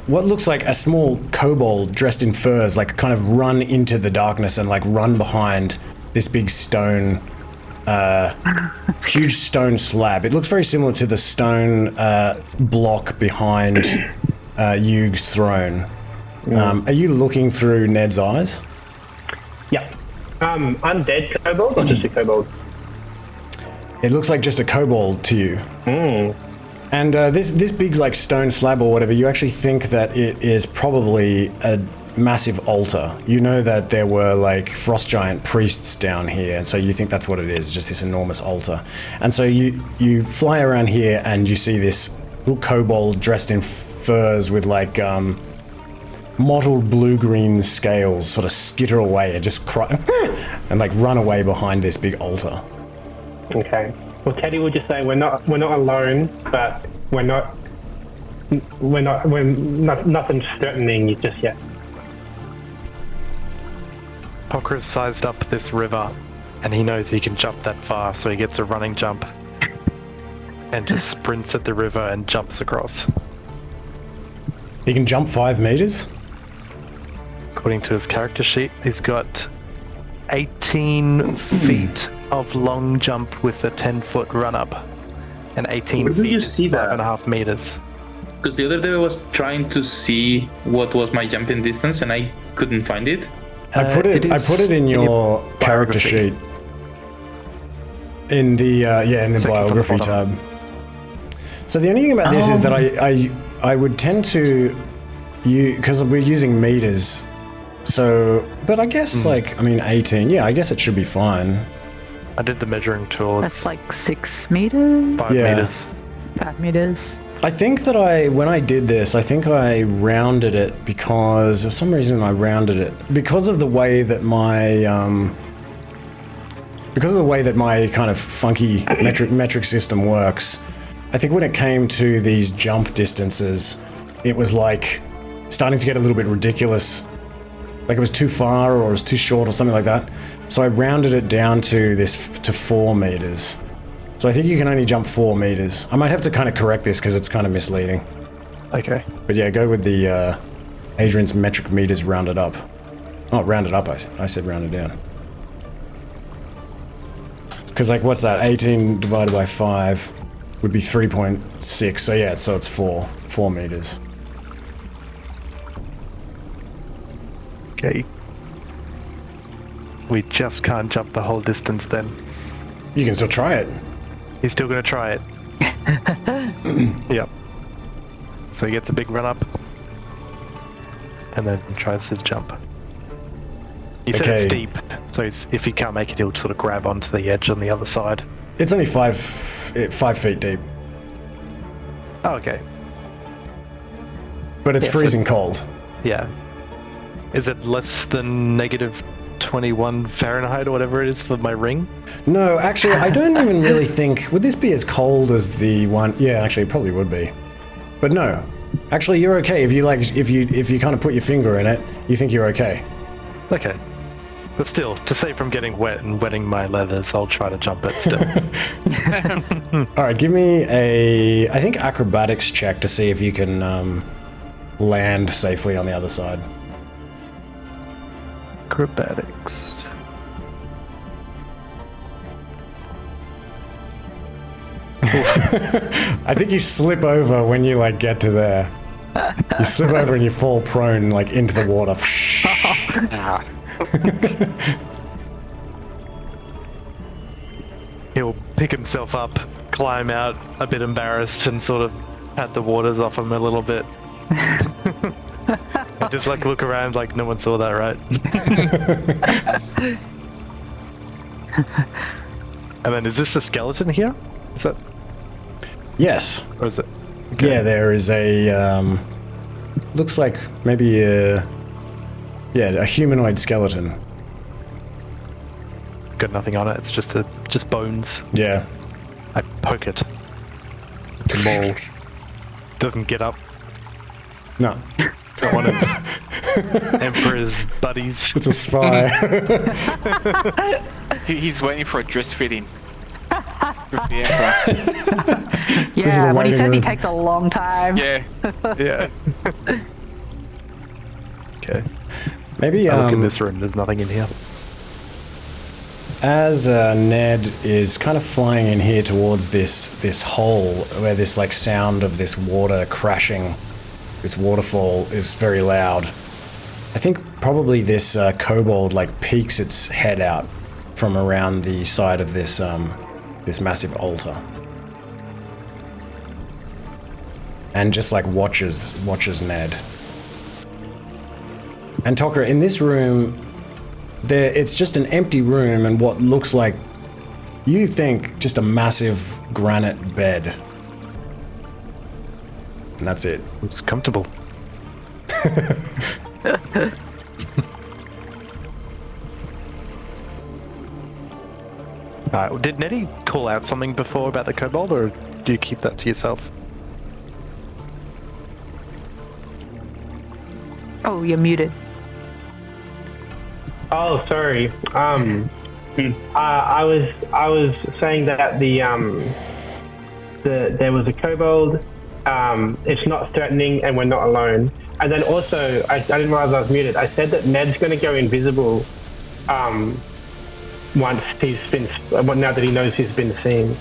what looks like a small kobold dressed in furs, like kind of run into the darkness and like run behind this big stone, huge stone slab. It looks very similar to the stone block behind Yuug's throne. Are you looking through Ned's eyes? Yeah. Undead kobold or just a kobold? It looks like just a kobold to you. And this big like stone slab or whatever, you actually think that it is probably a massive altar. You know that there were like frost giant priests down here, and so you think that's what it is, just this enormous altar. And so you fly around here and you see this little kobold dressed in furs with like mottled blue-green scales sort of skitter away and just cry and like run away behind this big altar. Okay. Well, Teddy will just say we're not alone, but we're nothing's threatening you just yet. Tokra's sized up this river, and he knows he can jump that far, so he gets a running jump. and just sprints at the river and jumps across. He can jump 5 meters? According to his character sheet, he's got 18 feet of long jump with a 10-foot run-up, and 18 Where did feet, you see that? 5.5 meters. Because the other day I was trying to see what was my jumping distance and I couldn't find it. I put it in your character biography. sheet. In the Second from the biography bottom. tab. So the only thing about this is that I would tend to because we're using meters. So, but I guess 18. Yeah, I guess it should be fine. I did the measuring tool. That's like 6 meters? 5 Yeah. meters. 5 meters. I think that when I did this, I think I rounded it because for some reason I rounded it because of the way that my kind of funky metric system works. I think when it came to these jump distances, it was like starting to get a little bit ridiculous. Like it was too far or it was too short or something like that. So I rounded it down to 4 meters. So I think you can only jump 4 meters. I might have to kind of correct this because it's kind of misleading. Okay. But yeah, go with the Adrian's metric meters rounded up. Oh, rounded up, I said rounded down. Because like, what's that? 18 divided by 5 would be 3.6. So yeah, so it's 4 meters. Okay. We just can't jump the whole distance then. You can still try it. He's still going to try it. Yep. So he gets a big run up. And then tries his jump. He said it's steep, so if he can't make it, he'll sort of grab onto the edge on the other side. It's only 5 feet deep. Oh, okay. But it's freezing cold. Yeah. Is it less than negative 21 Fahrenheit or whatever it is for my ring? No, actually, I don't even really think... Would this be as cold as the one... Yeah, actually, it probably would be. But no. Actually, you're okay. If you kind of put your finger in it, you think you're okay. Okay. But still, to save from getting wet and wetting my leathers, I'll try to jump it still. Alright, give me I think acrobatics check to see if you can land safely on the other side. Acrobatics. I think you slip over when you like get to there. You slip over and you fall prone like into the water. He'll pick himself up, climb out, a bit embarrassed, and sort of pat the waters off him a little bit. And just like look around like no one saw that, right? And then is this a skeleton here? Is that? Yes. Or is it? Okay. Yeah, there is a looks like maybe a humanoid skeleton. Got nothing on it. It's just bones. Yeah. I poke it. It's a mole. Doesn't get up. No. Not one of Emperor's buddies. It's a spy. He's waiting for a dress fitting. With the Emperor. Yeah, when he waiting says he room. takes a long time. Yeah. Yeah. Okay. Maybe I look in this room. There's nothing in here. as Ned is kind of flying in here towards this hole where this like sound of this water crashing, this waterfall is very loud. I think probably this kobold like peeks its head out from around the side of this this massive altar, and just like watches Ned. And Tokra, in this room, it's just an empty room and what looks like, you think, just a massive granite bed. And that's it. It's comfortable. Did Nettie call out something before about the kobold, or do you keep that to yourself? Oh, you're muted. Oh, sorry. I was saying that the there was a kobold. It's not threatening, and we're not alone. And then also, I didn't realize I was muted. I said that Ned's going to go invisible once now that he knows he's been seen.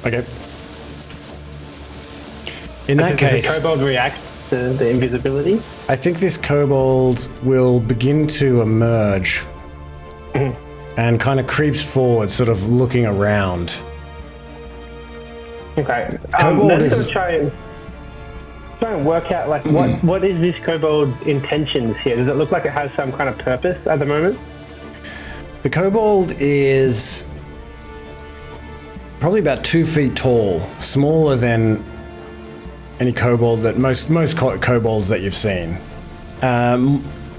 Okay. In that case, does the kobold react to the invisibility? I think this kobold will begin to emerge and kind of creeps forward, sort of looking around. Okay. Kobold Ned's is- going to try and work out like what is this kobold's intentions here? Does it look like it has some kind of purpose at the moment? The kobold is probably about 2 feet tall, smaller than any kobold that most kobolds that you've seen.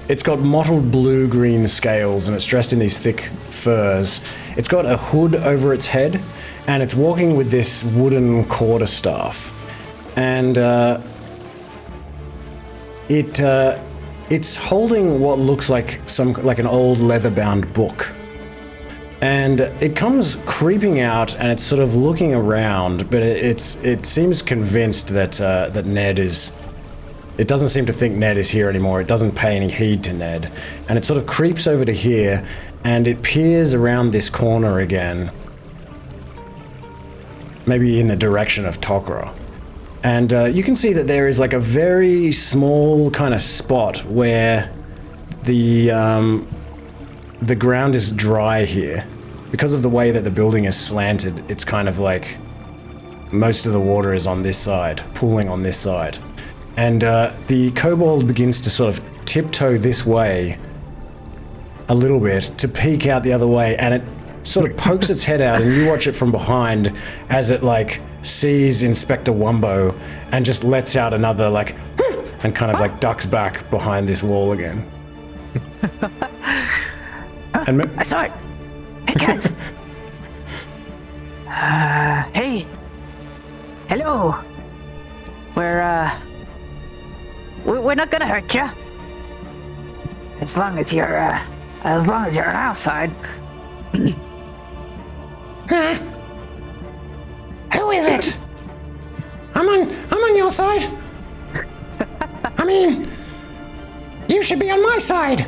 It's got mottled blue-green scales and it's dressed in these thick furs. It's got a hood over its head and it's walking with this wooden quarterstaff. And it's holding what looks like an old leather-bound book. And it comes creeping out and it's sort of looking around, but it seems convinced that Ned is... It doesn't seem to think Ned is here anymore. It doesn't pay any heed to Ned. And it sort of creeps over to here and it peers around this corner again. Maybe in the direction of Tokra. And you can see that there is like a very small kind of spot where the ground is dry here. Because of the way that the building is slanted, it's kind of like most of the water is on this side, pooling on this side. And the kobold begins to sort of tiptoe this way a little bit to peek out the other way, and it sort of pokes its head out and you watch it from behind as it like sees Inspector Wumbo and just lets out another like and kind of like ducks back behind this wall again. And I saw it. Hey guys. Hey. Hello. We're not gonna hurt you. As long as you're on our side. Who is it? I'm on your side. I mean, you should be on my side.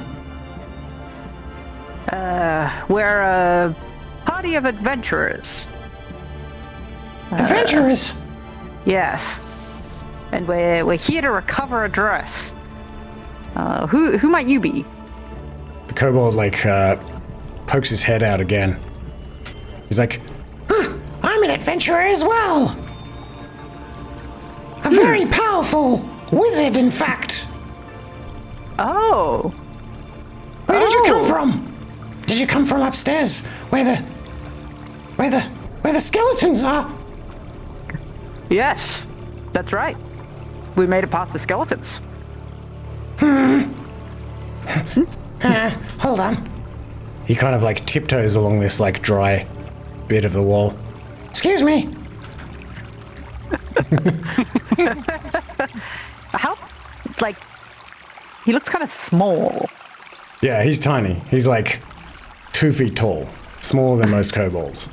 We're a party of adventurers. Adventurers? Yes. And we're here to recover a dress. Who might you be? the kobold like pokes his head out again. He's like, I'm an adventurer as well. A very powerful wizard, in fact. Oh. Where did you come from? Did you come from upstairs, where the skeletons are? Yes, that's right. We made it past the skeletons. Hold on. he kind of like tiptoes along this like dry bit of the wall. Excuse me. How, like, he looks kind of small. Yeah, he's tiny. He's like 2 feet tall, smaller than most kobolds.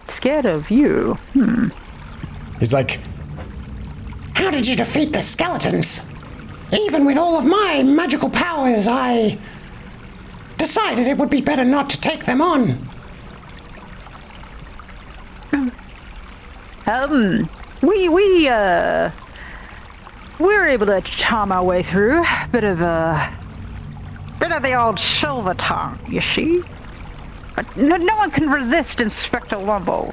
Scared of you. He's like, How did you defeat the skeletons? Even with all of my magical powers, I decided it would be better not to take them on. We were able to charm our way through. Bit of the old silver tongue, you see. But no one can resist Inspector Wumbo.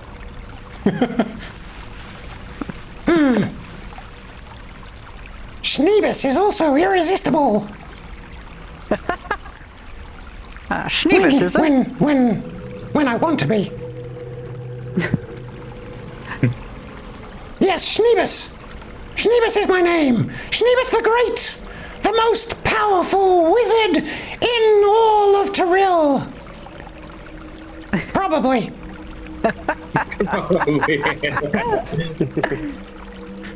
Shneebus is also irresistible. Shneebus, is it? When I want to be. Yes, Shneebus. Shneebus is my name. Shneebus the Great, the most powerful wizard in all of Tyrell. Probably.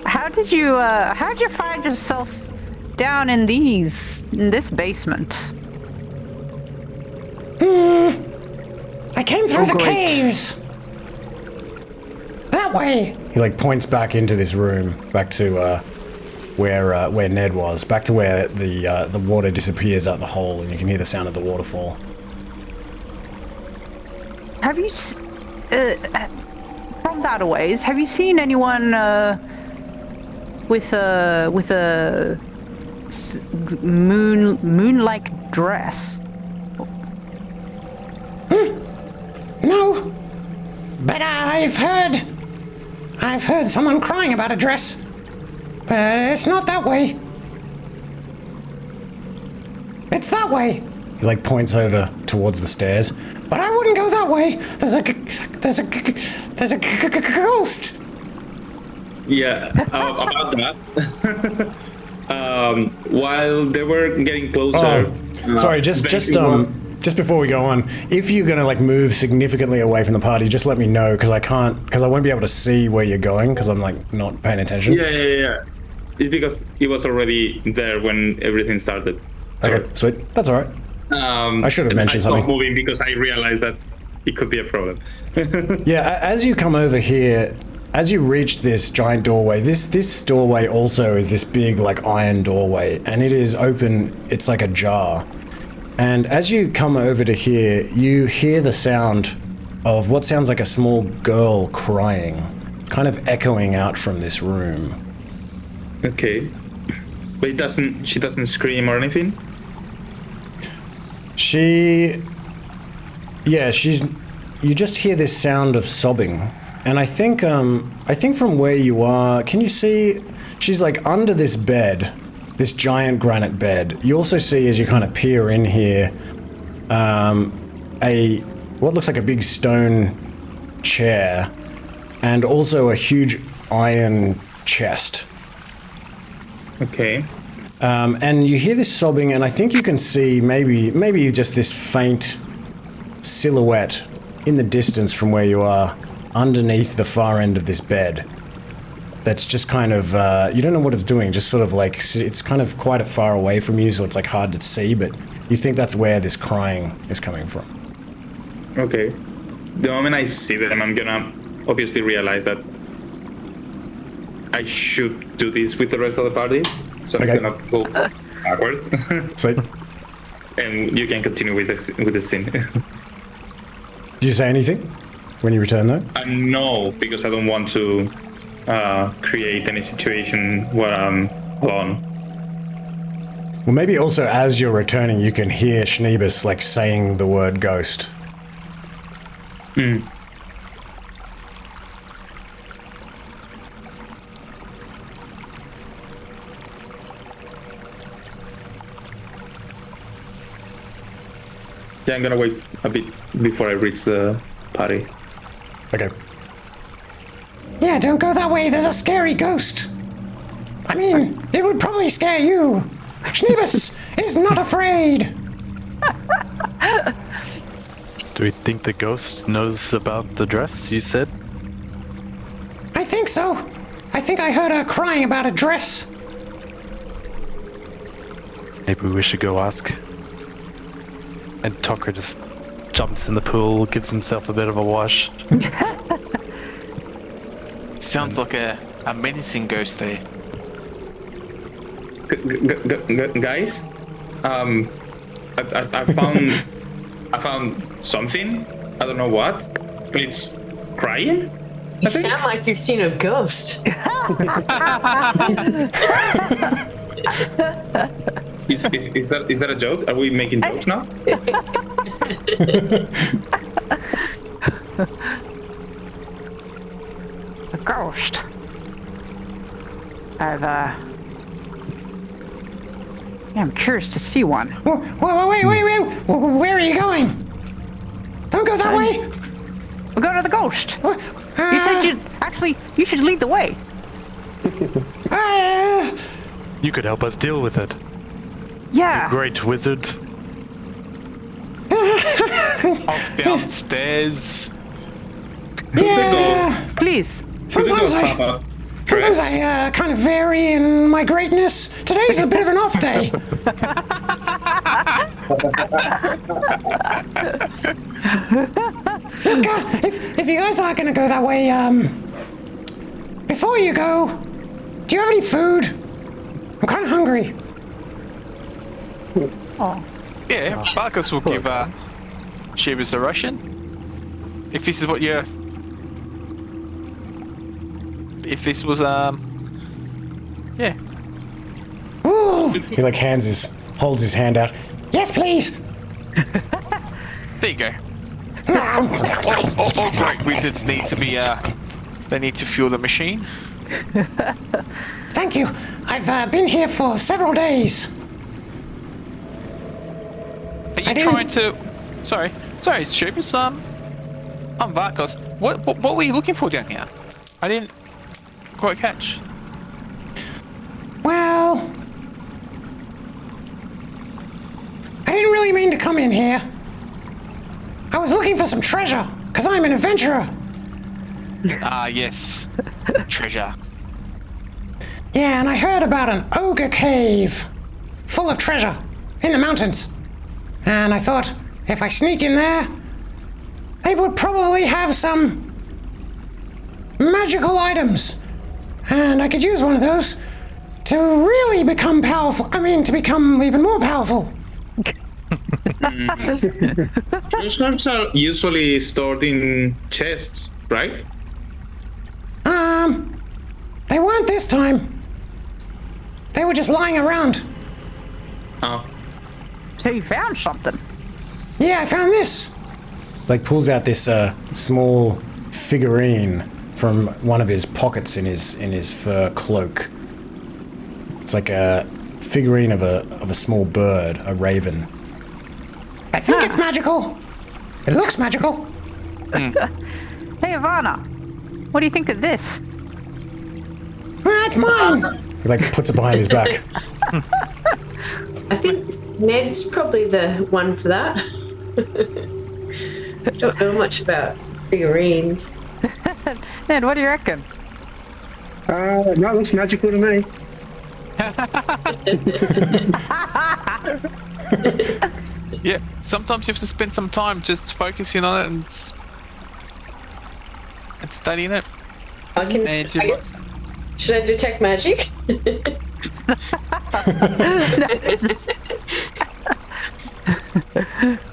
How'd you find yourself down in this basement? I came through the great. caves. That way. He like points back into this room, back to where Ned was, back to where the water disappears out the hole, and you can hear the sound of the waterfall. Have you, from that a ways, have you seen anyone with a moon-like dress? No. But I've heard someone crying about a dress. But it's not that way. It's that way. He like points over towards the stairs. But I wouldn't go that way. There's a ghost. Yeah, about that. While they were getting closer. Sorry, just before we go on, if you're gonna like move significantly away from the party, just let me know because I won't be able to see where you're going because I'm like not paying attention. Yeah. It's because it was already there when everything started. Okay, sweet. That's all right. I should have mentioned something. I stopped moving because I realized that it could be a problem. Yeah, as you come over here, as you reach this giant doorway, this doorway also is this big like iron doorway, and it is open. It's like ajar. And as you come over to here, you hear the sound of what sounds like a small girl crying, kind of echoing out from this room. Okay. But she doesn't scream or anything? You just hear this sound of sobbing. And I think from where you are, can you see, she's like under this bed, this giant granite bed. You also see as you kind of peer in here, what looks like a big stone chair and also a huge iron chest. Okay. And you hear this sobbing, and I think you can see maybe just this faint silhouette in the distance from where you are, underneath the far end of this bed. That's just kind of, you don't know what it's doing, just sort of like, it's kind of quite far away from you, so it's like hard to see, but you think that's where this crying is coming from. Okay. The moment I see them, I'm gonna obviously realize that I should do this with the rest of the party. So Okay. I'm gonna go backwards. Sweet. And you can continue with the scene. Do you say anything when you return though? No, because I don't want to create any situation where I'm alone. Well, maybe also as you're returning, you can hear Shneebus like saying the word ghost. Hmm. Yeah, I'm gonna wait a bit before I reach the party. Okay. Yeah, don't go that way. There's a scary ghost. I mean, it would probably scare you. Shneebus is not afraid. Do we think the ghost knows about the dress you said? I think so. I think I heard her crying about a dress. Maybe we should go ask. And Tokra just jumps in the pool, gives himself a bit of a wash. Sounds like a menacing ghost there. Guys, I found something. I don't know what, but it's crying. You sound like you've seen a ghost. Is that a joke? Are we making jokes now? A ghost. I'm curious to see one. Wait. Where are you going? Don't go that way. We'll go to the ghost. You said you should lead the way. You could help us deal with it. Yeah. Great wizard. Off downstairs. Yeah. Please. Sometimes I kind of vary in my greatness. Today's a bit of an off day. Look, if you guys are gonna go that way, before you go, do you have any food? I'm kind of hungry. Oh, Yeah, Vakos will give Shneebus a ration. If this is what you're... If this was, yeah. Ooh, He like holds his hand out. yes, please. There you go. All great wizards need to be, they need to fuel the machine. Thank you. I've been here for several days. Are you I didn't- trying to... Sorry, Shneebus, I'm Vakos. What were you looking for down here? I didn't quite catch. Well, I didn't really mean to come in here. I was looking for some treasure, because I'm an adventurer. Ah, yes. Treasure. Yeah, and I heard about an ogre cave full of treasure in the mountains. And I thought, if I sneak in there, they would probably have some magical items. And I could use one of those to really become powerful. I mean, to become even more powerful. Treasures are usually stored in chests, right? They weren't this time. They were just lying around. Oh. so you found something. Yeah, I found this. Like pulls out this small figurine from one of his pockets in his fur cloak. It's like a figurine of a small bird, a raven. I think it's magical. It looks magical. Hey, Ivana, what do you think of this? That's mine. He like puts it behind his back. I think Ned's probably the one for that. Don't know much about figurines. Ned, what do you reckon? No, it looks magical to me. Yeah, sometimes you have to spend some time just focusing on it and studying it. I can. And I guess, should I detect magic?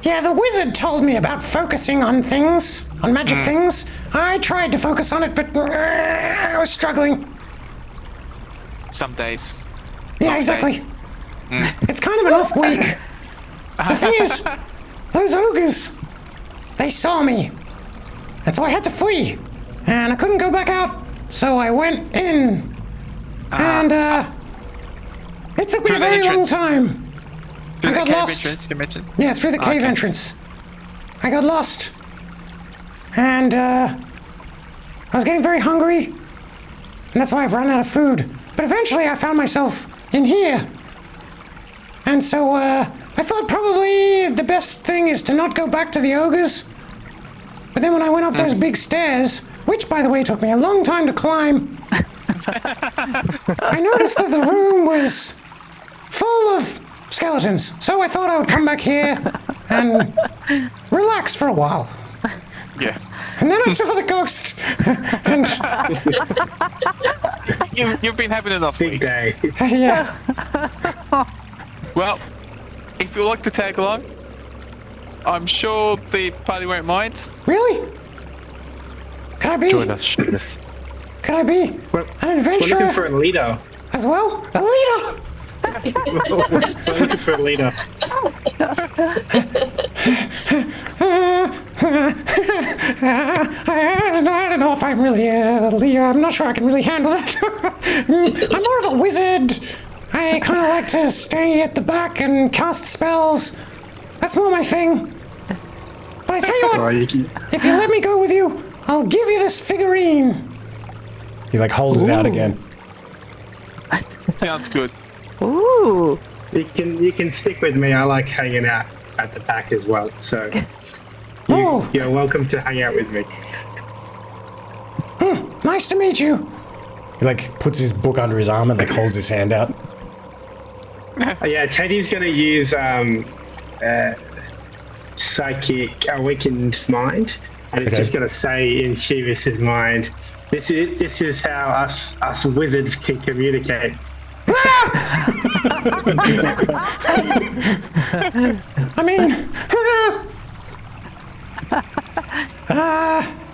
Yeah, the wizard told me about focusing on things, on magic things. I tried to focus on it, but I was struggling. Some days. Yeah, Okay. exactly. It's kind of an off week. The thing is, those ogres, they saw me. And so I had to flee. And I couldn't go back out. So I went in. And, it took me Through a the very long entrance. time. Through I the got cave lost. entrance you mentioned? Yeah, through the cave Okay. entrance. I got lost. And, I was getting very hungry. And that's why I've run out of food. But eventually I found myself in here. And so, I thought probably the best thing is to not go back to the ogres. But then when I went up those big stairs, which by the way took me a long time to climb, I noticed that the room was full of skeletons. So I thought I would come back here and relax for a while. Yeah. And then I saw the ghost. And You've been having enough Big week. day. yeah, Well, if you'd like to tag along, I'm sure the party won't mind. really? Could I be? Join us, Shneebus. Could I be an We're adventurer looking for a leader. as well? A leader. We're looking for a leader. I don't know if I'm really a leader. I'm not sure I can really handle that. I'm more of a wizard. I kind of like to stay at the back and cast spells. That's more my thing. But I tell you what, if you let me go with you, I'll give you this figurine. He like holds it out again. Sounds good. Ooh, You can stick with me. I like hanging out at the back as well. So Oh, you're welcome to hang out with me. nice to meet you. He like puts his book under his arm and like holds his hand out. Yeah, Teddy's gonna use psychic awakened mind, and it's Okay. just gonna say in Shneebus's mind, This is how us wizards can communicate. I mean,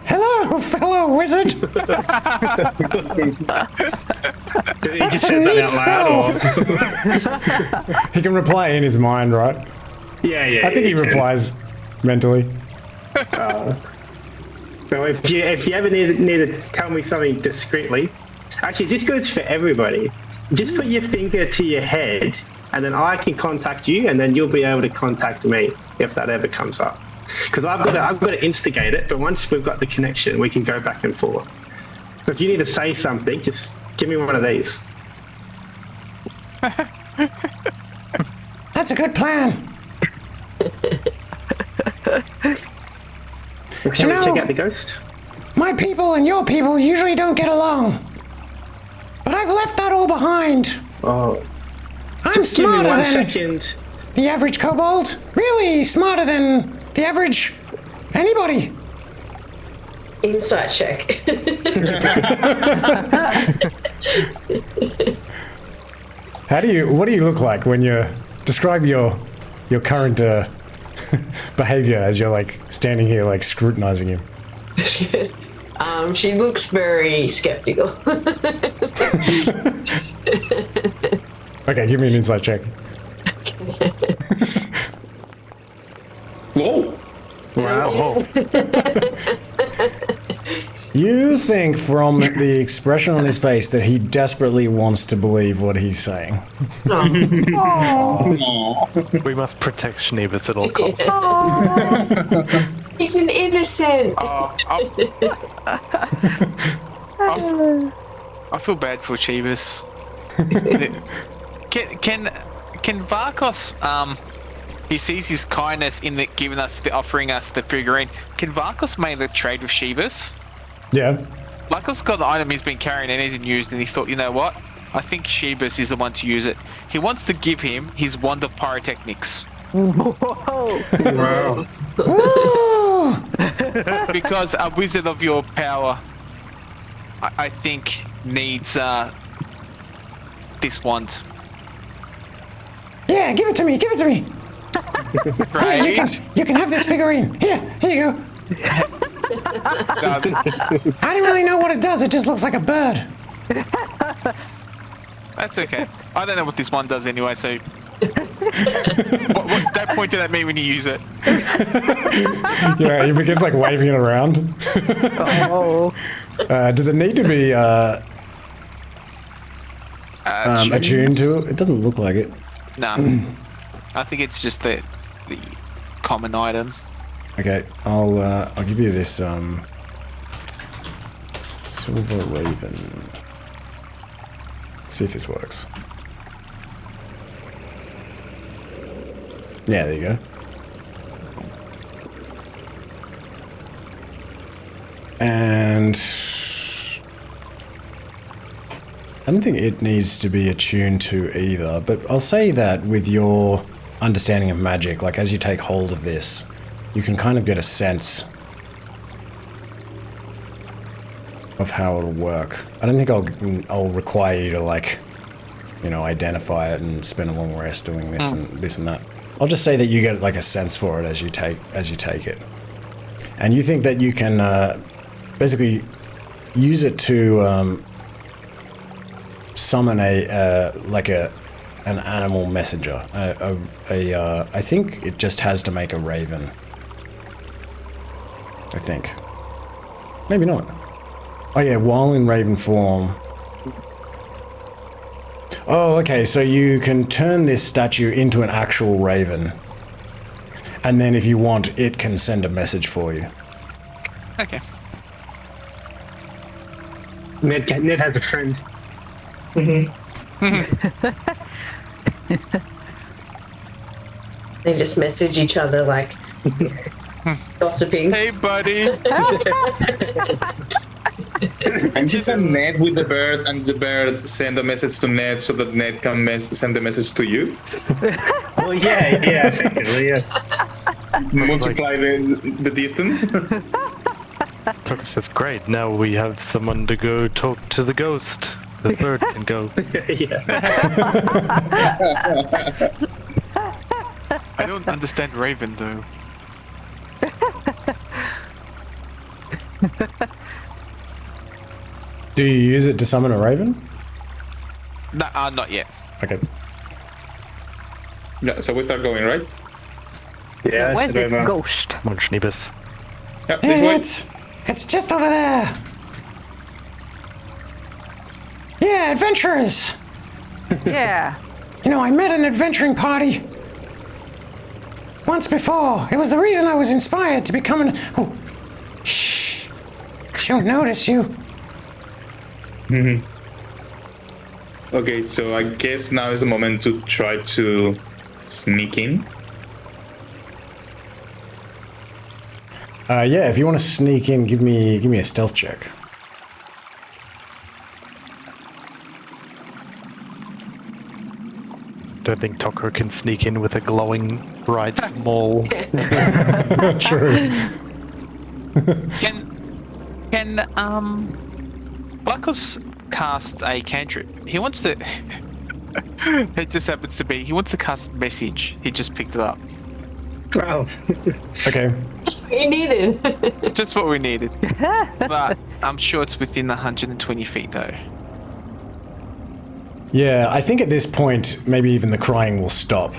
hello, fellow wizard. Did he just say that out loud? Or? He can reply in his mind, right? Yeah. I think he replies mentally. So if you ever need to tell me something discreetly, actually, this goes for everybody. Just put your finger to your head, and then I can contact you, and then you'll be able to contact me if that ever comes up. Because I've got to instigate it, but once we've got the connection, we can go back and forth. So if you need to say something, just give me one of these. That's a good plan. Shall we check out the ghost? My people and your people usually don't get along. But I've left that all behind. Oh, I'm give me smarter 1 than second. the average kobold. Really smarter than the average anybody. Insight check. What do you look like when describe your current behavior as you're like standing here like scrutinizing him? She looks very skeptical. Okay, give me an insight check. Whoa! Wow. You think from the expression on his face that he desperately wants to believe what he's saying. We must protect Shneebus at all costs. He's an innocent. I feel bad for Chabbs. Can Vakos he sees his kindness in offering us the figurine. Can Vakos make the trade with Shneebus? Yeah. Vakos got the item he's been carrying and isn't used, and he thought, you know what? I think Shneebus is the one to use it. He wants to give him his wand of pyrotechnics. Wow. Because a wizard of your power, I think, needs this wand. Yeah, give it to me. Right? You can have this figurine. Here you go. I didn't really know what it does. It just looks like a bird. That's okay. I don't know what this one does anyway, so... don't point it at me when you use it. Yeah, he begins like waving it around. Does it need to be attuned to it? It doesn't look like it. No. I think it's just the common item. Okay, I'll give you this silver raven. See if this works. Yeah, there you go. And I don't think it needs to be attuned to either, but I'll say that with your understanding of magic, like as you take hold of this, you can kind of get a sense of how it'll work. I don't think I'll require you to like, identify it and spend a long rest doing this and this and that. I'll just say that you get like a sense for it as you take it, and you think that you can basically use it to summon an animal messenger. I think it just has to make a raven. I think. Maybe not. Oh yeah, while in raven form. Oh, okay, so you can turn this statue into an actual raven. And then if you want, it can send a message for you. Okay. Ned has a friend. They just message each other like gossiping. Hey, buddy. And you send Ned with the bird, and the bird send a message to Ned so that Ned can send the message to you. Well, yeah, effectively, yeah. Multiply the distance. Tokra says, great, now we have someone to go talk to the ghost. The bird can go. Yeah. I don't understand Raven though. Do you use it to summon a raven? No, not yet. Okay. Yeah, so we start going, right? Yeah, Where's that's this ghost? Come on, Shneebus. Yeah, Hey, this way. it's just over there. Yeah, adventurers. Yeah. You know, I met an adventuring party once before. It was the reason I was inspired to become an... Oh, shh. She'll notice you. Okay, so I guess now is the moment to try to sneak in. Yeah, if you want to sneak in, give me a stealth check. Don't think Tokra can sneak in with a glowing bright maul. True. Can Vakos cast a cantrip? He wants to. It just happens to be. He wants to cast message. He just picked it up. Oh. Okay. That's what you needed. Just what we needed. But I'm sure it's within 120 feet though. Yeah, I think at this point, maybe even the crying will stop.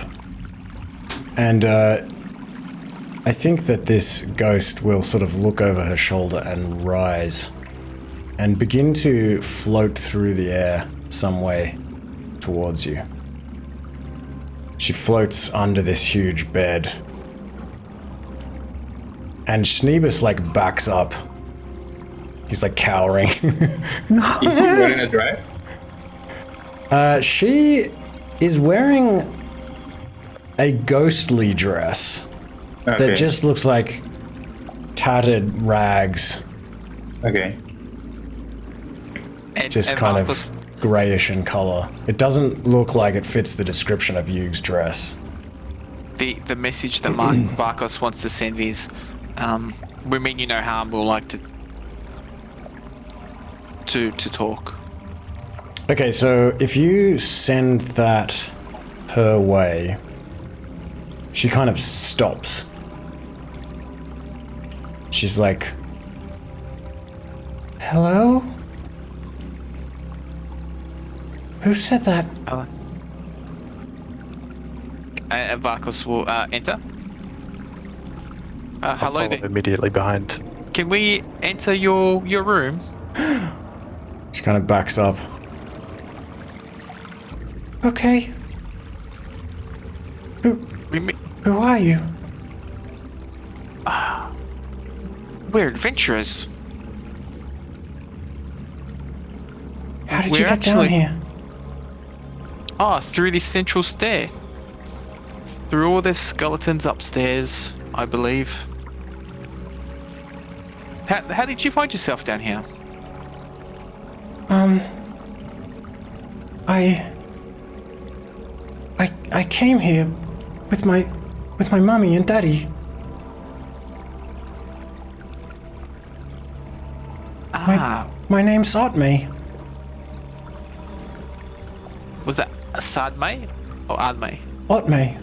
And I think that this ghost will sort of look over her shoulder and rise and begin to float through the air some way towards you. She floats under this huge bed. And Shneebus like backs up. He's like cowering. Is he wearing a dress? She is wearing a ghostly dress Okay. that just looks like tattered rags, Okay. just And kind Vakos- of grayish in color. It doesn't look like it fits the description of Yuug's dress. The message that Vakos wants to send is, we mean you no harm. We'll like to talk. Okay, so if you send that her way, she kind of stops. She's like, hello? Who said that? And Vakos will enter. Hello Follow there. immediately behind. Can we enter your room? She kind of backs up. Okay, We me- who are you? We're adventurers. How did We're you get down actually- here? Oh, through the central stair. Through all the skeletons upstairs, I believe. How did you find yourself down here? I came here with my mummy and daddy. My name's Otmé. Was that Sadmay or Admay? Otmé.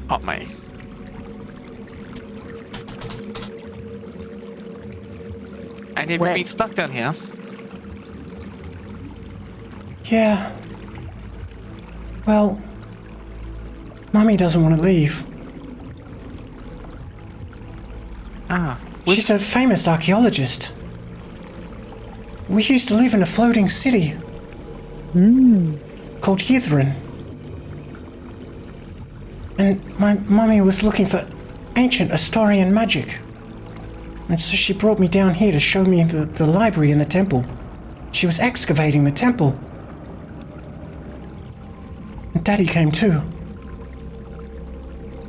Otmay. And have you Where- been stuck down here? Yeah. Well, Mummy doesn't want to leave. She's a famous archaeologist. We used to live in a floating city called Yithrin. And my mummy was looking for ancient Astarian magic. And so she brought me down here to show me the library in the temple. She was excavating the temple. And Daddy came too.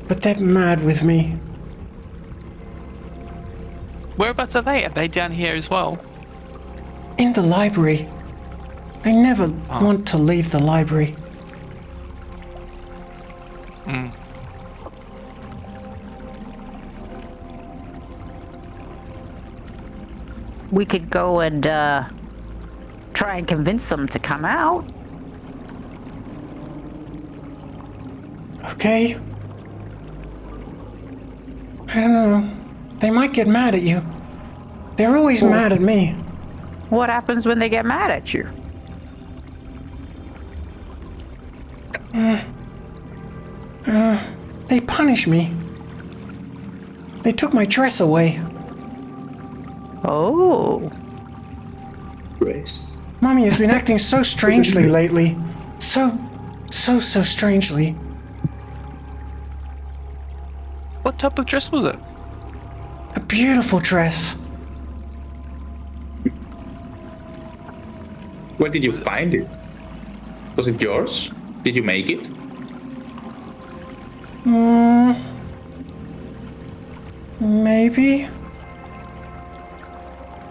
But they're mad with me. Whereabouts are they? Are they down here as well? In the library. They never want to leave the library. we could go and try and convince them to come out. Okay. I don't know. They might get mad at you. They're always mad at me. What happens when they get mad at you? They punish me. They took my dress away. Oh. Grace. Mommy has been acting so strangely lately. So strangely. What type of dress was it? A beautiful dress. Where did you find it? Was it yours? Did you make it? Maybe.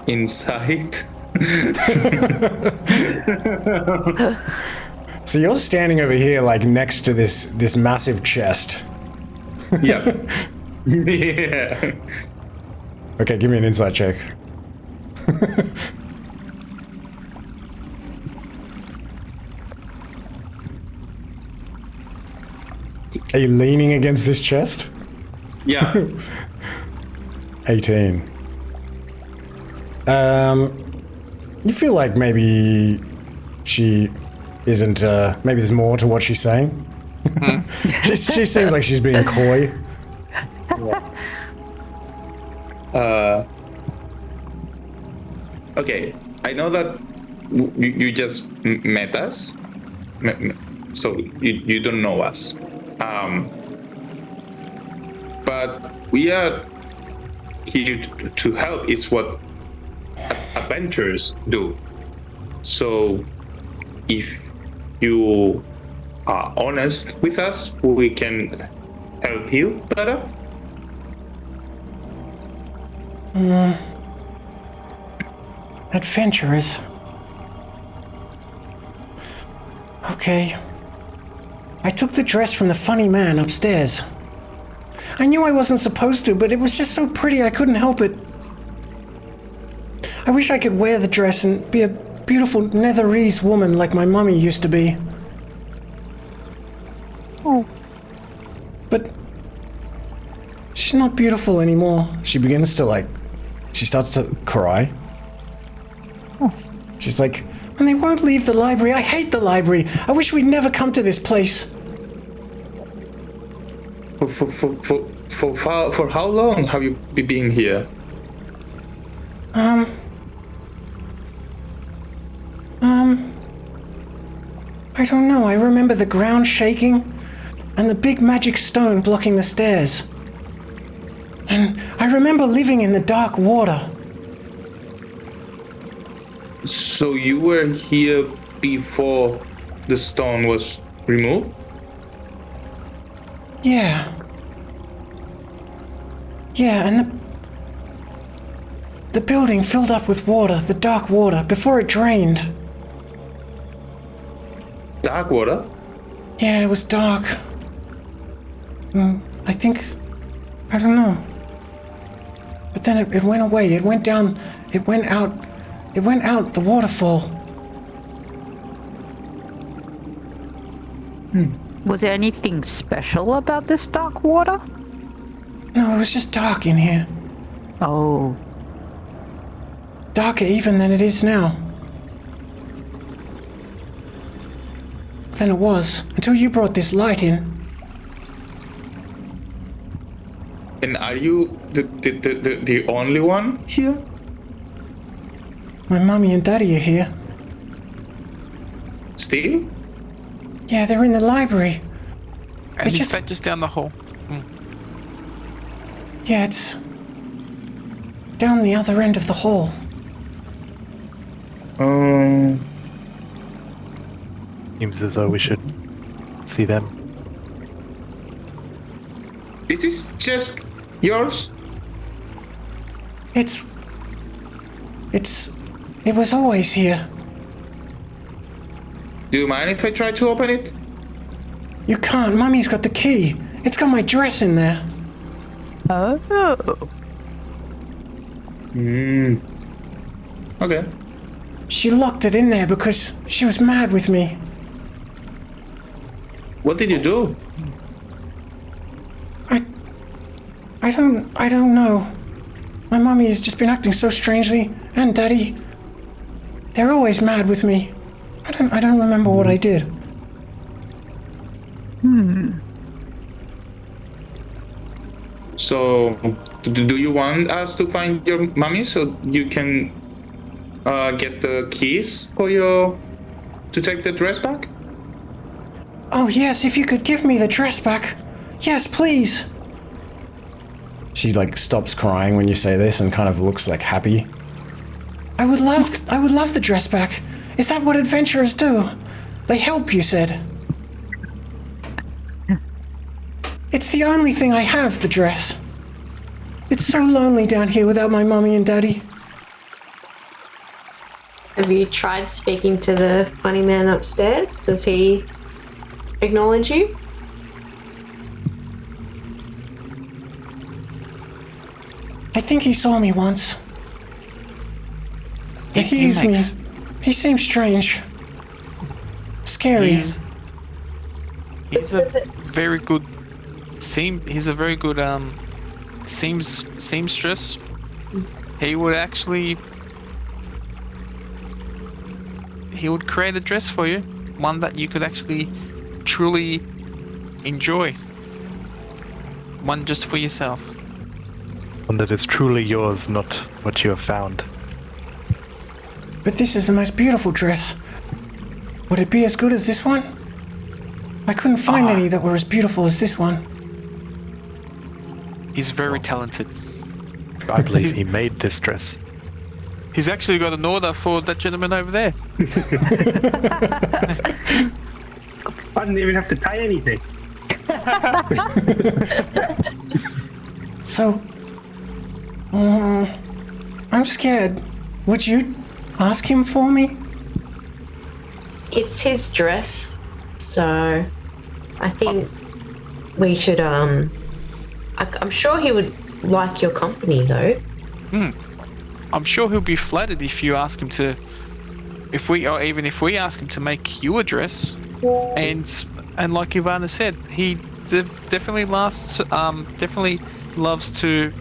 Inside? So you're standing over here, like next to this massive chest. Yeah. Yeah. Okay, give me an insight check. Are you leaning against this chest? Yeah. 18. You feel like maybe she isn't, maybe there's more to what she's saying? She seems like she's being coy. Okay, I know that you just met us, so you don't know us. But we are here to help. It's what adventurers do. So if you are honest with us, we can help you better. Adventurers. Okay. I took the dress from the funny man upstairs. I knew I wasn't supposed to, but it was just so pretty I couldn't help it. I wish I could wear the dress and be a beautiful Netherese woman like my mummy used to be. Oh. But she's not beautiful anymore. She begins to she starts to cry. Oh. She's like, And they won't leave the library. I hate the library. I wish we'd never come to this place. For how long have you been here? I don't know. I remember the ground shaking and the big magic stone blocking the stairs. And I remember living in the dark water. So you were here before the stone was removed? Yeah. Yeah, and the building filled up with water, the dark water, before it drained. Dark water? Yeah, it was dark. I don't know. But then it went away, it went down, it went out the waterfall. Was there anything special about this dark water? No, it was just dark in here. Oh. Darker even than it is now. Than it was, until you brought this light in. And are you the only one here? My mummy and daddy are here. Still? Yeah, they're in the library. And It's he's just- just down the hall. Yeah, it's down the other end of the hall. Seems as though we should see them. Is this just yours? It was always here. Do you mind if I try to open it? You can't. Mummy's got the key. It's got my dress in there. Oh. Okay. She locked it in there because she was mad with me. What did you do? I don't know. My mommy has just been acting so strangely, and Daddy. They're always mad with me. I don't remember what I did. So, do you want us to find your mommy so you can get the keys for to take the dress back? Oh yes, if you could give me the dress back. Yes, please. She like stops crying when you say this and kind of looks like happy. I would love the dress back. Is that what adventurers do? They help, you said. It's the only thing I have, the dress. It's so lonely down here without my mommy and daddy. Have you tried speaking to the funny man upstairs? Does he acknowledge you? I think he saw me once. But he used me. He seems strange. Scary. He's a very good he's a very good seamstress. He would create a dress for you, one that you could actually truly enjoy. One just for yourself. One that is truly yours, not what you have found. But this is the most beautiful dress. Would it be as good as this one? I couldn't find any that were as beautiful as this one. He's very talented. I believe he made this dress. He's actually got an order for that gentleman over there. I didn't even have to pay anything. So, I'm scared. Would you ask him for me? It's his dress, so I think we should, I'm sure he would like your company, though. I'm sure he'll be flattered if you ask him to, if we ask him to make you a dress, and like Ivana said, he definitely loves to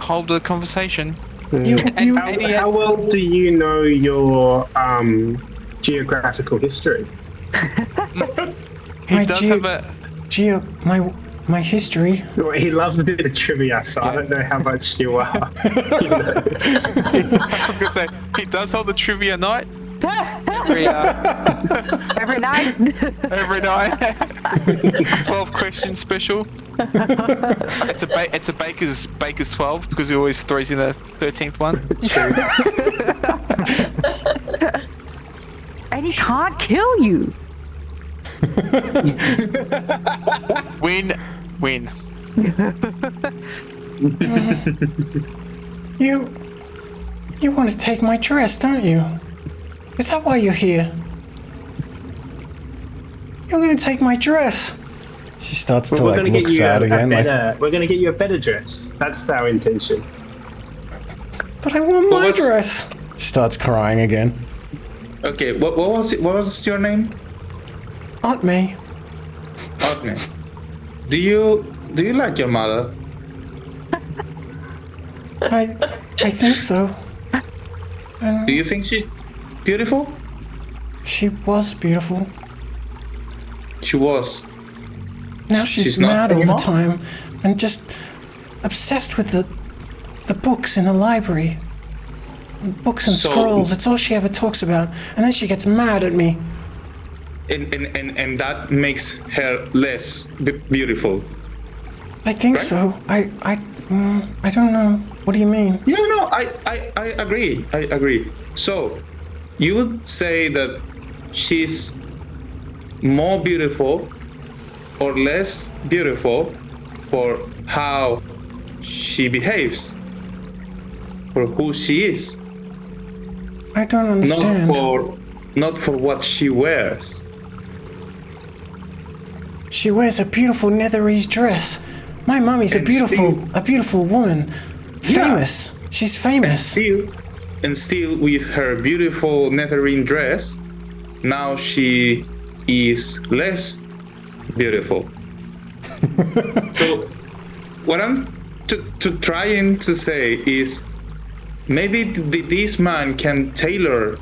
hold a conversation. How well do you know your geographical history? He does have a my history. Well, he loves a bit of trivia, so I don't know how much you are. I was gonna say he does hold the trivia night. Every night. Every night. 12 question special. It's a baker's 12 because he always throws in the 13th one. And he can't kill you. Win. You want to take my dress, don't you? Is that why you're here? You're gonna take my dress. She starts to like look sad again. We're gonna get you a better dress. That's our intention. But I want my dress. She starts crying again. Okay, what was it? What was your name? Otmé. Otmé. Do you like your mother? I think so. Do you think she's beautiful? She was beautiful. She was. Now she's mad all the time and just obsessed with the books in the library. Books and scrolls, it's all she ever talks about. And then she gets mad at me. And that makes her less beautiful. I think so. I don't know. What do you mean? Yeah, no, I agree. I agree. So, you would say that she's more beautiful or less beautiful for how she behaves, for who she is. I don't understand. Not for what she wears. She wears a beautiful Netherese dress. My mummy's a beautiful woman. Famous. She's famous. and still with her beautiful netherine dress, now she is less beautiful. So what I'm trying to say is maybe this man can tailor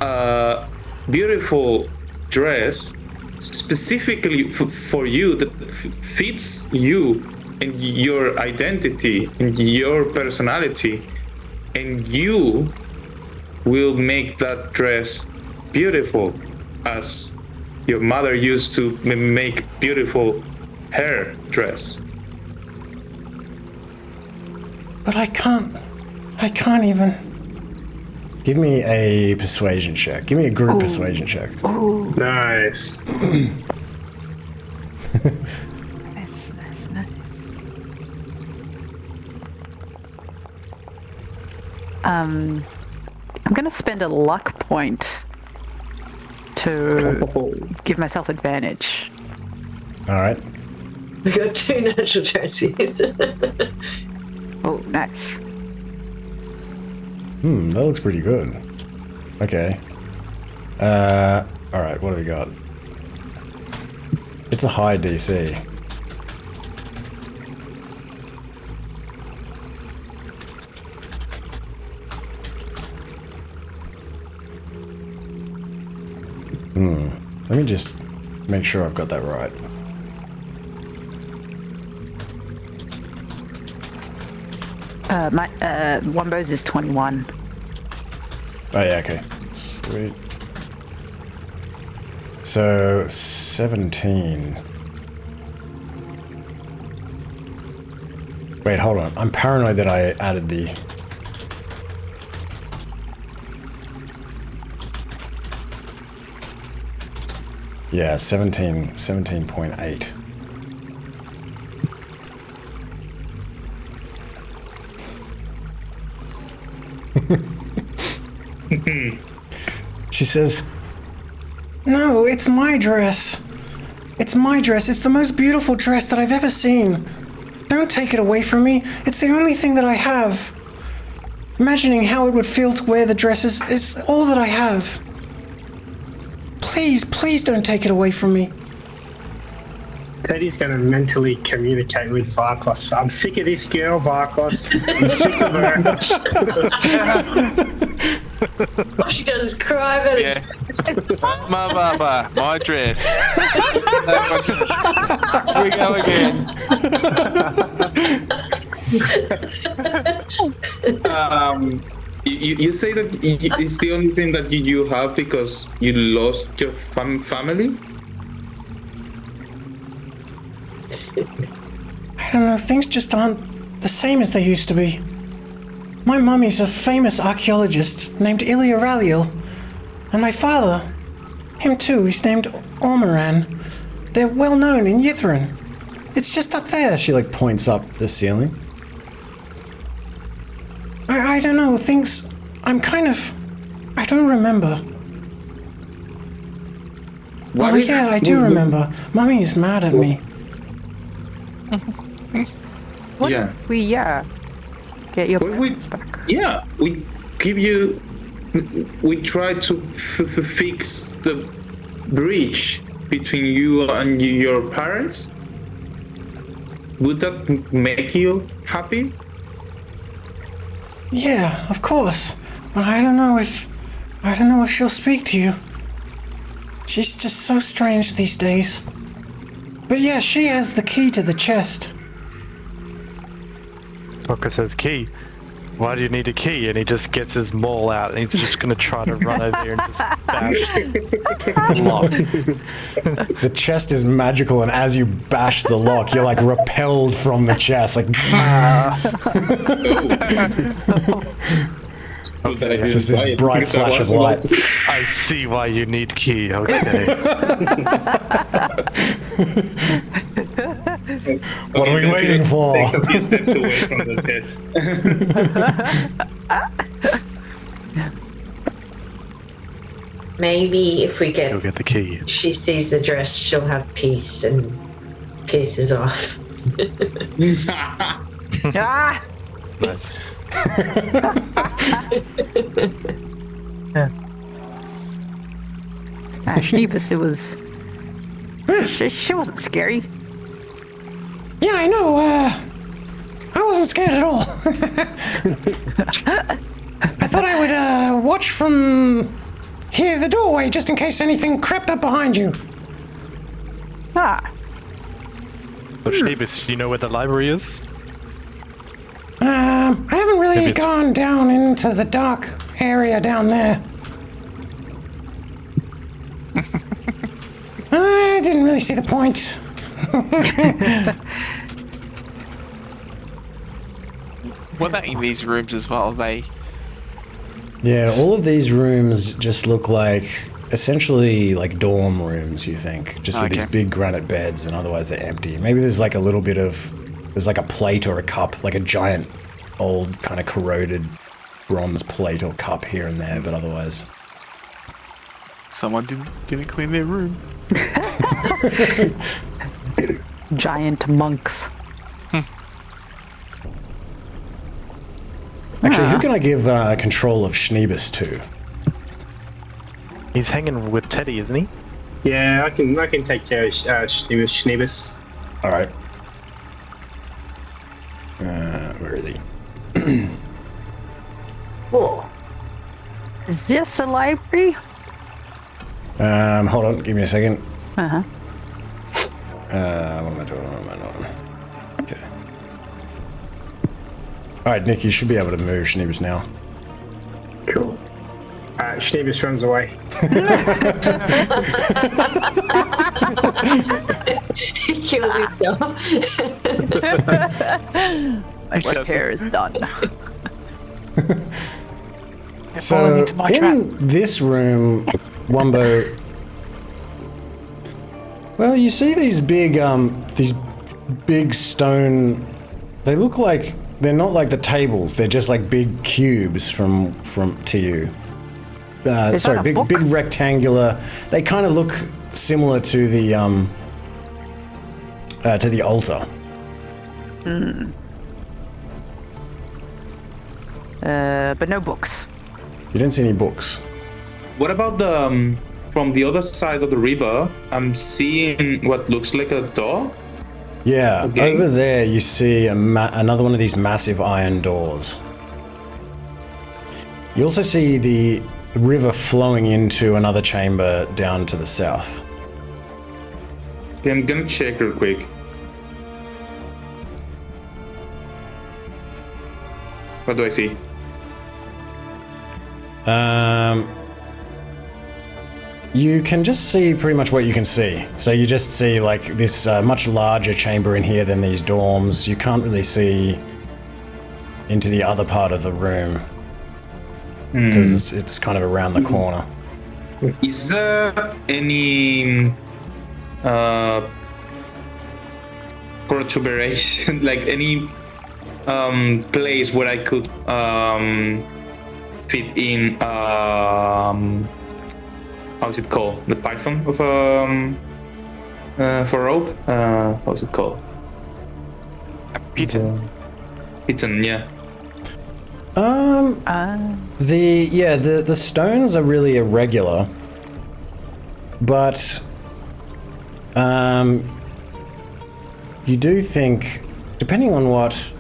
a beautiful dress specifically for you that fits you and your identity and your personality, and you will make that dress beautiful as your mother used to make beautiful hair dress. But I can't even. Give me a persuasion check. Give me a group persuasion check. Nice. Nice. I'm gonna spend a luck point to give myself advantage. All right. We got 2 natural 20s. Oh, nice. That looks pretty good. Okay. All right. What do we got? It's a high DC. Let me just make sure I've got that right. Wumbo's is 21. Oh yeah, okay. Sweet. So 17. Wait, hold on. I'm paranoid that I added the... Yeah, 17.8. She says, "No, it's my dress. It's my dress. It's the most beautiful dress that I've ever seen. Don't take it away from me. It's the only thing that I have. Imagining how it would feel to wear the dress is all that I have. Please, please don't take it away from me." Teddy's going to mentally communicate with Vakos. I'm sick of this girl, Vakos. I'm sick of her. All she does is cry about it. My dress. Here we go again. You say that it's the only thing that you have because you lost your family? I don't know, things just aren't the same as they used to be. My mummy's a famous archaeologist named lvl4, and my father, him too, he's named Ormoran. They're well known in Yithrin. It's just up there. She like points up the ceiling. I don't know, things... I don't remember. Well, yeah, I do remember. Mummy is mad at me. Yeah. We get your Well, parents back. Yeah, we try to fix the bridge between you and your parents. Would that make you happy? Yeah, of course. But I don't know if she'll speak to you. She's just so strange these days. But yeah, she has the key to the chest. Tokra says, "Key? Why do you need a key?" And he just gets his maul out and he's just going to try to run over there and just bash the lock. The chest is magical, and as you bash the lock, you're like repelled from the chest, like. Okay, It's just this bright flash of light. I see why you need key, okay. What are we waiting for? Takes a few steps away from the test. Maybe if we Go get the key. she sees the dress, she'll have peace and pisses off. Ah! Nice. Shneebus, it was... She wasn't scary. Yeah, I know. I wasn't scared at all. I thought I would watch from here, the doorway, just in case anything crept up behind you. Ah. So Shneebus, you know where the library is? I haven't really gone down into the dark area down there. I didn't really see the point. What about in these rooms as well? Yeah, all of these rooms just look like essentially like dorm rooms, you think, just with these big granite beds, and otherwise they're empty. Maybe there's like a little bit of, there's like a plate or a cup, like a giant old kind of corroded bronze plate or cup here and there, but otherwise someone didn't clean their room. Giant monks. Actually, who can I give control of Shneebus to? He's hanging with Teddy, isn't he? Yeah, I can take care of Shneebus. All right. Where is he? Whoa. Is this a library? Hold on, give me a second. Uh-huh. What am I doing? Okay. Alright, Nick, you should be able to move Shneebus now. Cool. Shneebus runs away. He kills himself. My hair is done. So, in this room, Wumbo, well, you see these big stone, they look like, they're not like the tables, they're just like big cubes from to you. Sorry, big rectangular, they kind of look similar to the altar. But no books. You didn't see any books. What about the from the other side of the river? I'm seeing what looks like a door. Yeah, Okay. over there you see another one of these massive iron doors. You also see the river flowing into another chamber down to the south. Okay, I'm gonna check real quick. What do I see? You can just see pretty much what you can see. So you just see like this much larger chamber in here than these dorms. You can't really see into the other part of the room because it's kind of around the corner. Is there any protuberation, like any place where I could fit in how's it called? The python of for rope? How's it called? Piton. Piton, yeah. The stones are really irregular, but you do think, depending on what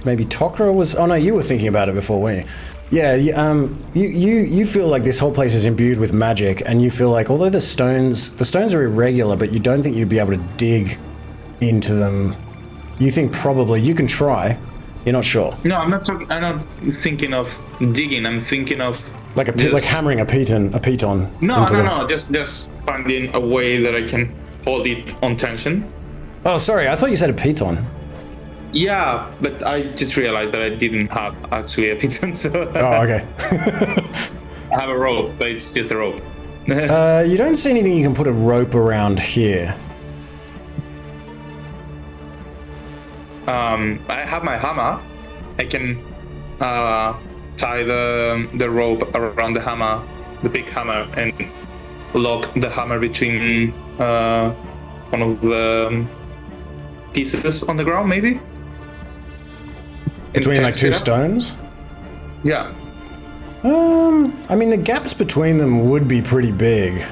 maybe Tokra was. Oh no, you were thinking about it before, weren't you? Yeah, you feel like this whole place is imbued with magic, and you feel like although the stones are irregular, but you don't think you'd be able to dig into them. You think probably you can try. You're not sure. No, I'm not thinking of digging. I'm thinking of like like hammering a piton. No. Just finding a way that I can hold it on tension. Oh, sorry. I thought you said a piton. Yeah, but I just realized that I didn't have actually a piton, so... Oh, okay. I have a rope, but it's just a rope. You don't see anything you can put a rope around here. I have my hammer. I can tie the rope around the hammer, the big hammer, and lock the hammer between one of the pieces on the ground, maybe? Between like two stones? Yeah. I mean, the gaps between them would be pretty big.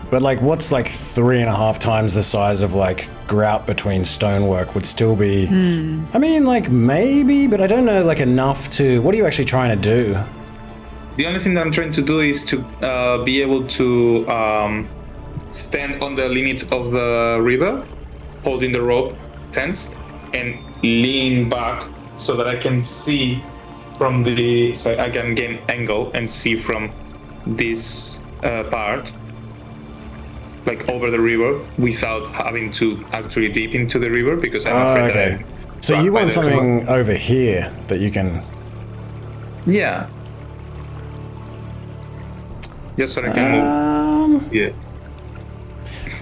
But, like, what's, like, 3.5 times the size of, like, grout between stonework would still be... I mean, like, maybe, but I don't know, like, enough to... What are you actually trying to do? The only thing that I'm trying to do is to be able to stand on the limit of the river, holding the rope tensed, and lean back so that I can see from the... So I can gain angle and see from this part, like over the river, without having to actually dip into the river, because I'm afraid that So you want something over here that you can... Yeah. Just so I can move. Yeah.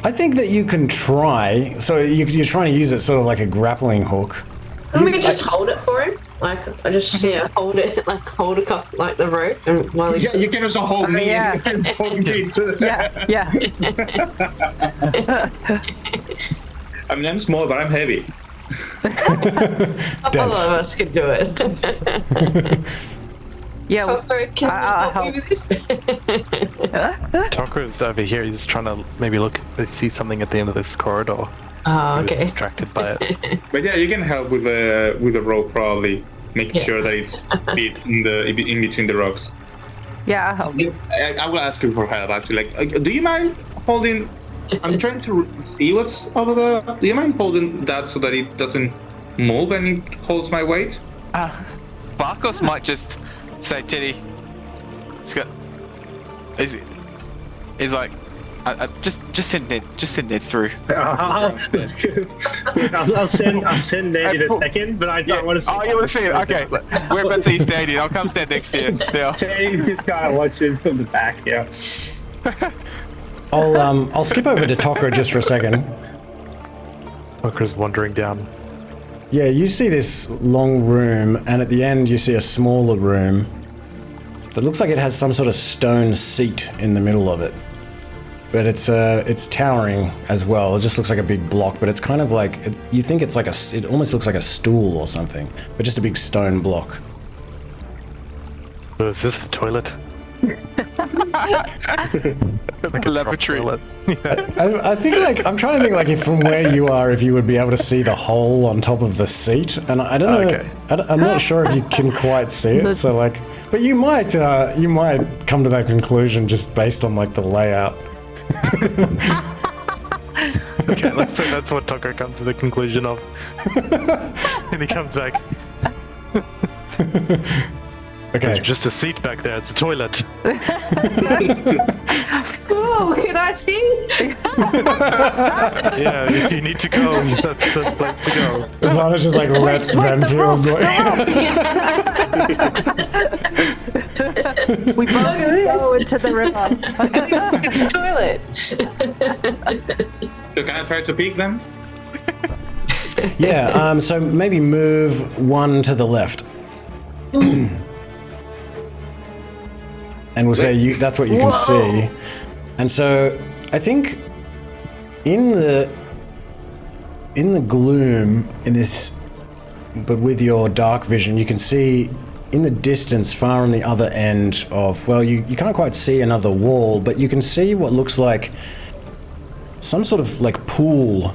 I think that you can try. So you're trying to use it sort of like a grappling hook. Can we just hold it for him? Like, I just, hold it, like, hold a cup, like the rope, and while he's... Yeah, you can also hold me yeah. and hold me too. Yeah. I mean, I'm small, but I'm heavy. All of us could do it. Yeah. Tokra, can I'll you help me with this? Tokra's over here. He's trying to maybe see something at the end of this corridor. Oh, He was okay. distracted by it. But yeah, you can help with the rope, probably. Make sure that it's fit in between the rocks. Yeah, I'll help. I will ask you for help, actually. Like, do you mind holding... I'm trying to see what's over there. Do you mind holding that so that it doesn't move and it holds my weight? Vakos might just say, Teddy, he's like, just send Ned through. I'll send Ned in a second, but I don't want to see. Oh, you want to see it? Okay, we're about to see standing. I'll come stand next to you. Now. Teddy just kind of watches from the back, yeah. I'll skip over to Tokra just for a second. Tokra's wandering down. Yeah, you see this long room, and at the end you see a smaller room that looks like it has some sort of stone seat in the middle of it. But it's towering as well. It just looks like a big block, but it's kind of like, you think it's like it almost looks like a stool or something, but just a big stone block. So is this the toilet? Like a lavatory. I think, like, I'm trying to think, like, if from where you are, if you would be able to see the hole on top of the seat, and I don't know. Okay. I'm not sure if you can quite see it. So, like, but you might come to that conclusion just based on, like, the layout. Okay, let's say that's what Tokra comes to the conclusion of. And he comes back. Okay. There's just a seat back there. It's a toilet. Oh, can I see? Yeah, if you need to go, that's the place to go. Ivana's just like, let's Renfield. We both go into the river. Toilet. So can I try to peek them? Yeah, so maybe move one to the left. And we'll say that's what you can see. And so I think in the gloom, in this, but with your dark vision, you can see in the distance, far on the other end of, well, you can't quite see another wall, but you can see what looks like some sort of like pool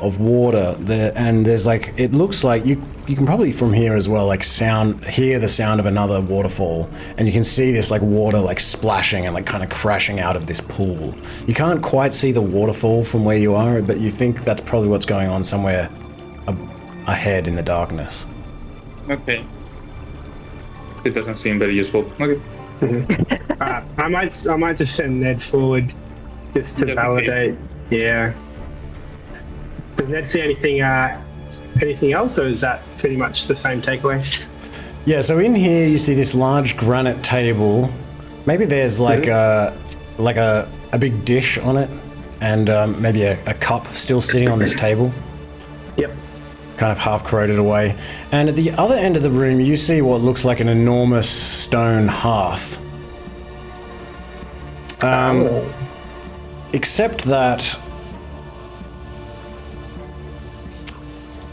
of water there, and there's like, it looks like you can probably from here as well, like hear the sound of another waterfall, and you can see this like water like splashing and like kind of crashing out of this pool. You can't quite see the waterfall from where you are, but you think that's probably what's going on somewhere ahead in the darkness. Okay. It doesn't seem very useful. Okay. I might just send Ned forward just to validate. Yeah. Does Ned see anything else, or is that pretty much the same takeaway? Yeah, so in here you see this large granite table. Maybe there's like a big dish on it, and maybe a cup still sitting on this table. Yep. Kind of half corroded away. And at the other end of the room you see what looks like an enormous stone hearth. Except that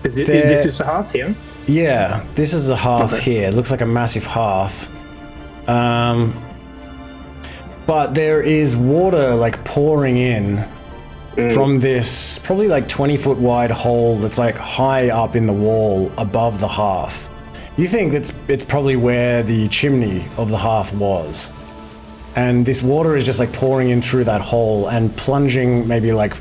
This is the hearth here? yeah, this is a hearth here. It looks like a massive hearth. But there is water like pouring in from this probably like 20-foot wide hole that's like high up in the wall above the hearth. You think it's probably where the chimney of the hearth was. And this water is just like pouring in through that hole and plunging maybe like,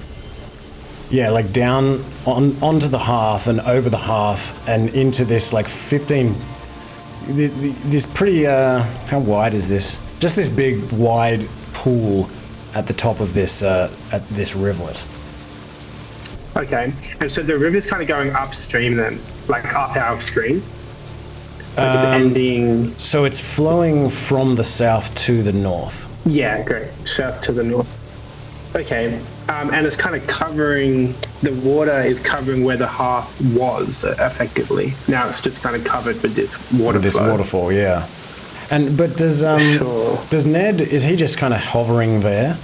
yeah, like down onto the hearth and over the hearth and into this like 15, this pretty, how wide is this? Just this big wide pool at the top of this, at this rivulet. Okay, and so the river's kind of going upstream then, like up our screen? Like it's ending... So it's flowing from the south to the north. Yeah, great. South to the north. Okay, and it's kind of covering... The water is covering where the hearth was, effectively. Now it's just kind of covered with this waterfall. With this waterfall, yeah. But does does Ned, is he just kind of hovering there?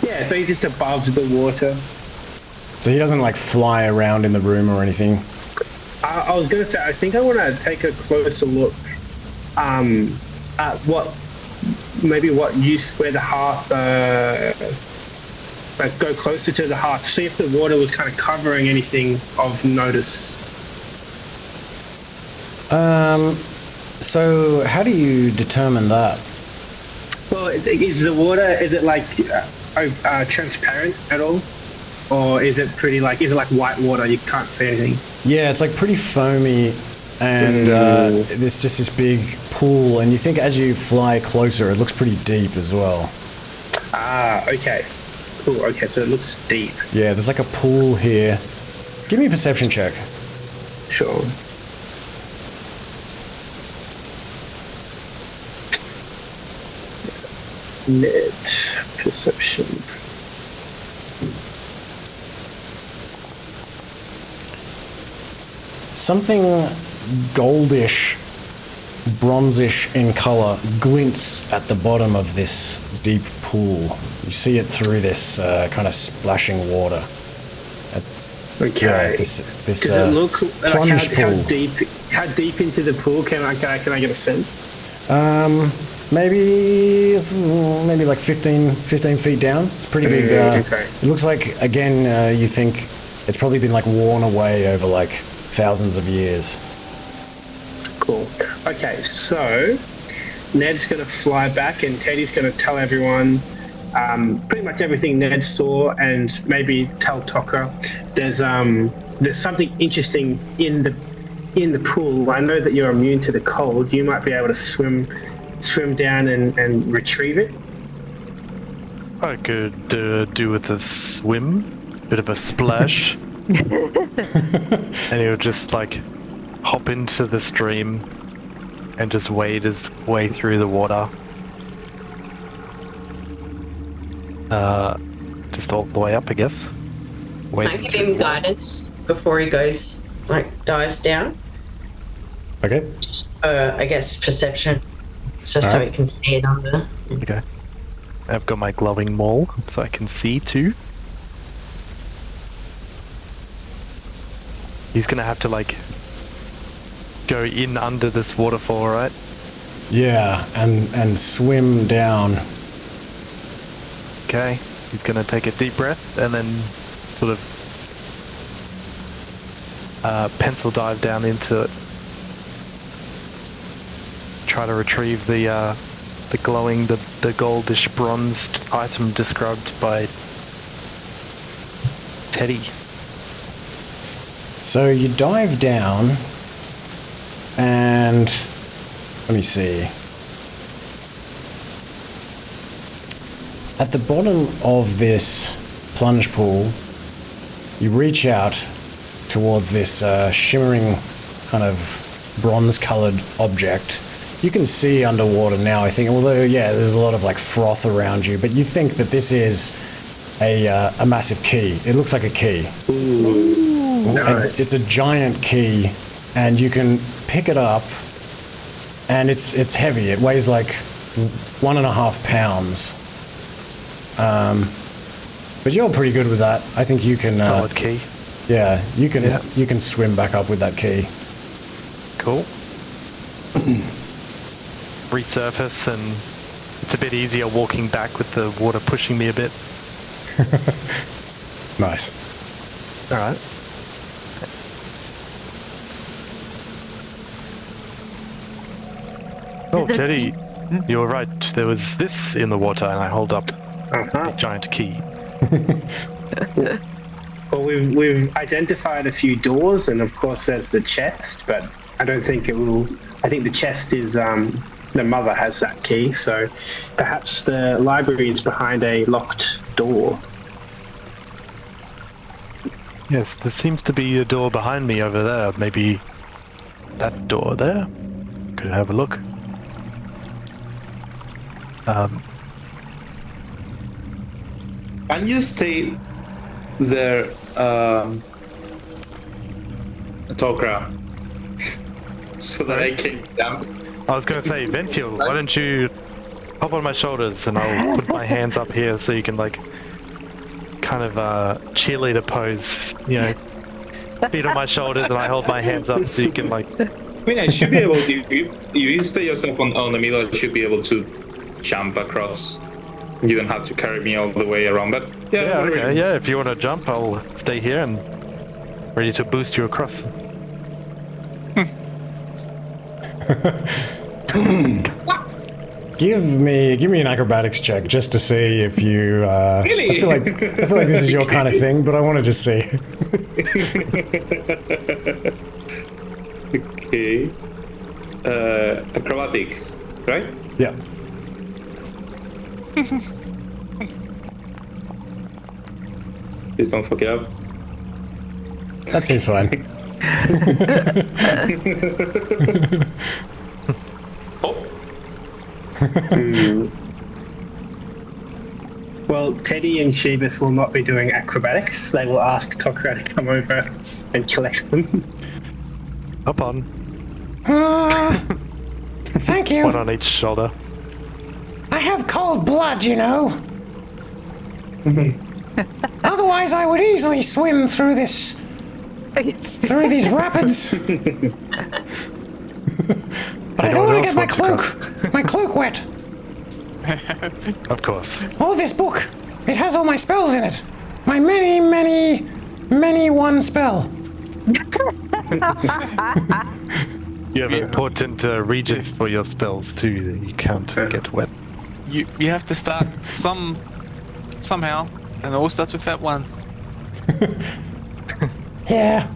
Yeah, so he's just above the water. So he doesn't like fly around in the room or anything? I was going to say, I think I want to take a closer look at what use where the hearth, like go closer to the hearth, see if the water was kind of covering anything of notice. So how do you determine that? Well, is the water, is it like transparent at all? Or is it pretty like, is it like white water? You can't see anything. Yeah, it's like pretty foamy, and there's just this big pool, and you think as you fly closer, it looks pretty deep as well. Ah, okay. Cool, okay, so it looks deep. Yeah, there's like a pool here. Give me a perception check. Sure. Net perception. Something goldish, bronzish in color glints at the bottom of this deep pool. You see it through this kind of splashing water. Okay. Yeah, this Does it look plunge pool. How deep into the pool can I get a sense? Maybe like 15 feet down. It's pretty big. Okay. It looks like, again, you think it's probably been like worn away over like thousands of years. Cool. Okay, so Ned's going to fly back and Teddy's going to tell everyone pretty much everything Ned saw, and maybe tell Tokra there's something interesting in the pool. I know that you're immune to the cold. You might be able to swim down and retrieve it. I could do with a swim, bit of a splash. And he'll just like hop into the stream and just wade his way through the water. Just all the way up, I guess. Can I give him guidance before he goes, like, dives down? Okay. I guess perception, just so he can see it under. Okay. I've got my glowing maul, so I can see too. He's gonna have to like go in under this waterfall, right? Yeah, and swim down. Okay. He's gonna take a deep breath and then sort of pencil dive down into it. Try to retrieve the glowing, the goldish bronzed item described by Teddy. So you dive down, and let me see. At the bottom of this plunge pool, you reach out towards this shimmering kind of bronze-colored object. You can see underwater now, I think, although, yeah, there's a lot of like froth around you, but you think that this is a massive key. It looks like a key. Nice. It's a giant key, and you can pick it up, and it's heavy. It weighs like 1.5 pounds. But you're pretty good with that. I think you can. Solid key. Yeah, you can swim back up with that key. Cool. resurface, and it's a bit easier walking back with the water pushing me a bit. Nice. All right. Oh, Teddy, you were right. There was this in the water, and I hold up a giant key. Well, we've identified a few doors, and of course there's the chest, but I don't think it will. I think the chest is the mother has that key, so perhaps the library is behind a locked door. Yes, there seems to be a door behind me over there. Maybe that door there? Could have a look. Can you stay there, Tokra, so that I can jump? I was going to say, Venfield, why don't you hop on my shoulders and I'll put my hands up here so you can, like, kind of cheerleader pose, you know, feet on my shoulders and I hold my hands up so you can, like... I mean, I should be able to, if you stay yourself on the middle, I should be able to jump across. You don't have to carry me all the way around, but Yeah, okay, yeah, if you want to jump, I'll stay here and ready to boost you across. Give me an acrobatics check just to see if you. Really? I feel like this is your kind of thing, but I want to just see. Okay. Acrobatics, right? Yeah. Please don't fuck it up. That seems fine. Well, Teddy and Shneebus will not be doing acrobatics. They will ask Tokra to come over and collect them. Hop on. Thank you. One on each shoulder. I have cold blood, you know. Otherwise, I would easily swim through these rapids. But I don't want to get my cloak wet. Of course. Oh, this book. It has all my spells in it. My many, many, many one spell. You have important regions for your spells too that you can't get wet. You have to start somehow, and it all starts with that one. Yeah.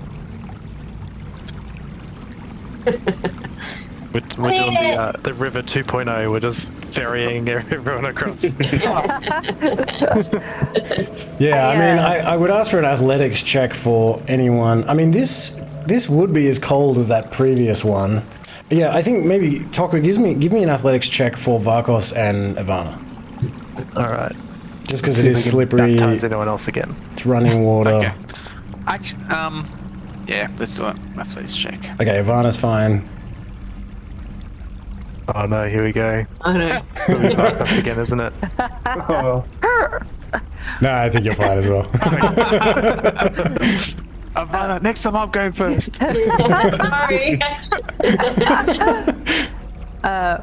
We're doing the river 2.0. We're just ferrying everyone across. Yeah, I mean, I would ask for an athletics check for anyone. I mean, this would be as cold as that previous one. Yeah, I think maybe Tokra give me an athletics check for Vakos and Ivana. All right. Just because it is slippery. Baptize anyone else again? It's running water. Okay. Actually, yeah, let's do it. Athletics check. Okay, Ivana's fine. Oh no, here we go. Oh no. Vakos again, isn't it? Oh. No, I think you're fine as well. Ivana, next time I'm going first. Sorry.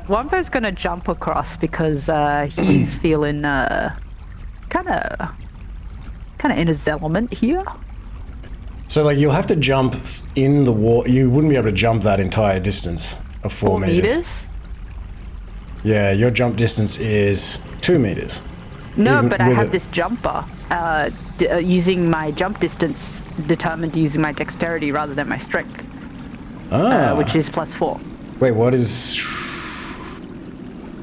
Wumbo's gonna jump across because he's feeling kind of in his element here. So, like, you'll have to jump in the water. You wouldn't be able to jump that entire distance of 4 meters. Yeah, your jump distance is 2 meters. No, Even but I with have it. this jumper. Using my jump distance determined using my dexterity rather than my strength, which is +4. Wait, what is...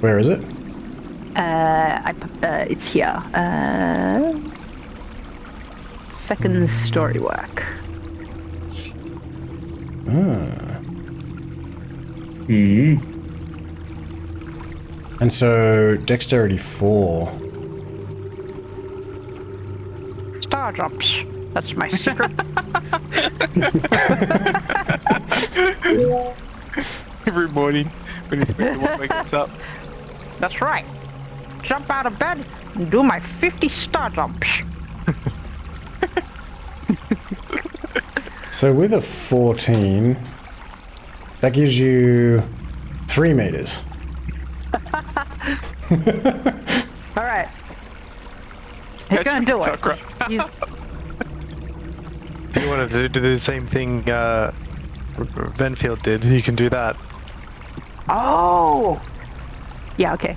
Where is it? It's here. Second story work. And so, dexterity 4. Star jumps. That's my secret. Every morning when he's wakes up. That's right. Jump out of bed and do my 50 star jumps. So with a 14, that gives you 3 meters. All right. He's gonna do it. Tokra. He's- If you wanted to do the same thing Venfield did, you can do that. Oh. Yeah. Okay.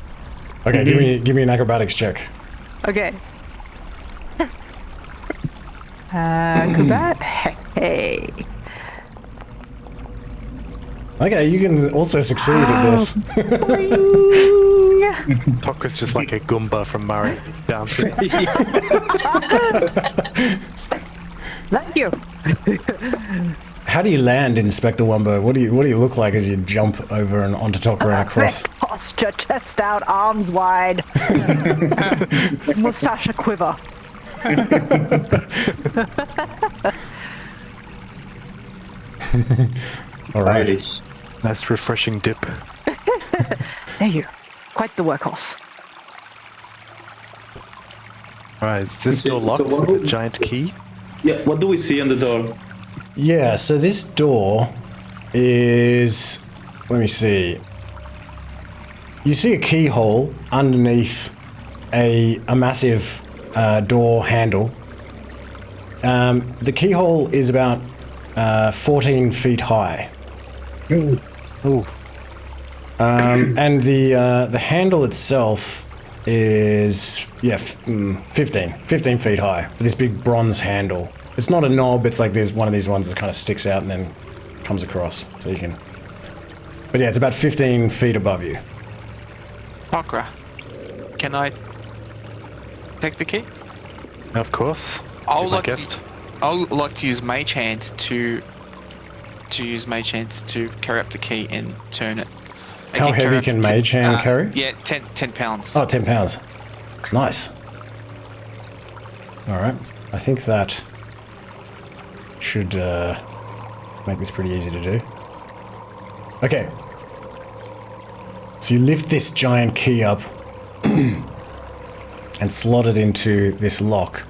Okay, give me an acrobatics check. Okay. Acrobat. Hey. Okay, you can also succeed at this. Tokra's just like a Goomba from Mario bouncing. Thank you. How do you land, Inspector Wumbo? What do you look like as you jump over and onto Tokra and across? Posture, chest out, arms wide. Mustache a quiver. All right. Irish. Nice refreshing dip. Thank you. Quite the workhorse. Alright, is this door locked with a giant key? Yeah, what do we see on the door? Yeah, so this door is... Let me see. You see a keyhole underneath a massive door handle. The keyhole is about 14 feet high. Ooh. And the handle itself is 15 feet high. This big bronze handle. It's not a knob. It's like there's one of these ones that kind of sticks out and then comes across, so you can. But yeah, it's about 15 feet above you. Tokra, can I take the key? Of course. I'll You're my guest. like to use Mage Hand to carry up the key and turn it. I How can carry heavy up can to Mage Hand carry? Yeah, 10 pounds. Oh, 10 pounds. Nice. Alright. I think that should make this pretty easy to do. Okay. So you lift this giant key up and slot it into this lock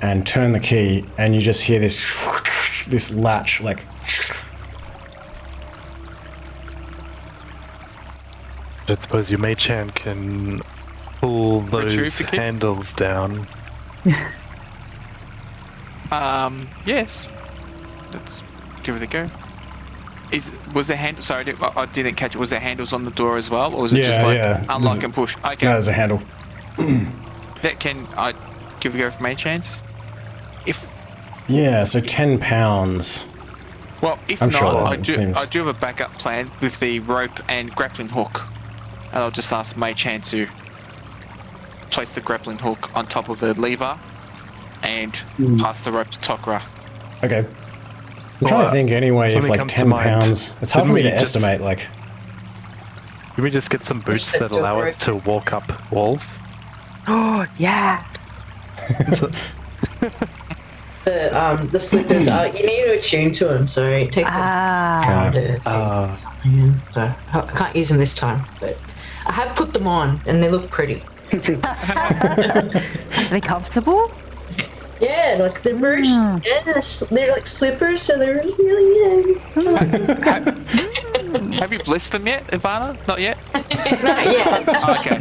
and turn the key, and you just hear this latch like... I suppose your mage hand can pull Retrieve those the key? handles down. Yes. Let's give it a go. Was there handle? Sorry, I didn't catch it. Was there handles on the door as well, or was it just like unlock and push? Okay. No, there's a handle. That can I give it a go for Mage Hands? If Yeah, so 10 pounds. well, if I'm not, sure I that do. seems- I do have a backup plan with the rope and grappling hook, and I'll just ask Mage Hand to place the grappling hook on top of the lever and pass the rope to Tokra. Okay. I'm trying to think anyway if something like comes to 10 mind. pounds. It's hard for me Didn't to we just- estimate, like... Can we just get some boots that allow us to walk up walls? Oh yeah. The slippers are, you need to attune to them, so it takes a while to something. So I can't use them this time, but I have put them on and they look pretty. Are they comfortable? Yeah, like they're merged. Yes, they're like slippers, so they're really Have you blessed them yet, Ivana? Not yet. not yet. Oh, okay.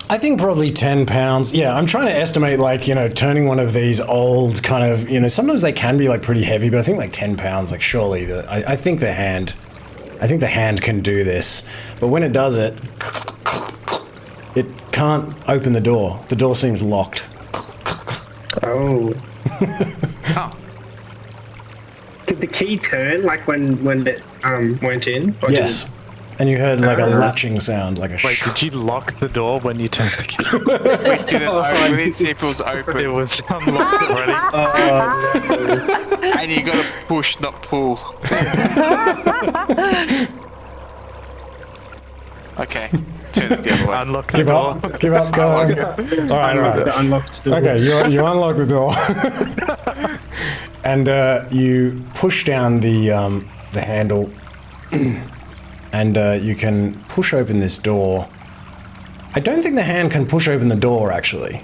I think probably 10 pounds. Yeah, I'm trying to estimate, like, you know, turning one of these old kind of, you know, sometimes they can be like pretty heavy, but I think like 10 pounds, like surely I think the hand can do this. But when it does it, it can't open the door. The door seems locked. Oh. Oh, Did the key turn like when it went in? Or Yes. And you heard like a latching sound, like a Wait, did you lock the door when you turned the key? we didn't open. We didn't see if it was It open. was unlocked already. And you gotta push, not pull. Okay, turn it the other way. Unlock the Give door. up, give up, go on. All right, all right. The unlocked door. Okay, you unlock the door, and you push down the handle, and you can push open this door. I don't think the hand can push open the door, actually.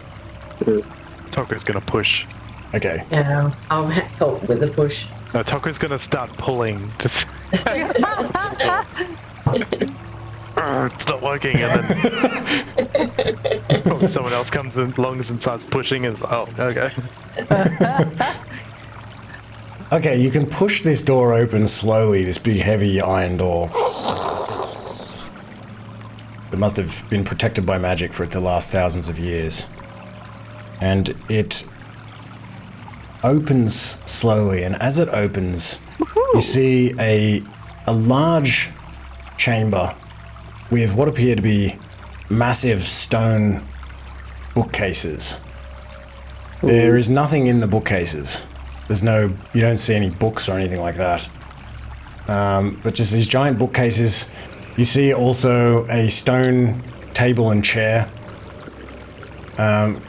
Tokra's gonna push. Okay. Yeah, I'll help with the push. No, Tokra's gonna start pulling. Just. It's not working, and then probably someone else comes along and starts pushing. And okay. Okay, you can push this door open slowly. This big, heavy iron door. It must have been protected by magic for it to last thousands of years, and it opens slowly. And as it opens, you see a large chamber with what appear to be massive stone bookcases. There is nothing in the bookcases. You don't see any books or anything like that. But just these giant bookcases. You see also a stone table and chair. Kind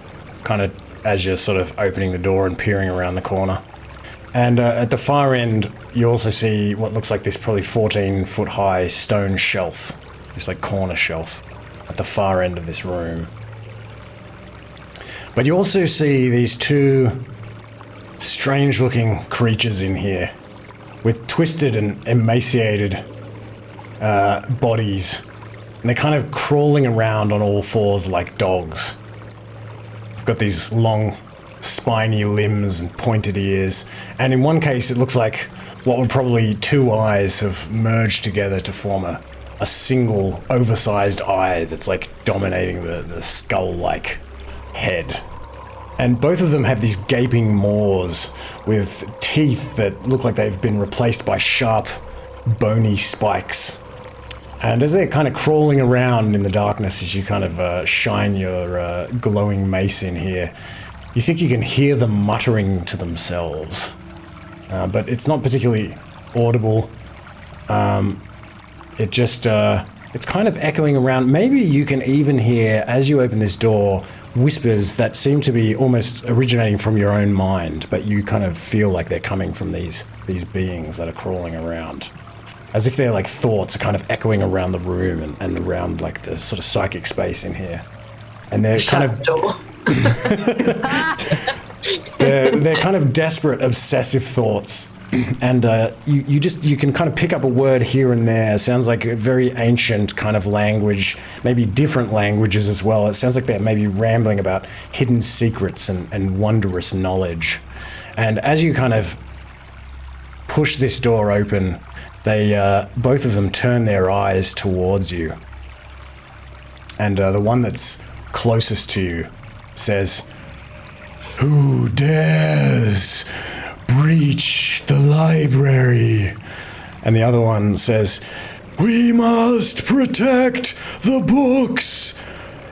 of as you're sort of opening the door and peering around the corner. And at the far end, you also see what looks like this probably 14-foot high stone shelf. This like corner shelf at the far end of this room. But you also see these two strange looking creatures in here with twisted and emaciated bodies. And they're kind of crawling around on all fours like dogs. They've got these long spiny limbs and pointed ears. And in one case it looks like what were probably two eyes have merged together to form a single oversized eye that's like dominating the skull-like head. And both of them have these gaping maws with teeth that look like they've been replaced by sharp, bony spikes. And as they're kind of crawling around in the darkness, as you kind of shine your glowing mace in here, you think you can hear them muttering to themselves. But it's not particularly audible. It just, it's kind of echoing around. Maybe you can even hear, as you open this door, whispers that seem to be almost originating from your own mind, but you kind of feel like they're coming from these beings that are crawling around. As if their like thoughts are kind of echoing around the room and around like the sort of psychic space in here. And they're kind of they're kind of desperate, obsessive thoughts. And you can kind of pick up a word here and there. It sounds like a very ancient kind of language, maybe different languages as well. It sounds like they're maybe rambling about hidden secrets and wondrous knowledge. And as you kind of push this door open, they both of them turn their eyes towards you. And the one that's closest to you says, "Who dares breach the library?" And the other one says, "We must protect the books.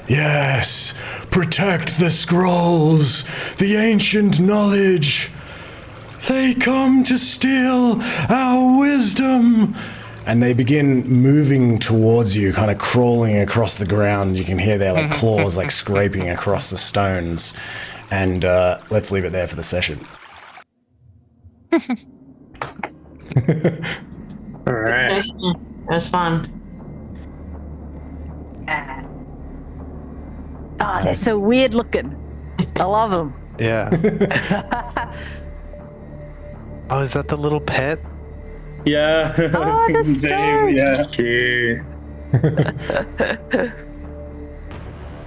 Yes, protect the scrolls, the ancient knowledge. They come to steal our wisdom." And they begin moving towards you, kind of crawling across the ground. You can hear their like claws like scraping across the stones. And let's leave it there for the session. All right. That was fun. Oh, they're so weird looking. I love them. Yeah. Oh, is that the little pet? Yeah. Oh, that's dope. Yeah.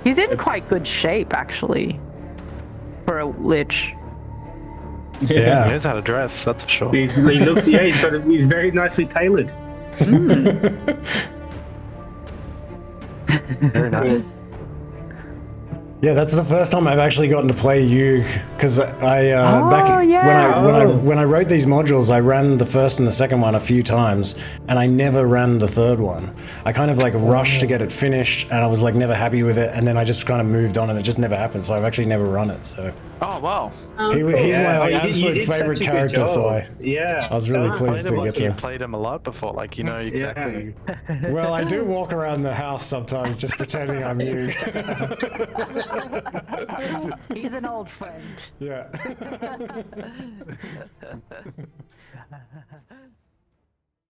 He's in quite good shape, actually, for a lich. He knows how to dress, that's for sure. He looks, he's very nicely tailored. Very nice. Yeah, that's the first time I've actually gotten to play Yuug, because when I wrote these modules, I ran the first and the second one a few times, and I never ran the third one. I kind of like rushed to get it finished, and I was like never happy with it, and then I just kind of moved on, and it just never happened. So I've actually never run it. So Oh wow! he's my like, you absolute did favorite such a good character. So job. I was really pleased to get You to. played him a lot before, like you know exactly. Well, I do walk around the house sometimes just pretending I'm Yuug. He's an old friend. Yeah.